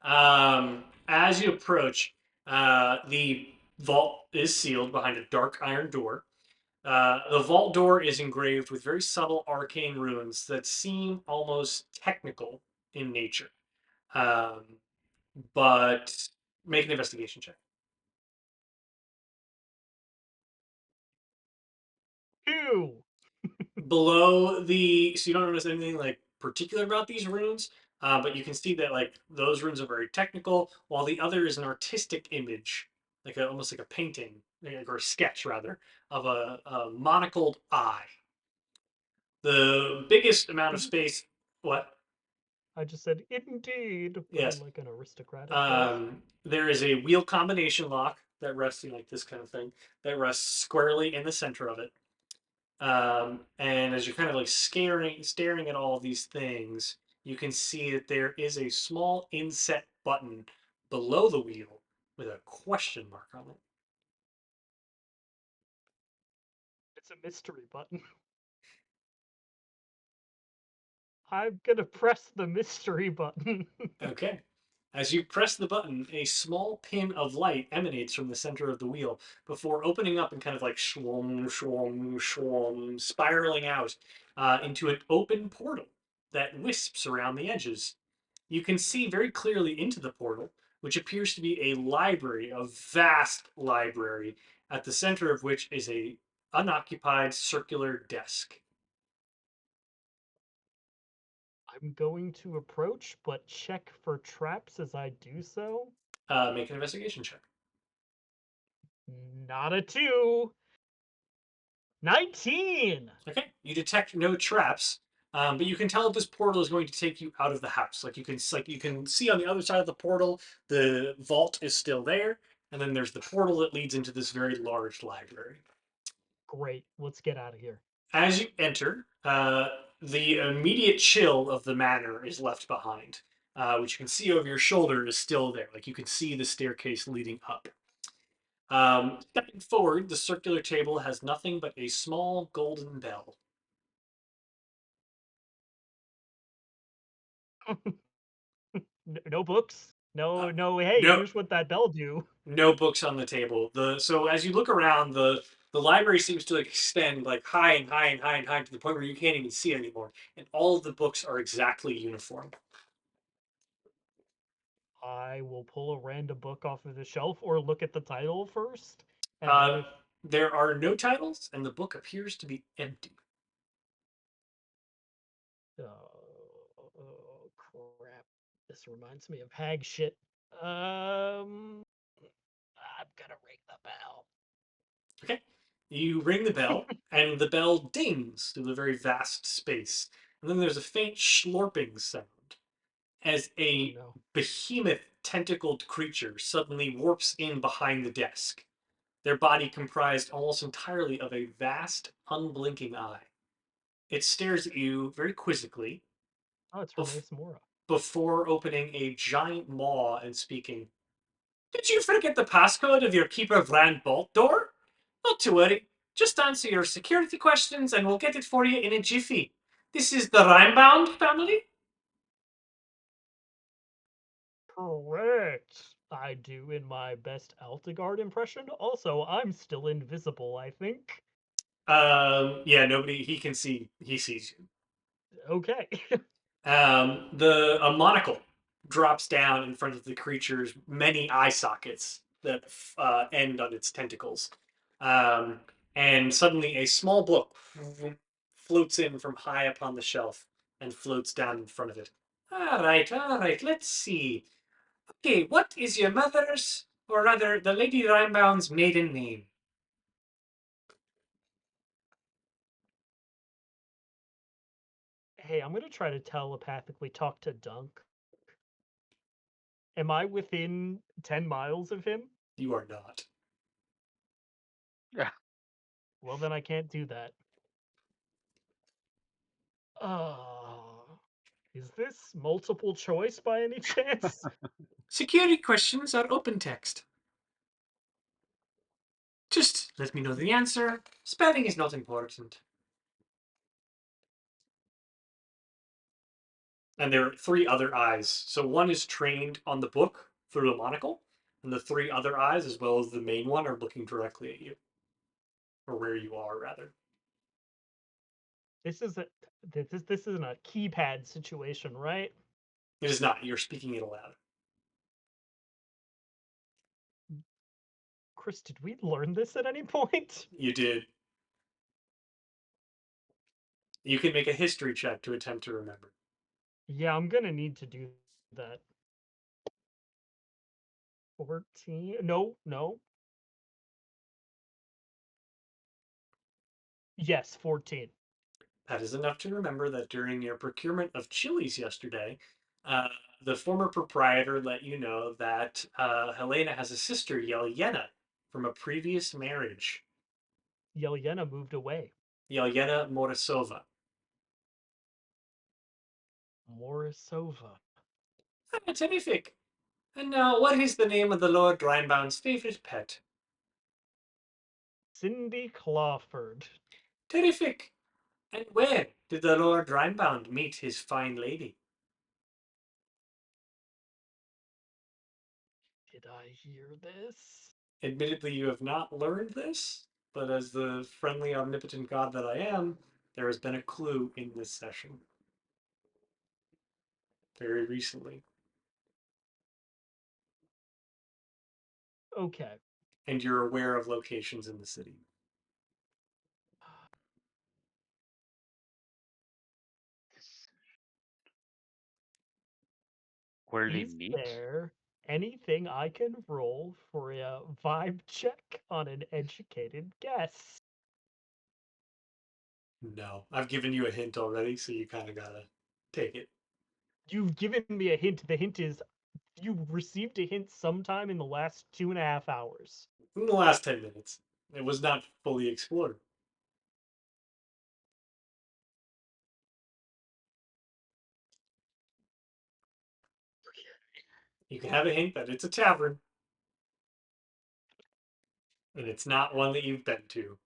As you approach, the vault is sealed behind a dark iron door. The vault door is engraved with very subtle arcane runes that seem almost technical in nature. Um, but make an investigation check. 2. Below the, so you don't notice anything like particular about these runes, but you can see that like those runes are very technical, while the other is an artistic image, like almost like a painting, or a sketch rather, of a monocled eye. The biggest amount of space. What? I just said indeed, but Yes. in like an aristocratic voice. There is a wheel combination lock that rests in like this kind of thing that rests squarely in the center of it. And as you're kind of like staring at all these things, you can see that there is a small inset button below the wheel with a question mark on it. It's a mystery button. I'm gonna press the mystery button. Okay. As you press the button, a small pin of light emanates from the center of the wheel before opening up and kind of like shwom, shwom, shwom, spiraling out into an open portal that wisps around the edges. You can see very clearly into the portal, which appears to be a library, a vast library, at the center of which is a unoccupied circular desk. I'm going to approach, but check for traps as I do so. Make an investigation check. Not a 2. 19. Okay, you detect no traps, but you can tell that this portal is going to take you out of the house. Like you can see on the other side of the portal, the vault is still there, and then there's the portal that leads into this very large library. Great. Let's get out of here. As you enter, the immediate chill of the manor is left behind, which you can see over your shoulder is still there. Like you can see the staircase leading up. Stepping forward, the circular table has nothing but a small golden bell. No books. Uh, No. Hey, no, here's what that bell do. no books on the table. So as you look around, the library seems to like extend like high and high and high and high to the point where you can't even see it anymore, and all of the books are exactly uniform. I will pull a random book off of the shelf or look at the title first. And then Uh, if there are no titles, and the book appears to be empty. oh crap. This reminds me of hag shit. I'm gonna ring the bell. Okay. You ring the bell, and the bell dings through the very vast space. And then there's a faint slurping sound as Oh a no. behemoth tentacled creature suddenly warps in behind the desk. Their body comprised almost entirely of a vast, unblinking eye. It stares at you very quizzically Oh, it's from Asmora. before opening a giant maw and speaking. Did you forget the passcode of your Keeper of Land vault door? Not to worry. Just answer your security questions and we'll get it for you in a jiffy. This is the Rimebound family? Correct. I do in my best Altegard impression. Also, I'm still invisible, I think. Yeah, nobody, he sees you. Okay. The a monocle drops down in front of the creature's many eye sockets that end on its tentacles, um, and suddenly a small book floats in from high up on the shelf and floats down in front of it. All right. Let's see. Okay, what is your mother's, or rather, the Lady Rimebound's maiden name? Hey, I'm gonna try to telepathically talk to Dunk. Am I within 10 miles of him? You are not. Yeah. Well, then I can't do that. Oh. Is this multiple choice by any chance? Security questions are open text. Just let me know the answer. Spelling is not important. And there are three other eyes. So one is trained on the book through a monocle, and the three other eyes, as well as the main one, are looking directly at you, or where you are, rather. This isn't a keypad situation, right? It is not. You're speaking it aloud. Chris, did we learn this at any point? You did. You can make a history check to attempt to remember. Yeah, I'm gonna need to do that. 14? No, no. Yes, 14. That is enough to remember that during your procurement of chilies yesterday, uh, the former proprietor let you know that Helena has a sister, Yelena, from a previous marriage. Yelena moved away. Yelena Morisova. Morisova. Ah, terrific. And now, what is the name of the Lord Rimebound's favorite pet? Cindy Clawford. Terrific. And where did the Lord Rimebound meet his fine lady? Did I hear this? Admittedly, you have not learned this, but as the friendly, omnipotent god that I am, there has been a clue in this session. Very recently. Okay. And you're aware of locations in the city. Where did they Is meet? there anything I can roll for a vibe check on an educated guess? No. I've given you a hint already, so you kind of gotta take it. You've given me a hint. The hint is you received a hint sometime in the last 2.5 hours. In the last 10 minutes. It was not fully explored. You can have a hint that it's a tavern, and it's not one that you've been to.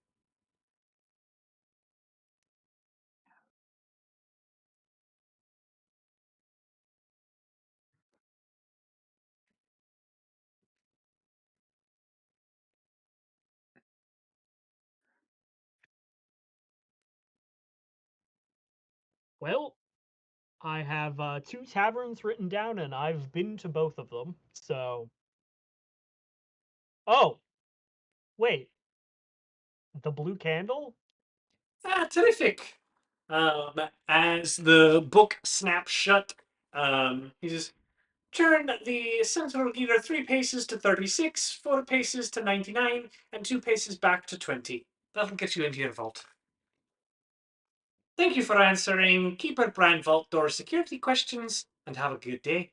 Well, I have 2 taverns written down, and I've been to both of them. So, oh wait, the Blue Candle. Ah, terrific. As the book snaps shut, he says, turn the central gear 3 paces to 36, 4 paces to 99, and 2 paces back to 20. That'll get you into your vault. Thank you for answering Keeper Brand Vault Door security questions, and have a good day.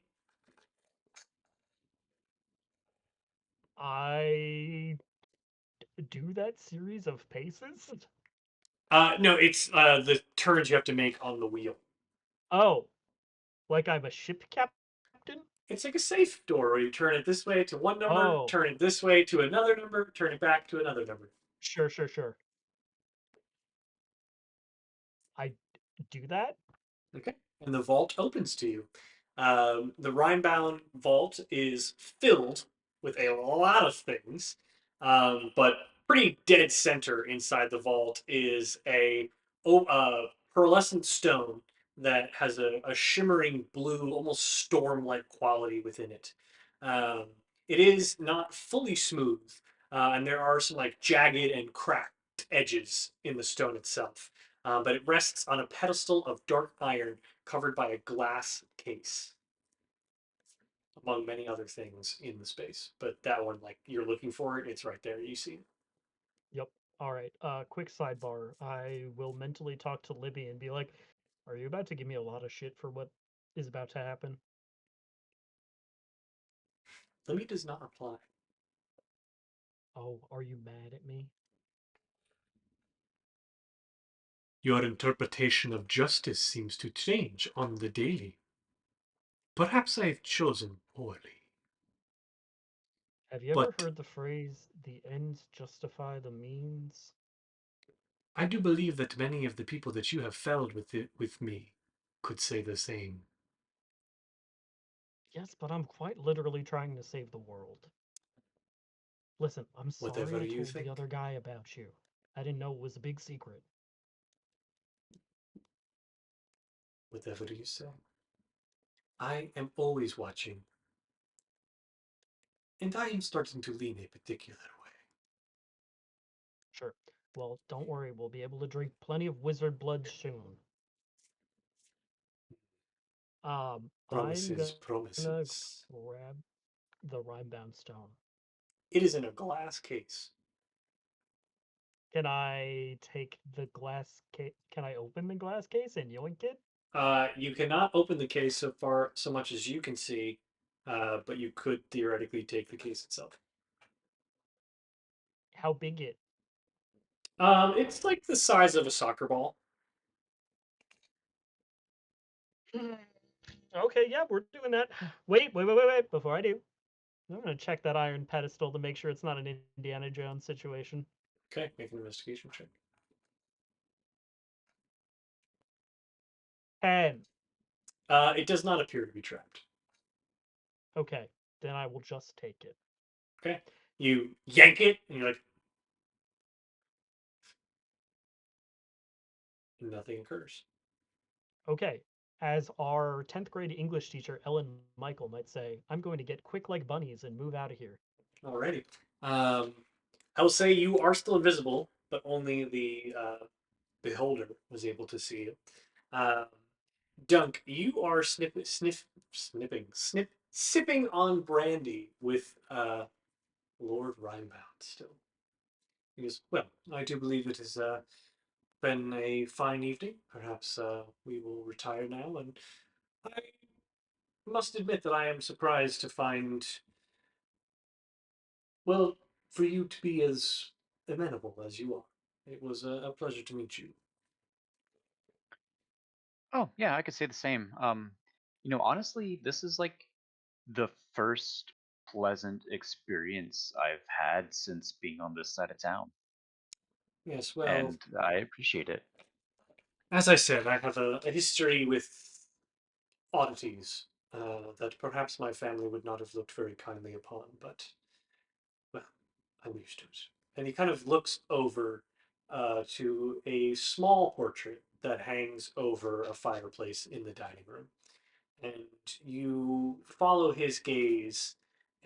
I do that series of paces. No, it's the turns you have to make on the wheel. Oh, like I'm a ship captain. It's like a safe door where you turn it this way to one number, Oh, turn it this way to another number, turn it back to another number. sure, sure, sure. I do that. Okay. And the vault opens to you. The Rhinebound vault is filled with a lot of things, but pretty dead center inside the vault is a pearlescent stone that has a shimmering blue, almost storm-like quality within it. Um, it is not fully smooth, and there are some like jagged and cracked edges in the stone itself, but it rests on a pedestal of dark iron covered by a glass case, among many other things in the space. But that one, like you're looking for it, it's right there. You see it. Yep. All right. Quick sidebar. I will mentally talk to Libby and be like, "Are you about to give me a lot of shit for what is about to happen?" Limit does not apply. Oh, are you mad at me? Your interpretation of justice seems to change on the daily. Perhaps I have chosen poorly. Have you ever But heard the phrase, the ends justify the means? I do believe that many of the people that you have felled with me could say the same. Yes, but I'm quite literally trying to save the world. Listen, I'm sorry Whatever I you told the think. other guy about you. I didn't know it was a big secret. Whatever you say. I am always watching, and I am starting to lean a particular way. Sure. Well, don't worry, we'll be able to drink plenty of wizard blood soon. I'm Promises, gonna promises. grab the Rimebound Stone. It is in a glass case. Can I take the glass case? Can I open the glass case and yoink it? You cannot open the case so much as you can see, but you could theoretically take the case itself. How big it? It's like the size of a soccer ball. Okay, yeah, we're doing that. Wait. Before I do, I'm gonna check that iron pedestal to make sure it's not an Indiana Jones situation. Okay, make an investigation check. 10. It does not appear to be trapped. Okay, then I will just take it. Okay, you yank it, and you're like, nothing occurs. Okay, as our 10th grade English teacher, Ellen Michael, might say, I'm going to get quick like bunnies and move out of here. Alrighty. Um, I will say you are still invisible, but only the beholder was able to see you. Um, Dunk, you are sipping on brandy with Lord Rimebound still. He goes, well, I do believe it has been a fine evening. Perhaps we will retire now. And I must admit that I am surprised to find, well, for you to be as amenable as you are. It was a pleasure to meet you. Oh, yeah, I could say the same. Honestly, this is like the first pleasant experience I've had since being on this side of town, Yes, well, and I appreciate it. as I said, I have a history with oddities that perhaps my family would not have looked very kindly upon, but, well, I'm used to it. And he kind of looks over to a small portrait that hangs over a fireplace in the dining room. And you follow his gaze,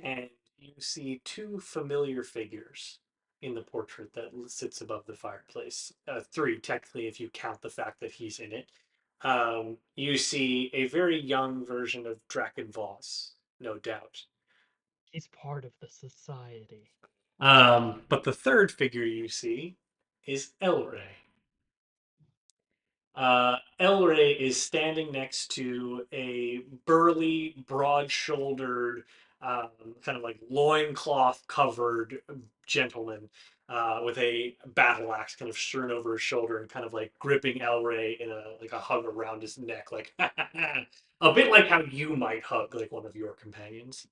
and you see two familiar figures in the portrait that sits above the fireplace. Three, technically, if you count the fact that he's in it. You see a very young version of Draken Voss, no doubt. He's part of the society. But the third figure you see is Elray. Elray is standing next to a burly, broad-shouldered, kind of like loincloth covered gentleman with a battle axe kind of strewn over his shoulder and kind of like gripping Elray in a hug around his neck, like a bit like how you might hug like one of your companions.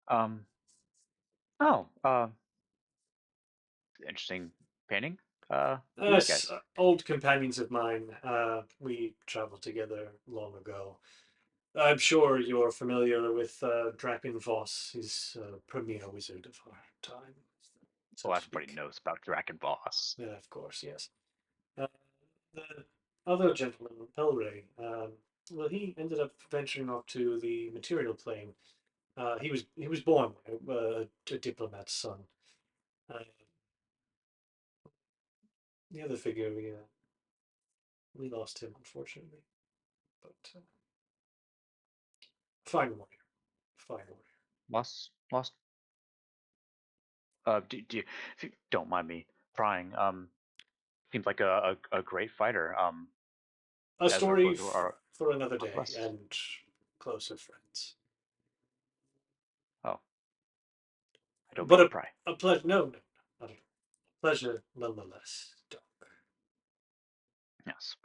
Um, oh, interesting painting. Who are these Us guys? old companions of mine. We traveled together long ago. I'm sure you're familiar with Draken Voss. He's premier wizard of our time, so Oh, to everybody speak. knows about Dragon Boss. Yeah, of course, yes. Uh, the other gentleman, Elray, well, he ended up venturing off to the material plane. He was born a diplomat's son. Uh, the other figure, we lost him, unfortunately. But fine warrior, fine warrior. Lost. If you don't mind me prying, seems like a great fighter. A As we're story close to our for another day conquest. and closer friends. Oh, I don't mean But to pry. a pleasure. No, not at all. pleasure nonetheless. Yes.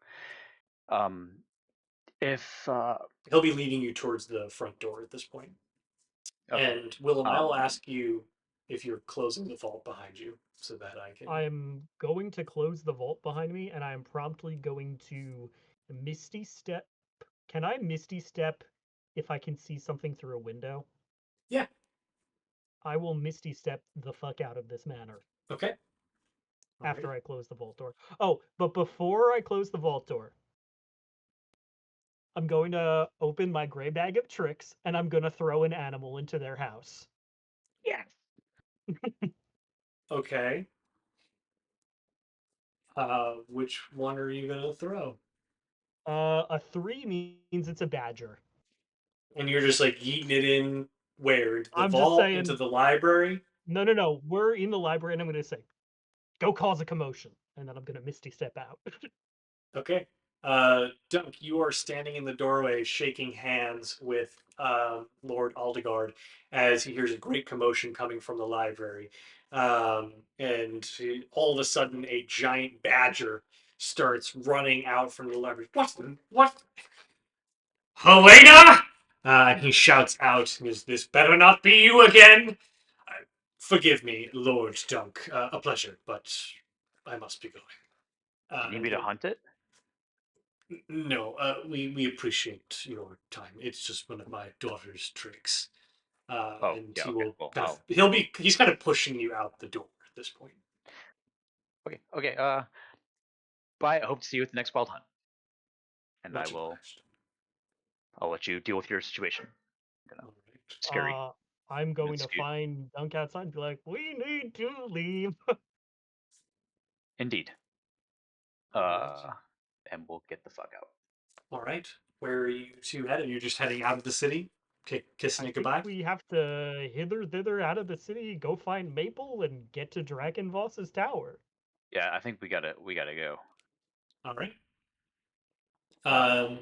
If He'll be leading you towards the front door at this point. okay. And Willem, I will Um, ask you if you're closing the vault behind you so that I can. I'm going to close the vault behind me, and I am promptly going to Misty Step. Can I Misty Step if I can see something through a window? Yeah. I will Misty Step the fuck out of this manor Okay. after Alright. I close the vault door. Oh, but before I close the vault door, I'm going to open my gray bag of tricks and I'm going to throw an animal into their house. yes. Okay. Which one are you gonna throw? A 3 means it's a badger. And you're just like yeeting it in where? Into the I'm just vault? Into saying, the library? no. We're in the library and I'm going to say, go cause a commotion. And then I'm going to Misty Step out. Okay. Dunk, you are standing in the doorway shaking hands with Lord Aldegard as he hears a great commotion coming from the library. And all of a sudden, a giant badger starts running out from the library. What? Helena! And he shouts out, this better not be you again. Forgive me, Lord Dunk. A pleasure, but I must be going. Do you need And me to hunt it? no, we appreciate your time. It's just one of my daughter's tricks. Oh, And yeah. he Okay. will Well, kind of he's kind of pushing you out the door at this point. okay. Okay. Bye. I hope to see you at the next wild hunt. And Much obliged. I'll let you deal with your situation. All right. Scary. I'm going It's to cute. find Dunk outside and be like, we need to leave. Indeed. All right. And we'll get the fuck out. All right. Where are you two headed? You're just heading out of the city, kissing I it think goodbye. we have to hither thither out of the city, go find Maple, and get to Drakenvoss's tower. Yeah, I think we gotta go. All right.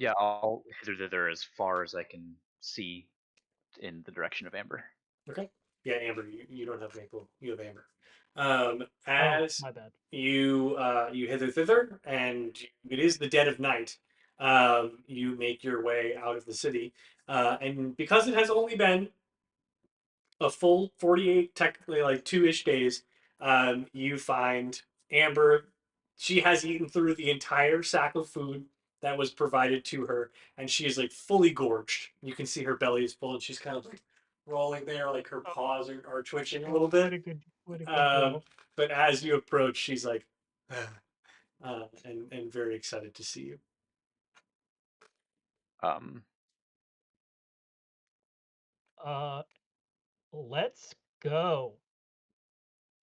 Yeah, I'll hither thither as far as I can see in the direction of Amber. Okay. Yeah, Amber, you don't have Maple. You have Amber. Oh, As my bad. you hither thither, and it is the dead of night. You make your way out of the city, and because it has only been a full 48, technically like 2-ish days, you find Amber. She has eaten through the entire sack of food that was provided to her, and she is like fully gorged. You can see her belly is full, and she's kind of like rolling there, like her Oh, paws are twitching a oh, little bit. what a good Um, girl. but as you approach, she's like, and very excited to see you. Um, Uh, let's go.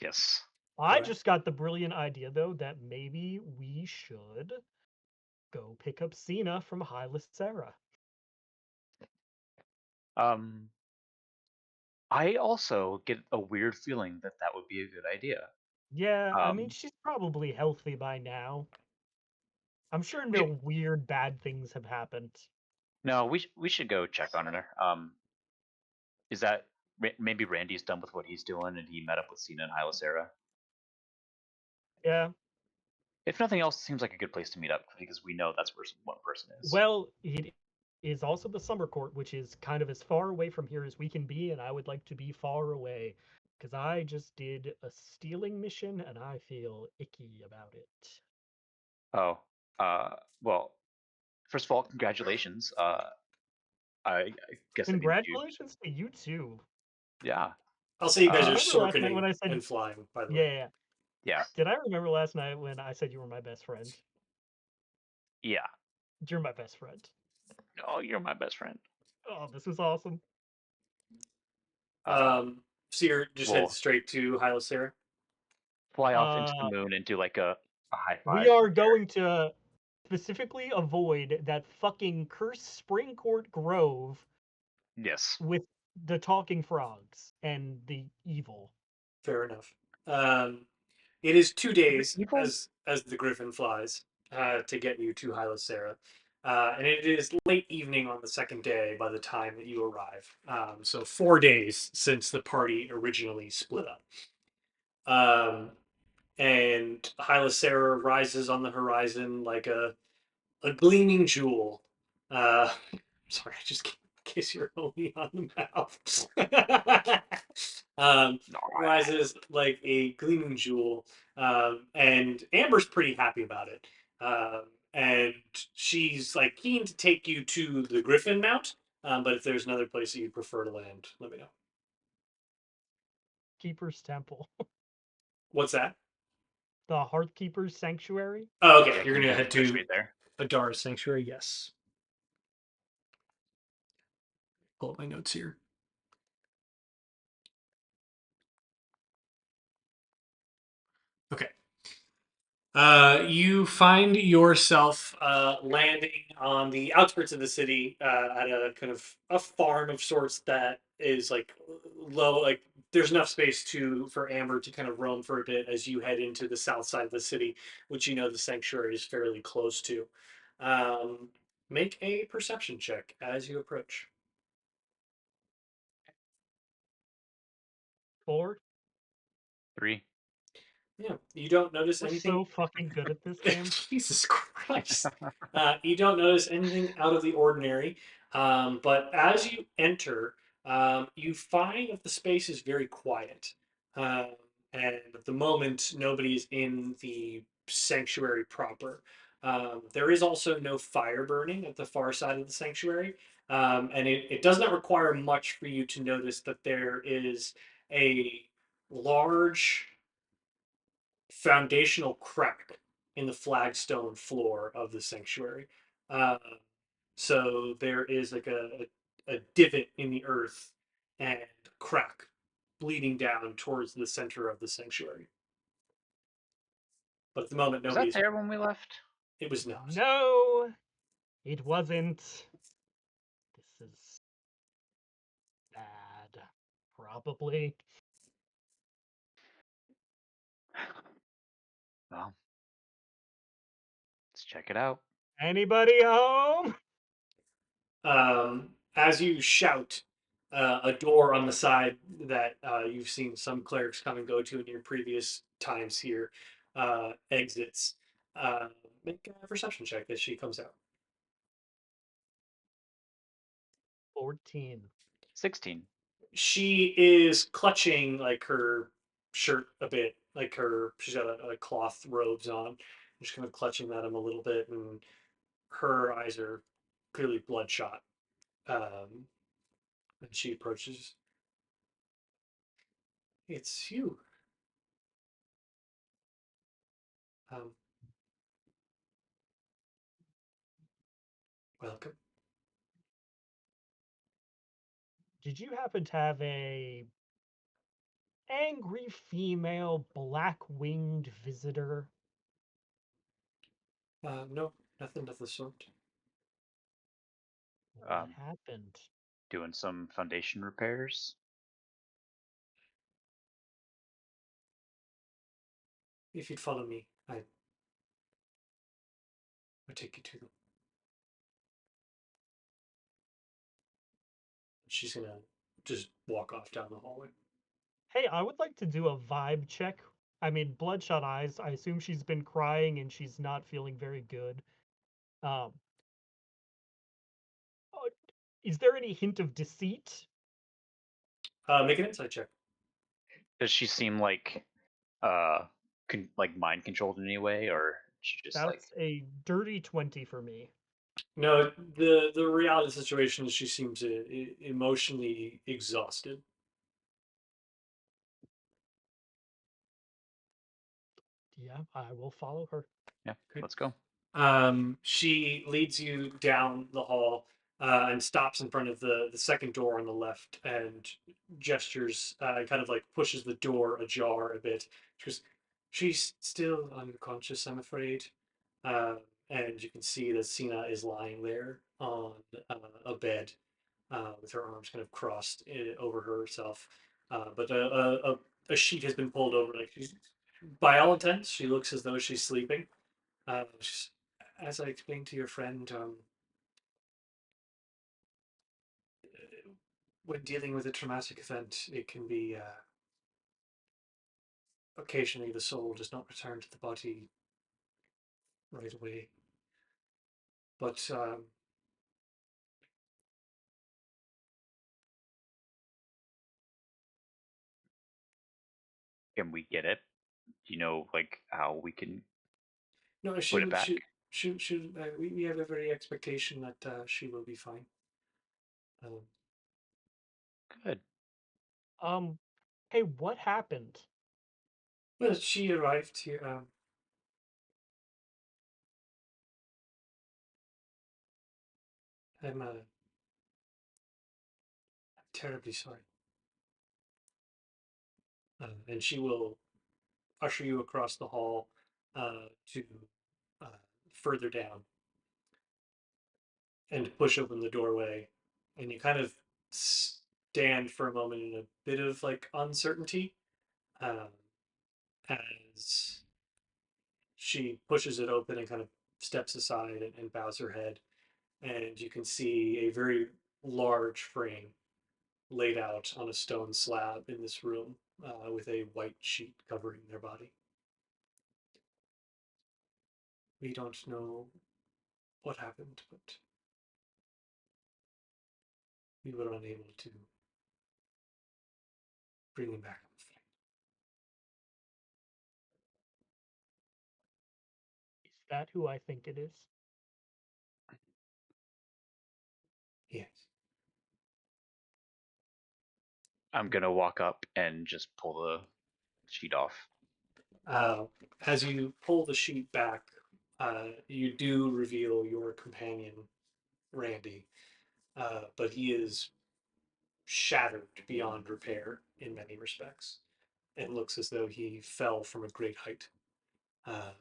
yes. I All right. just got the brilliant idea though that maybe we should go pick up Cena from Hylicera. Um, I also get a weird feeling that that would be a good idea. Yeah, I mean Um, she's probably healthy by now. I'm sure no yeah, weird bad things have happened. no, we should go check on her. Is that maybe Randy's done with what he's doing and he met up with Cena and Hylicera? Yeah. If nothing else, it seems like a good place to meet up because we know that's where one person is. Well, it is also the summer court, which is kind of as far away from here as we can be, and I would like to be far away because I just did a stealing mission and I feel icky about it. Oh, well, first of all, congratulations. I guess that means you. Congratulations to you too. Yeah. I'll say you Did guys you are Uh, remember last night when sorkening I said, and flying. By the way. yeah, yeah, yeah. yeah. Did I remember last night when I said you were my best friend? Yeah. You're my best friend. Oh, you're my best friend. Oh, this was awesome. Uh, So you're just head we'll straight to Hylicera. fly off into the Uh, moon and do like a high we five. are going to specifically avoid that fucking cursed Springcourt Grove Yes. with the talking frogs and the evil. Fair enough. Um, it is 2 days Evil? as the Griffin flies to get you to Hylicera. And it is late evening on the second day by the time that you arrive. So 4 days since the party originally split up. Um, and Hylicera rises on the horizon like a gleaming jewel. Uh, sorry, I just kiss your homie on the mouth. Rises like a gleaming jewel, and Amber's pretty happy about it. And she's like keen to take you to the Griffin Mount. But if there's another place that you'd prefer to land, let me know. Keeper's Temple. What's that? The Hearthkeeper's Sanctuary? Oh, okay. Yeah, You're can we gonna go head just to meet there? Adara's Sanctuary. Yes. Pull up my notes here. Okay. You find yourself landing on the outskirts of the city at a kind of a farm of sorts that is like low. Like there's enough space to for Amber to kind of roam for a bit as you head into the south side of the city, which you know the sanctuary is fairly close to. Um, make a perception check as you approach. 4? 3. Yeah, you don't notice We're anything. so fucking good at this game. Jesus Christ. You don't notice anything out of the ordinary, but as you enter, you find that the space is very quiet. Um, and at the moment, nobody's in the sanctuary proper. There is also no fire burning at the far side of the sanctuary, and it does not require much for you to notice that there is a large foundational crack in the flagstone floor of the sanctuary. Uh, so there is like a divot in the earth and a crack bleeding down towards the center of the sanctuary. But at the moment, Was that nobody's. there when we left? It was not. No, it wasn't. This is bad. Probably. Well, let's check it out. Anybody home? As you shout, a door on the side that you've seen some clerics come and go to in your previous times here exits. Make a perception check as she comes out. 14. 16. She is clutching like her shirt a bit, like she's got a cloth robes on. Just kind of clutching at him a little bit, and her eyes are clearly bloodshot. Um, and she approaches. It's you. Um, welcome. Did you happen to have a angry female black-winged visitor? No, nothing of the sort. What Um, happened? doing some foundation repairs. If you'd follow me, I would take you to them. She's gonna just walk off down the hallway. Hey, I would like to do a vibe check. I mean, bloodshot eyes. I assume she's been crying and she's not feeling very good. Um, uh, is there any hint of deceit? Make an insight check. Does she seem like like mind controlled in any way, or she just like That's a dirty 20 for me. No, the reality situation is she seems emotionally exhausted. Yeah, I will follow her. yeah? Okay. Let's go. She leads you down the hall and stops in front of the second door on the left and gestures, kind of like pushes the door ajar a bit. She goes, she's still unconscious, I'm afraid. Uh, and you can see that Sina is lying there on a bed with her arms kind of crossed over herself. But a sheet has been pulled over. Like she's, by all intents, she looks as though she's sleeping. She's, as I explained to your friend, when dealing with a traumatic event, it can be occasionally the soul does not return to the body right away. But Can we get it? Do you know like how we can no, put it back? we have every expectation that she will be fine. Um, Good. Um, hey, what happened? well, she arrived here. I'm terribly sorry. And she will usher you across the hall to uh, further down and push open the doorway. And you kind of stand for a moment in a bit of like uncertainty um, as she pushes it open and kind of steps aside and bows her head. And you can see a very large frame laid out on a stone slab in this room with a white sheet covering their body. We don't know what happened, but we were unable to bring him back, I'm afraid. Is that who I think it is? Yes. I'm gonna walk up and just pull the sheet off. Uh, as you pull the sheet back, you do reveal your companion, Randy, but he is shattered beyond repair in many respects. It looks as though he fell from a great height. Uh,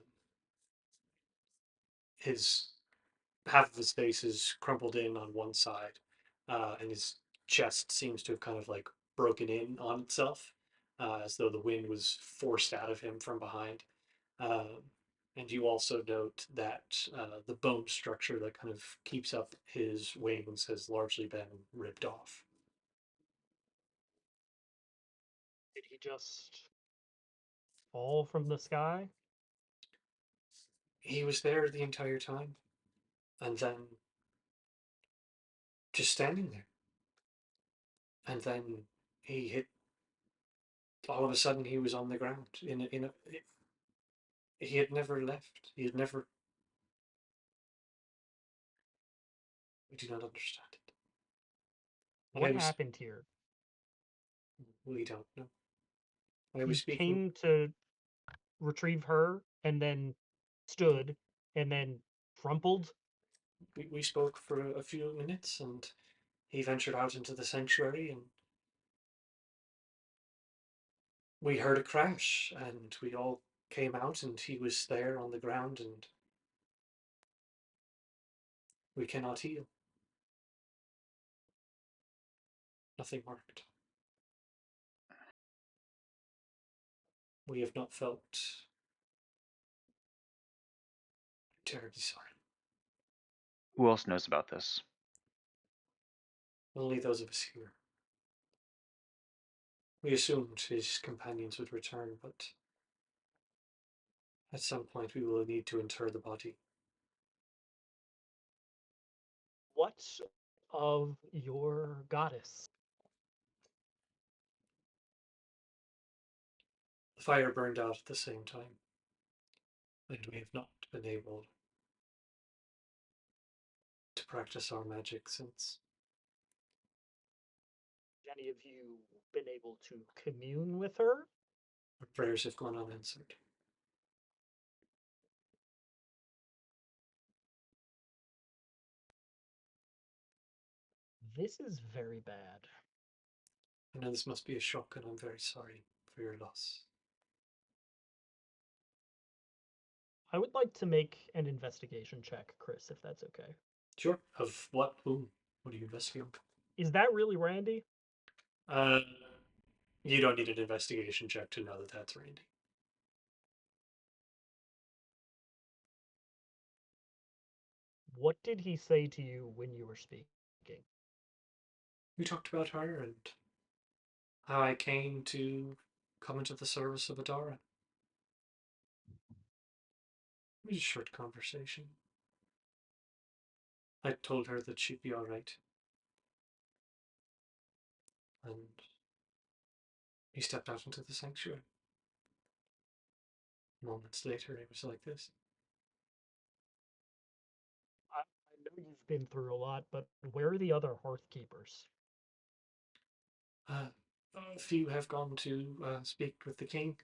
his half of his face is crumpled in on one side, and his chest seems to have kind of like broken in on itself, as though the wind was forced out of him from behind. Um, and you also note that the bone structure that kind of keeps up his wings has largely been ripped off. Did he just fall from the sky? He was there the entire time, and then just standing there. And then he hit. All of a sudden, he was on the ground. He had never left. He had never. We do not understand it. What Why was happened here? we don't know. Why was You speaking. came to retrieve her and then stood and then crumpled? We spoke for a few minutes, and he ventured out into the sanctuary, and we heard a crash, and we all came out, and he was there on the ground, and we cannot heal. Nothing marked. We have not felt terribly sorry. Who else knows about this? Only those of us here. We assumed his companions would return, but at some point we will need to inter the body. What of your goddess? The fire burned out at the same time, and we have not been able to practice our magic since. Any of you been able to commune with her? Our prayers have gone unanswered. This is very bad. I know this must be a shock, and I'm very sorry for your loss. I would like to make an investigation check, Chris, if that's okay. Sure. Of what? Whom? What are you investigating? Is that really Randy? Uh, you don't need an investigation check to know that that's Randy. What did he say to you when you were speaking? We talked about her and how I came to come into the service of Adara. It was a short conversation. I told her that she'd be all right. And he stepped out into the sanctuary. Moments later, it was like this. I know you've been through a lot, but where are the other Hearth Keepers? A few have gone to speak with the king.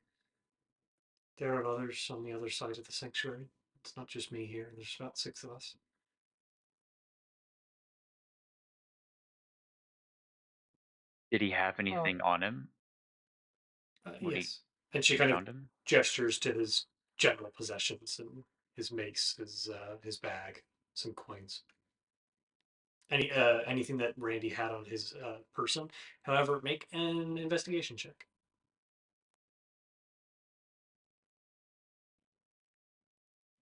There are others on the other side of the sanctuary. It's not just me here. There's about 6 of us. Did he have anything on him when Yes. And she he kind of found him? gestures to his general possessions and his mace, his bag, some coins. Anything that Randy had on his person. However, make an investigation check.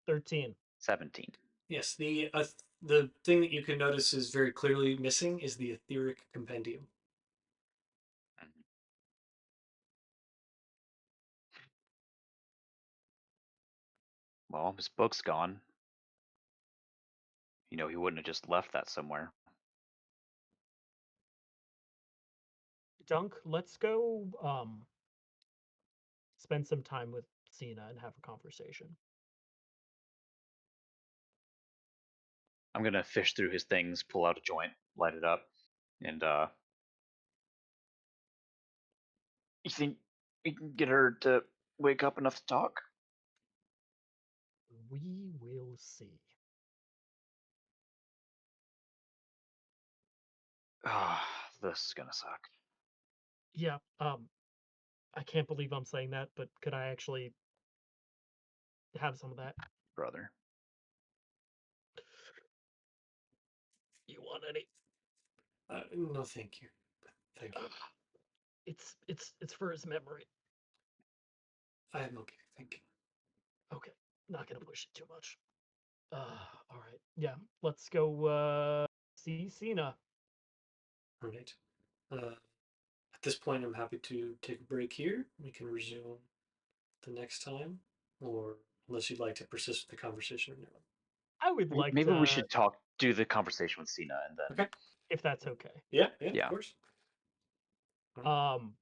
13. 17. Yes, the thing that you can notice is very clearly missing is the etheric compendium. Mhm. Well, his book's gone. You know, he wouldn't have just left that somewhere. Dunk, let's go spend some time with Cena and have a conversation. I'm gonna fish through his things, pull out a joint, light it up, and you think we can get her to wake up enough to talk? We will see. Ah, this is gonna suck. Yeah, I can't believe I'm saying that, but could I actually have some of that? Brother. You want any? No, thank you. Thank you. It's for his memory. I am okay. Thank you. Okay, not gonna push it too much. All right. Yeah, let's go see Cena. All right. At this point, I'm happy to take a break here. We can resume the next time, or unless you'd like to persist with the conversation or no. I would like Maybe we to, should do the conversation with Cena and then. Okay. if that's okay. Yeah, of Yeah. course. Um,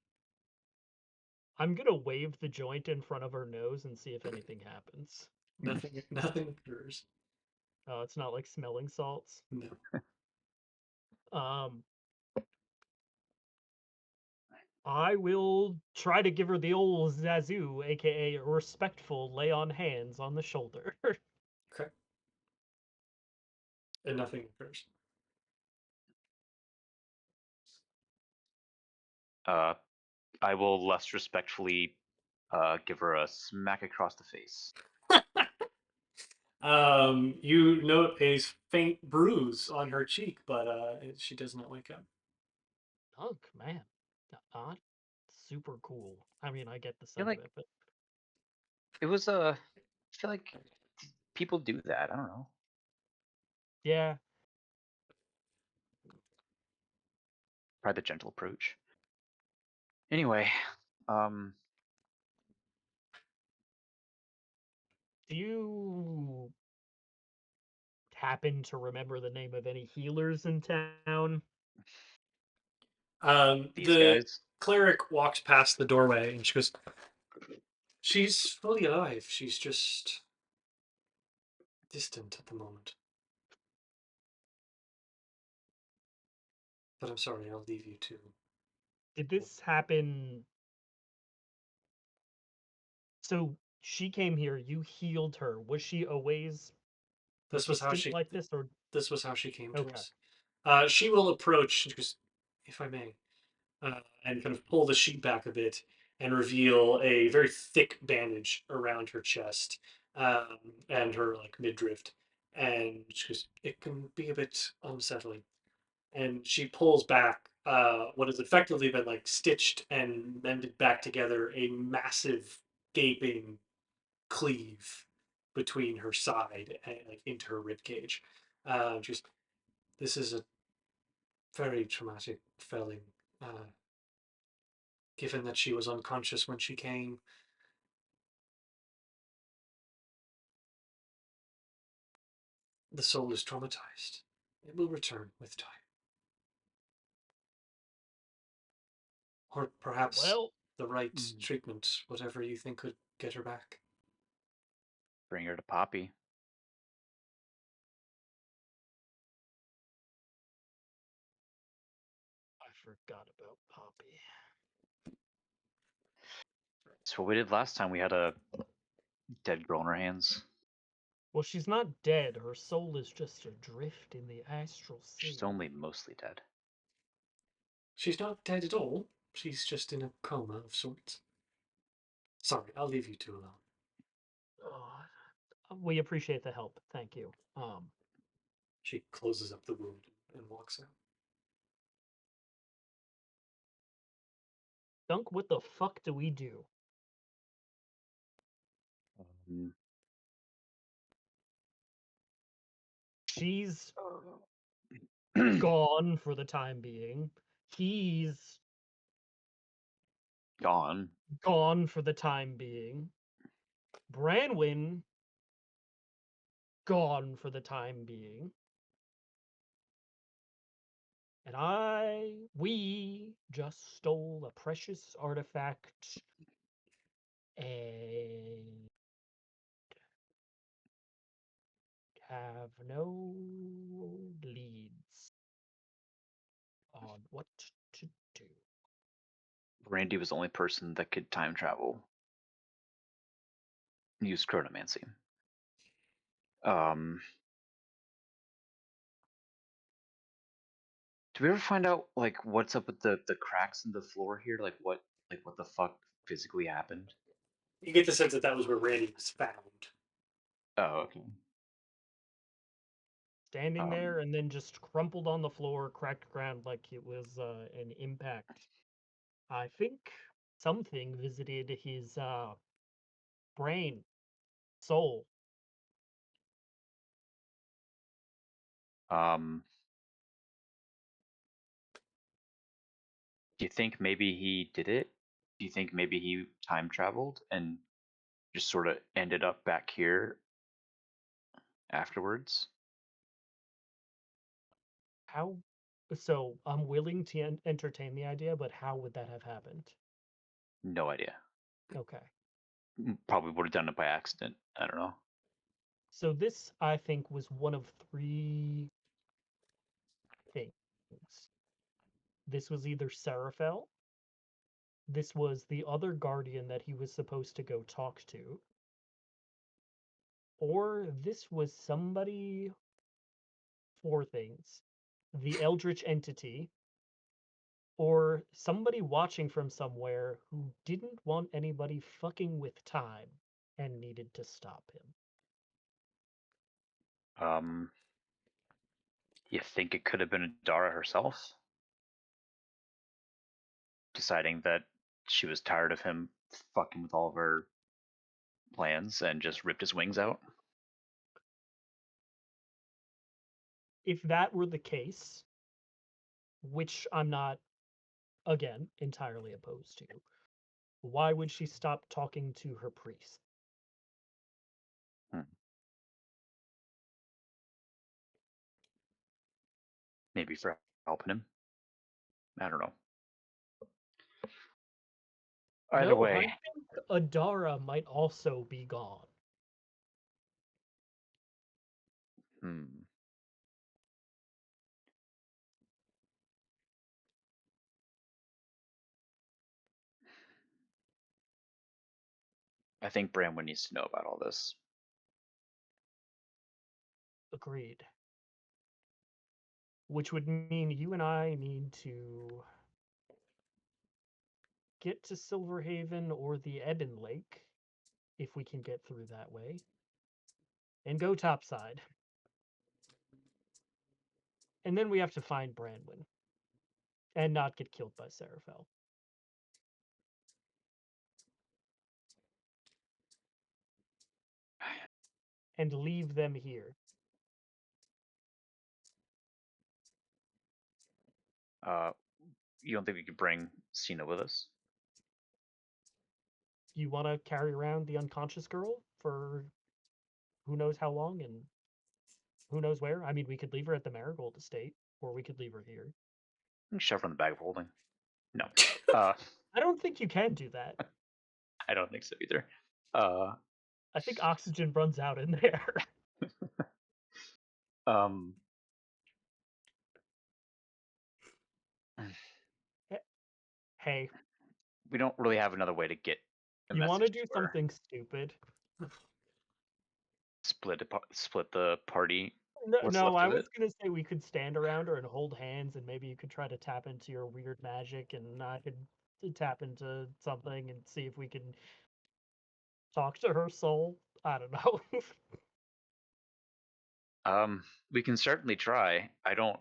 I'm gonna wave the joint in front of her nose and see if anything happens. Nothing occurs. Oh, it's not like smelling salts. No. Um, I will try to give her the old Zazu, aka a respectful lay on hands on the shoulder. Okay. And nothing occurs. I will less respectfully give her a smack across the face. You note a faint bruise on her cheek, but she does not wake up. Dunk, man, not super cool. I mean, I get the feel sentiment, like but It was I feel like people do that. I don't know. yeah, Probably the gentle approach. Anyway, um, do you happen to remember the name of any healers in town? these The guys. cleric walks past the doorway and she goes, "She's fully alive. She's just distant at the moment. But I'm sorry, I'll leave you to." Did this happen? So she came here, you healed her. Was she always This was how distant she. like this, or This was how she came to okay? us. She will approach. She goes, "If I may," and kind of pull the sheet back a bit and reveal a very thick bandage around her chest and her like midriff. And she goes, "It can be a bit unsettling." And she pulls back what has effectively been like stitched and mended back together a massive gaping cleave between her side and like into her rib cage. Just this is a very traumatic felling. Uh, given that she was unconscious when she came. The soul is traumatized. It will return with time. Or perhaps Well, the right treatment, whatever you think could get her back. Bring her to Poppy. I forgot about Poppy. That's what we did last time. We had a dead girl in our hands. Well, she's not dead. Her soul is just adrift in the astral sea. She's only mostly dead. She's not dead at all. She's just in a coma of sorts. Sorry, I'll leave you two alone. We appreciate the help. Thank you. She closes up the wound and walks out. Dunk, what the fuck do we do? She's gone for the time being. He's Gone. gone for the time being. Branwyn gone for the time being. And we just stole a precious artifact and have no leads on what to do. Randy was the only person that could time travel. Use chronomancy. Do we ever find out like what's up with the cracks in the floor here? Like what the fuck physically happened? You get the sense that that was where Randy was found. Oh, okay. Standing there and then just crumpled on the floor, cracked ground like it was an impact. I think something visited his brain, soul. Do you think maybe he did it? Do you think maybe he time traveled and just sort of ended up back here afterwards? How? So I'm willing to entertain the idea, but how would that have happened? No idea. Okay. Probably would have done it by accident. I don't know. So this, I think, was one of three things. This was either Seraphel, this was the other guardian that he was supposed to go talk to, or this was somebody. Four things: the Eldritch entity, or somebody watching from somewhere who didn't want anybody fucking with time and needed to stop him. You think it could have been Adara herself? Deciding that she was tired of him fucking with all of her plans and just ripped his wings out? If that were the case, which I'm not, again, entirely opposed to, why would she stop talking to her priest? Maybe for helping him? I don't know. Either No, way. I think Adara might also be gone. I think Bramwood needs to know about all this. Agreed. Which would mean you and I need to get to Silverhaven or the Ebon Lake, if we can get through that way, and go topside. And then we have to find Branwyn and not get killed by Seraphel. And leave them here. You don't think we could bring Cena with us? you want to carry around the unconscious girl for who knows how long and who knows where. I mean, we could leave her at the Marigold Estate, or we could leave her here. Shove her in the bag of holding. No. I don't think you can do that. I don't think so either. I think oxygen runs out in there. Um. Hey, We don't really have another way to get a you want to message do to her. something stupid? Split the party. No, What's no, left I of was it? gonna say we could stand around her and hold hands, and maybe you could try to tap into your weird magic, and I could tap into something and see if we can talk to her soul. I don't know. We can certainly try. I don't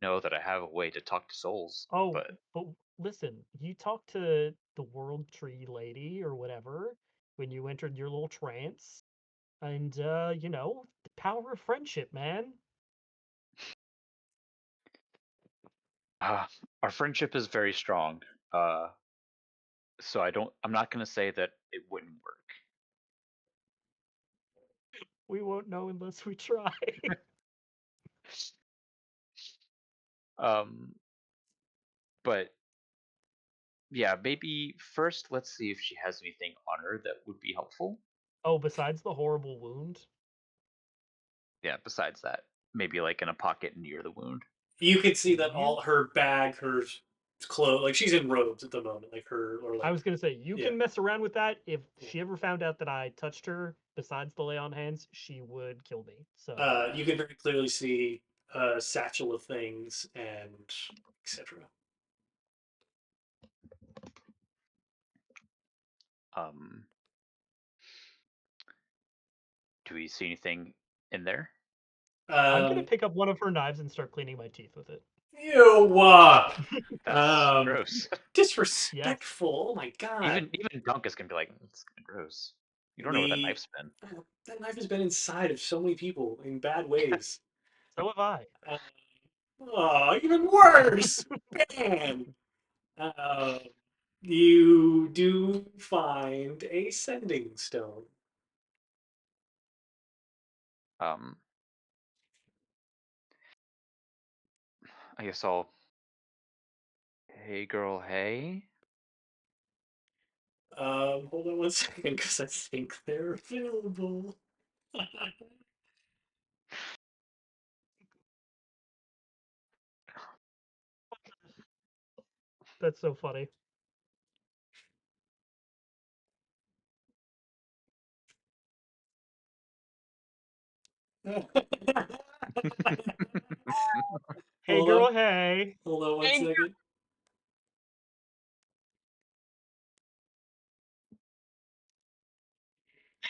know that I have a way to talk to souls, Oh, but but listen, you talked to the World Tree Lady or whatever when you entered your little trance, and you know, the power of friendship, man. our friendship is very strong. Uh, so I'm not gonna say that it wouldn't work. We won't know unless we try. Um, but yeah, maybe first let's see if she has anything on her that would be helpful. Oh, besides the horrible wound. Yeah, besides that, maybe like in a pocket near the wound. You can see that You all her bag, her clothes, like she's in robes at the moment, like her or I like was gonna say you yeah. can mess around with that. If she ever found out that I touched her, besides the lay on hands, she would kill me. So You can very clearly see a satchel of things and etc. Um, do we see anything in there? I'm gonna Um, pick up one of her knives and start cleaning my teeth with it. Ew, That's gross. Yes. disrespectful. Oh my god. Even Dunkus can be like, it's kind of gross. You don't know where that We knife's been. that knife has been inside of so many people in bad ways. So have I. Uh, oh, even worse. Man. Uh, you do find a sending stone. Um, I guess I'll. Hey, girl. Hey. Hold on one second, because I think they're available. That's so funny. Hey Hold on. girl, hey. Hold on one Hey, second.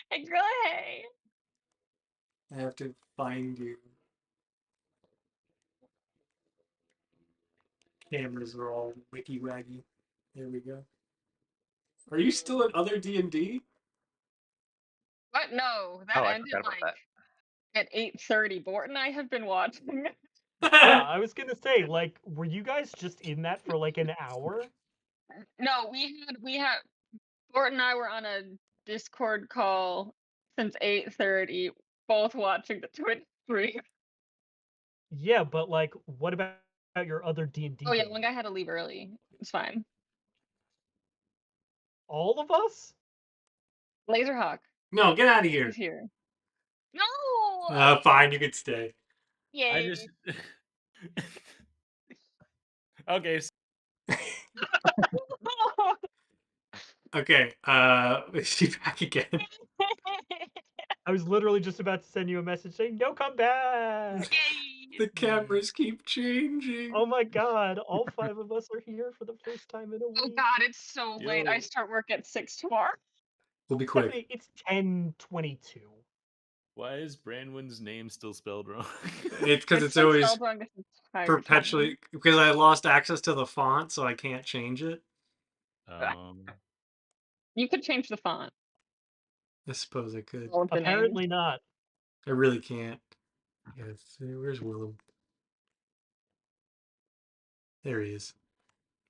hey, girl, hey. I have to find you. Cameras are all wicky waggy. There we go. Are you still at other D&D? What? No, that Oh, I ended forgot about like at 8:30. Bort and I have been watching. Yeah, I was gonna say, like, were you guys just in that for like an hour? No, we had Bort and I were on a Discord call since 8:30, both watching the Twitch stream. Yeah, but like, what about your other D&D Oh yeah, game? one guy had to leave early. It's fine. All of us? Laserhawk, No, get out of here. he's here. No. Fine, you can stay. I Yay. just okay. Okay, is she back again? I was literally just about to send you a message saying, "No, come back." Yay. The cameras keep changing. Oh my god, all 5 of us are here for the first time in a Oh week. God, it's so late. I Yo. start work at 6 tomorrow. We'll be quick. Stephanie, it's 10:22. Why is Branwyn's name still spelled wrong? It's because it's been always spelled wrong this entire time. perpetually because I lost access to the font, so I can't change it. You could change the font. I suppose I could. All of the names. Apparently not. I really can't. Yes. Where's Willem? There he is.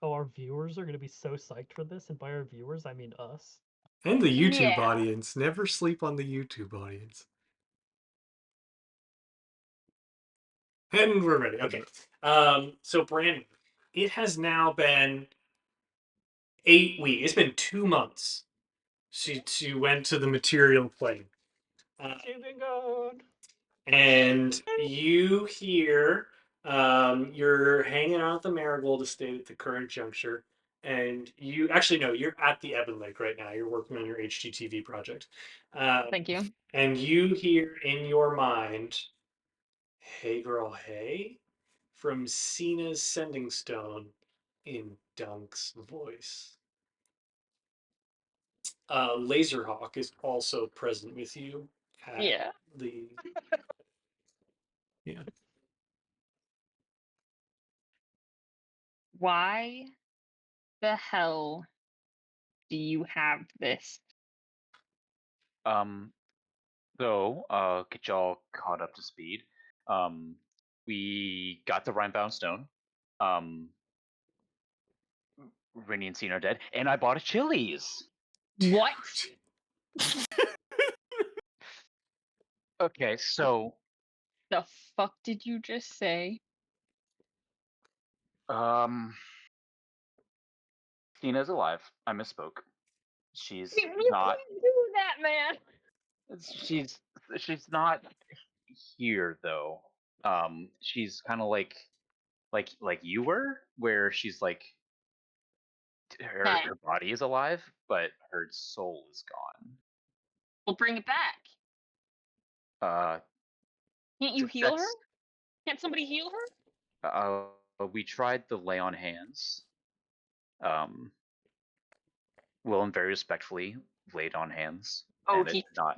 Oh, our viewers are gonna be so psyched for this, and by our viewers, I mean us. And the YouTube Yeah. audience. Never sleep on the YouTube audience. And we're ready. Okay. So Brandon, it has now been 8 weeks. It's been 2 months since you went to the material plane. Shooting God. And you here, you're hanging out at the Marigold Estate at the current juncture. And you actually no, you're at the Evan Lake right now. You're working on your HGTV project. Thank you. And you hear in your mind, "Hey girl, hey," from Cena's sending stone in Dunk's voice. Laserhawk is also present with you at Yeah. the yeah. Why the hell do you have this? Get y'all caught up to speed. We got the Rimebound Stone. Rennie and Cena are dead, and I bought a Chili's. What? Okay, so The fuck did you just say? um, Cena's alive. I misspoke. She's You not. can't do that, man. She's she's not here though. She's kind of like you were, where she's like her Okay, her body is alive, but her soul is gone. we'll bring it back. Uh, Can't you heal her? that's Can't somebody heal her? we tried the lay on hands. Um, Willem very respectfully laid on hands, Oh, and it he better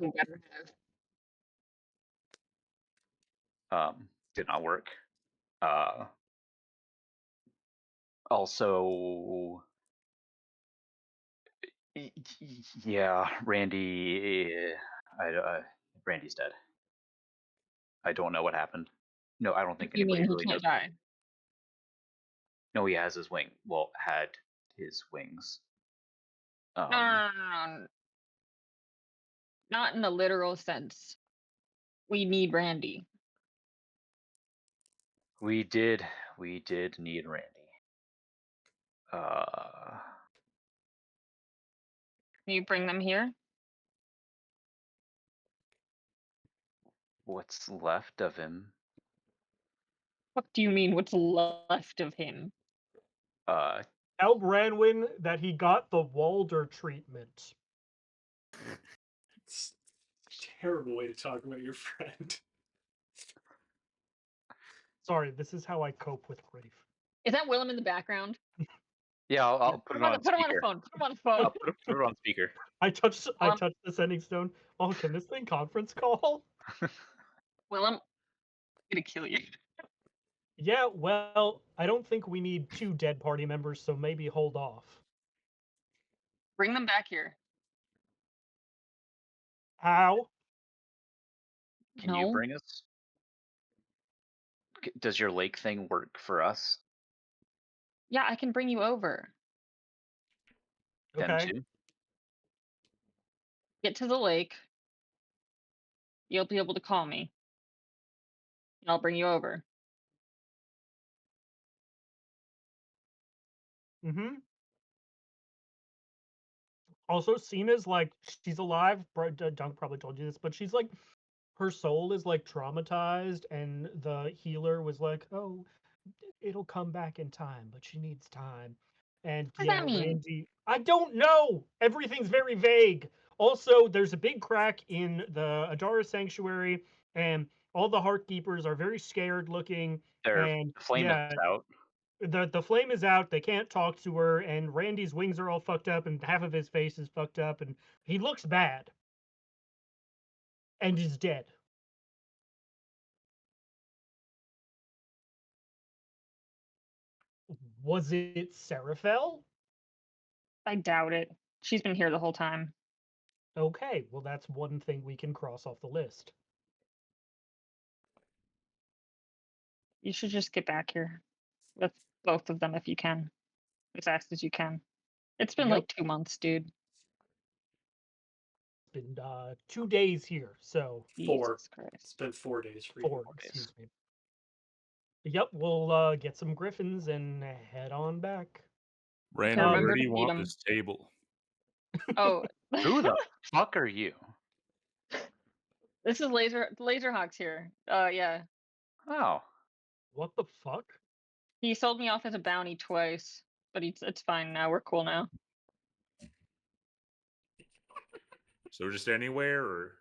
have. did not work. Uh, also, yeah, Randy's dead. I don't know what happened. No, I don't think You anybody mean he really can't knows. die? No, he has his wing. Well, had his wings. No, no, no, no, no. Not in the literal sense. We need Randy. We did need Randy. Uh, Can you bring them here? what's left of him? What do you mean? What's left of him? Uh, Tell Branwyn that he got the Walder treatment. It's a terrible way to talk about your friend. Sorry, this is how I cope with grief. Is that Willem in the background? yeah, I'll put it on Put him on the speaker. phone. Put him on the phone. I'll put it on speaker. I touched the sending stone. Oh, can this thing conference call? Willem, I'm gonna kill you. Yeah, well, I don't think we need 2 dead party members, so maybe hold off. Bring them back here. How? Can you No. bring us? Does your lake thing work for us? Yeah, I can bring you over. Them Okay. too? Get to the lake. You'll be able to call me. And I'll bring you over. Mm-hmm. Also, Cena's like, she's alive. Dunk probably told you this, but she's like, her soul is like traumatized, and the healer was like, "Oh, it'll come back in time, but she needs time." And What does yeah, that mean? Randy, I don't know. Everything's very vague. Also, there's a big crack in the Adara sanctuary, and all the Heartkeepers are very scared looking. Their And flame is yeah, out. the flame is out. They can't talk to her, and Randy's wings are all fucked up, and half of his face is fucked up, and he looks bad, and is dead. Was it Seraphel? I doubt it. She's been here the whole time. Okay, well, that's one thing we can cross off the list. You should just get back here with both of them if you can. as fast as you can. It's been Yep. like 2 months, dude. It's been 2 days here, so 4. Jesus Christ. It's been 4 days for you. 4. 4 days. Excuse me. Yep, we'll get some griffins and head on back. Ran, Um, where remember do to you feed want 'em. this table? Oh, Who the fuck are you? this is Laserhawk's here. Yeah. Oh, What the fuck? He sold me off as a bounty twice, but it's fine now. We're cool now. So just anywhere, or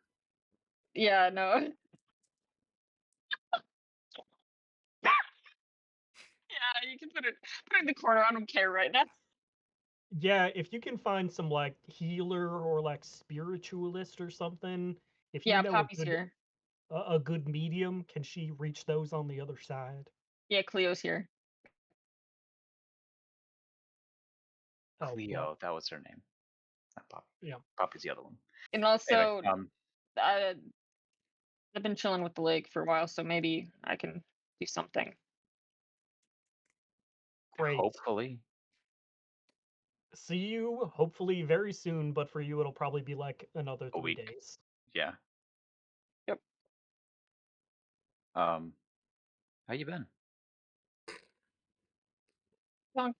Yeah, no. Yeah, you can put it in the corner. I don't care right now. Yeah, if you can find some like healer or like spiritualist or something, if you Yeah, know Poppy's here. a good medium, can she reach those on the other side? Yeah, Cleo's here. Oh, Cleo, well, that was her name. Not Poppy. yeah. Poppy's the other one. And Anyway, also, I've been chilling with the lake for a while, so maybe I can do something. Great. hopefully. See you hopefully very soon, but for you it'll probably be like another 3 week. days. Yeah. Yep. How you been? Funk.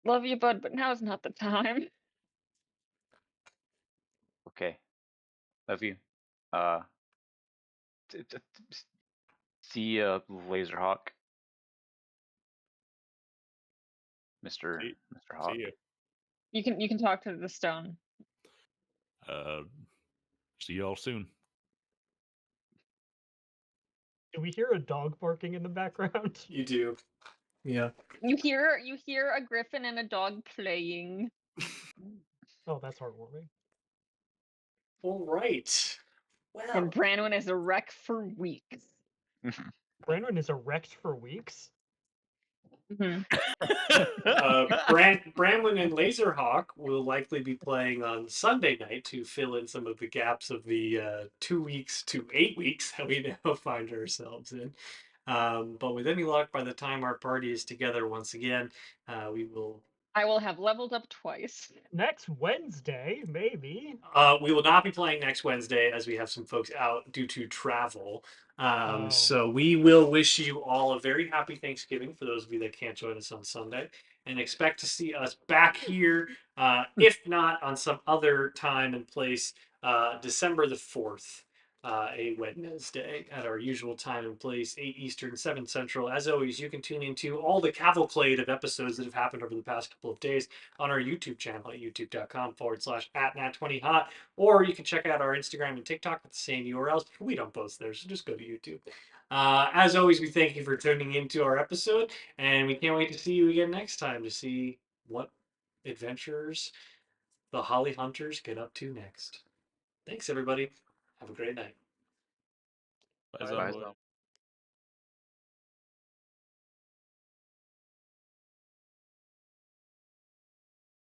Love you, bud, but now's not the time. Okay. Love you. Uh, see ya, Laserhawk. Mr. See- Mr. Hawk. see ya. You can talk to the stone. See y'all soon. Do we hear a dog barking in the background? You do. Yeah. You hear a griffin and a dog playing. Oh, that's heartwarming. All right. Well, And Branwyn is a wreck for weeks. Brandon is erect for weeks. hmm Bramlin and Laserhawk will likely be playing on Sunday night to fill in some of the gaps of the 2 weeks to 8 weeks that we now find ourselves in. But with any luck, by the time our party is together once again, we will. I will have leveled up twice. Next Wednesday, maybe. We will not be playing next Wednesday as we have some folks out due to travel. Oh. So we will wish you all a very happy Thanksgiving for those of you that can't join us on Sunday, and expect to see us back here, if not on some other time and place, December the 4th. A Wednesday at our usual time and place, 8 Eastern, 7 Central. As always, you can tune into all the cavalcade of episodes that have happened over the past couple of days on our YouTube channel at youtube.com/@Nat20Hot, or you can check out our Instagram and TikTok with the same URLs. We don't post there, so just go to YouTube. As always, we thank you for tuning into our episode, and we can't wait to see you again next time to see what adventures the Holly Hunters get up to next. Thanks, everybody. Have a great night. Bye, Bye. Zomboid.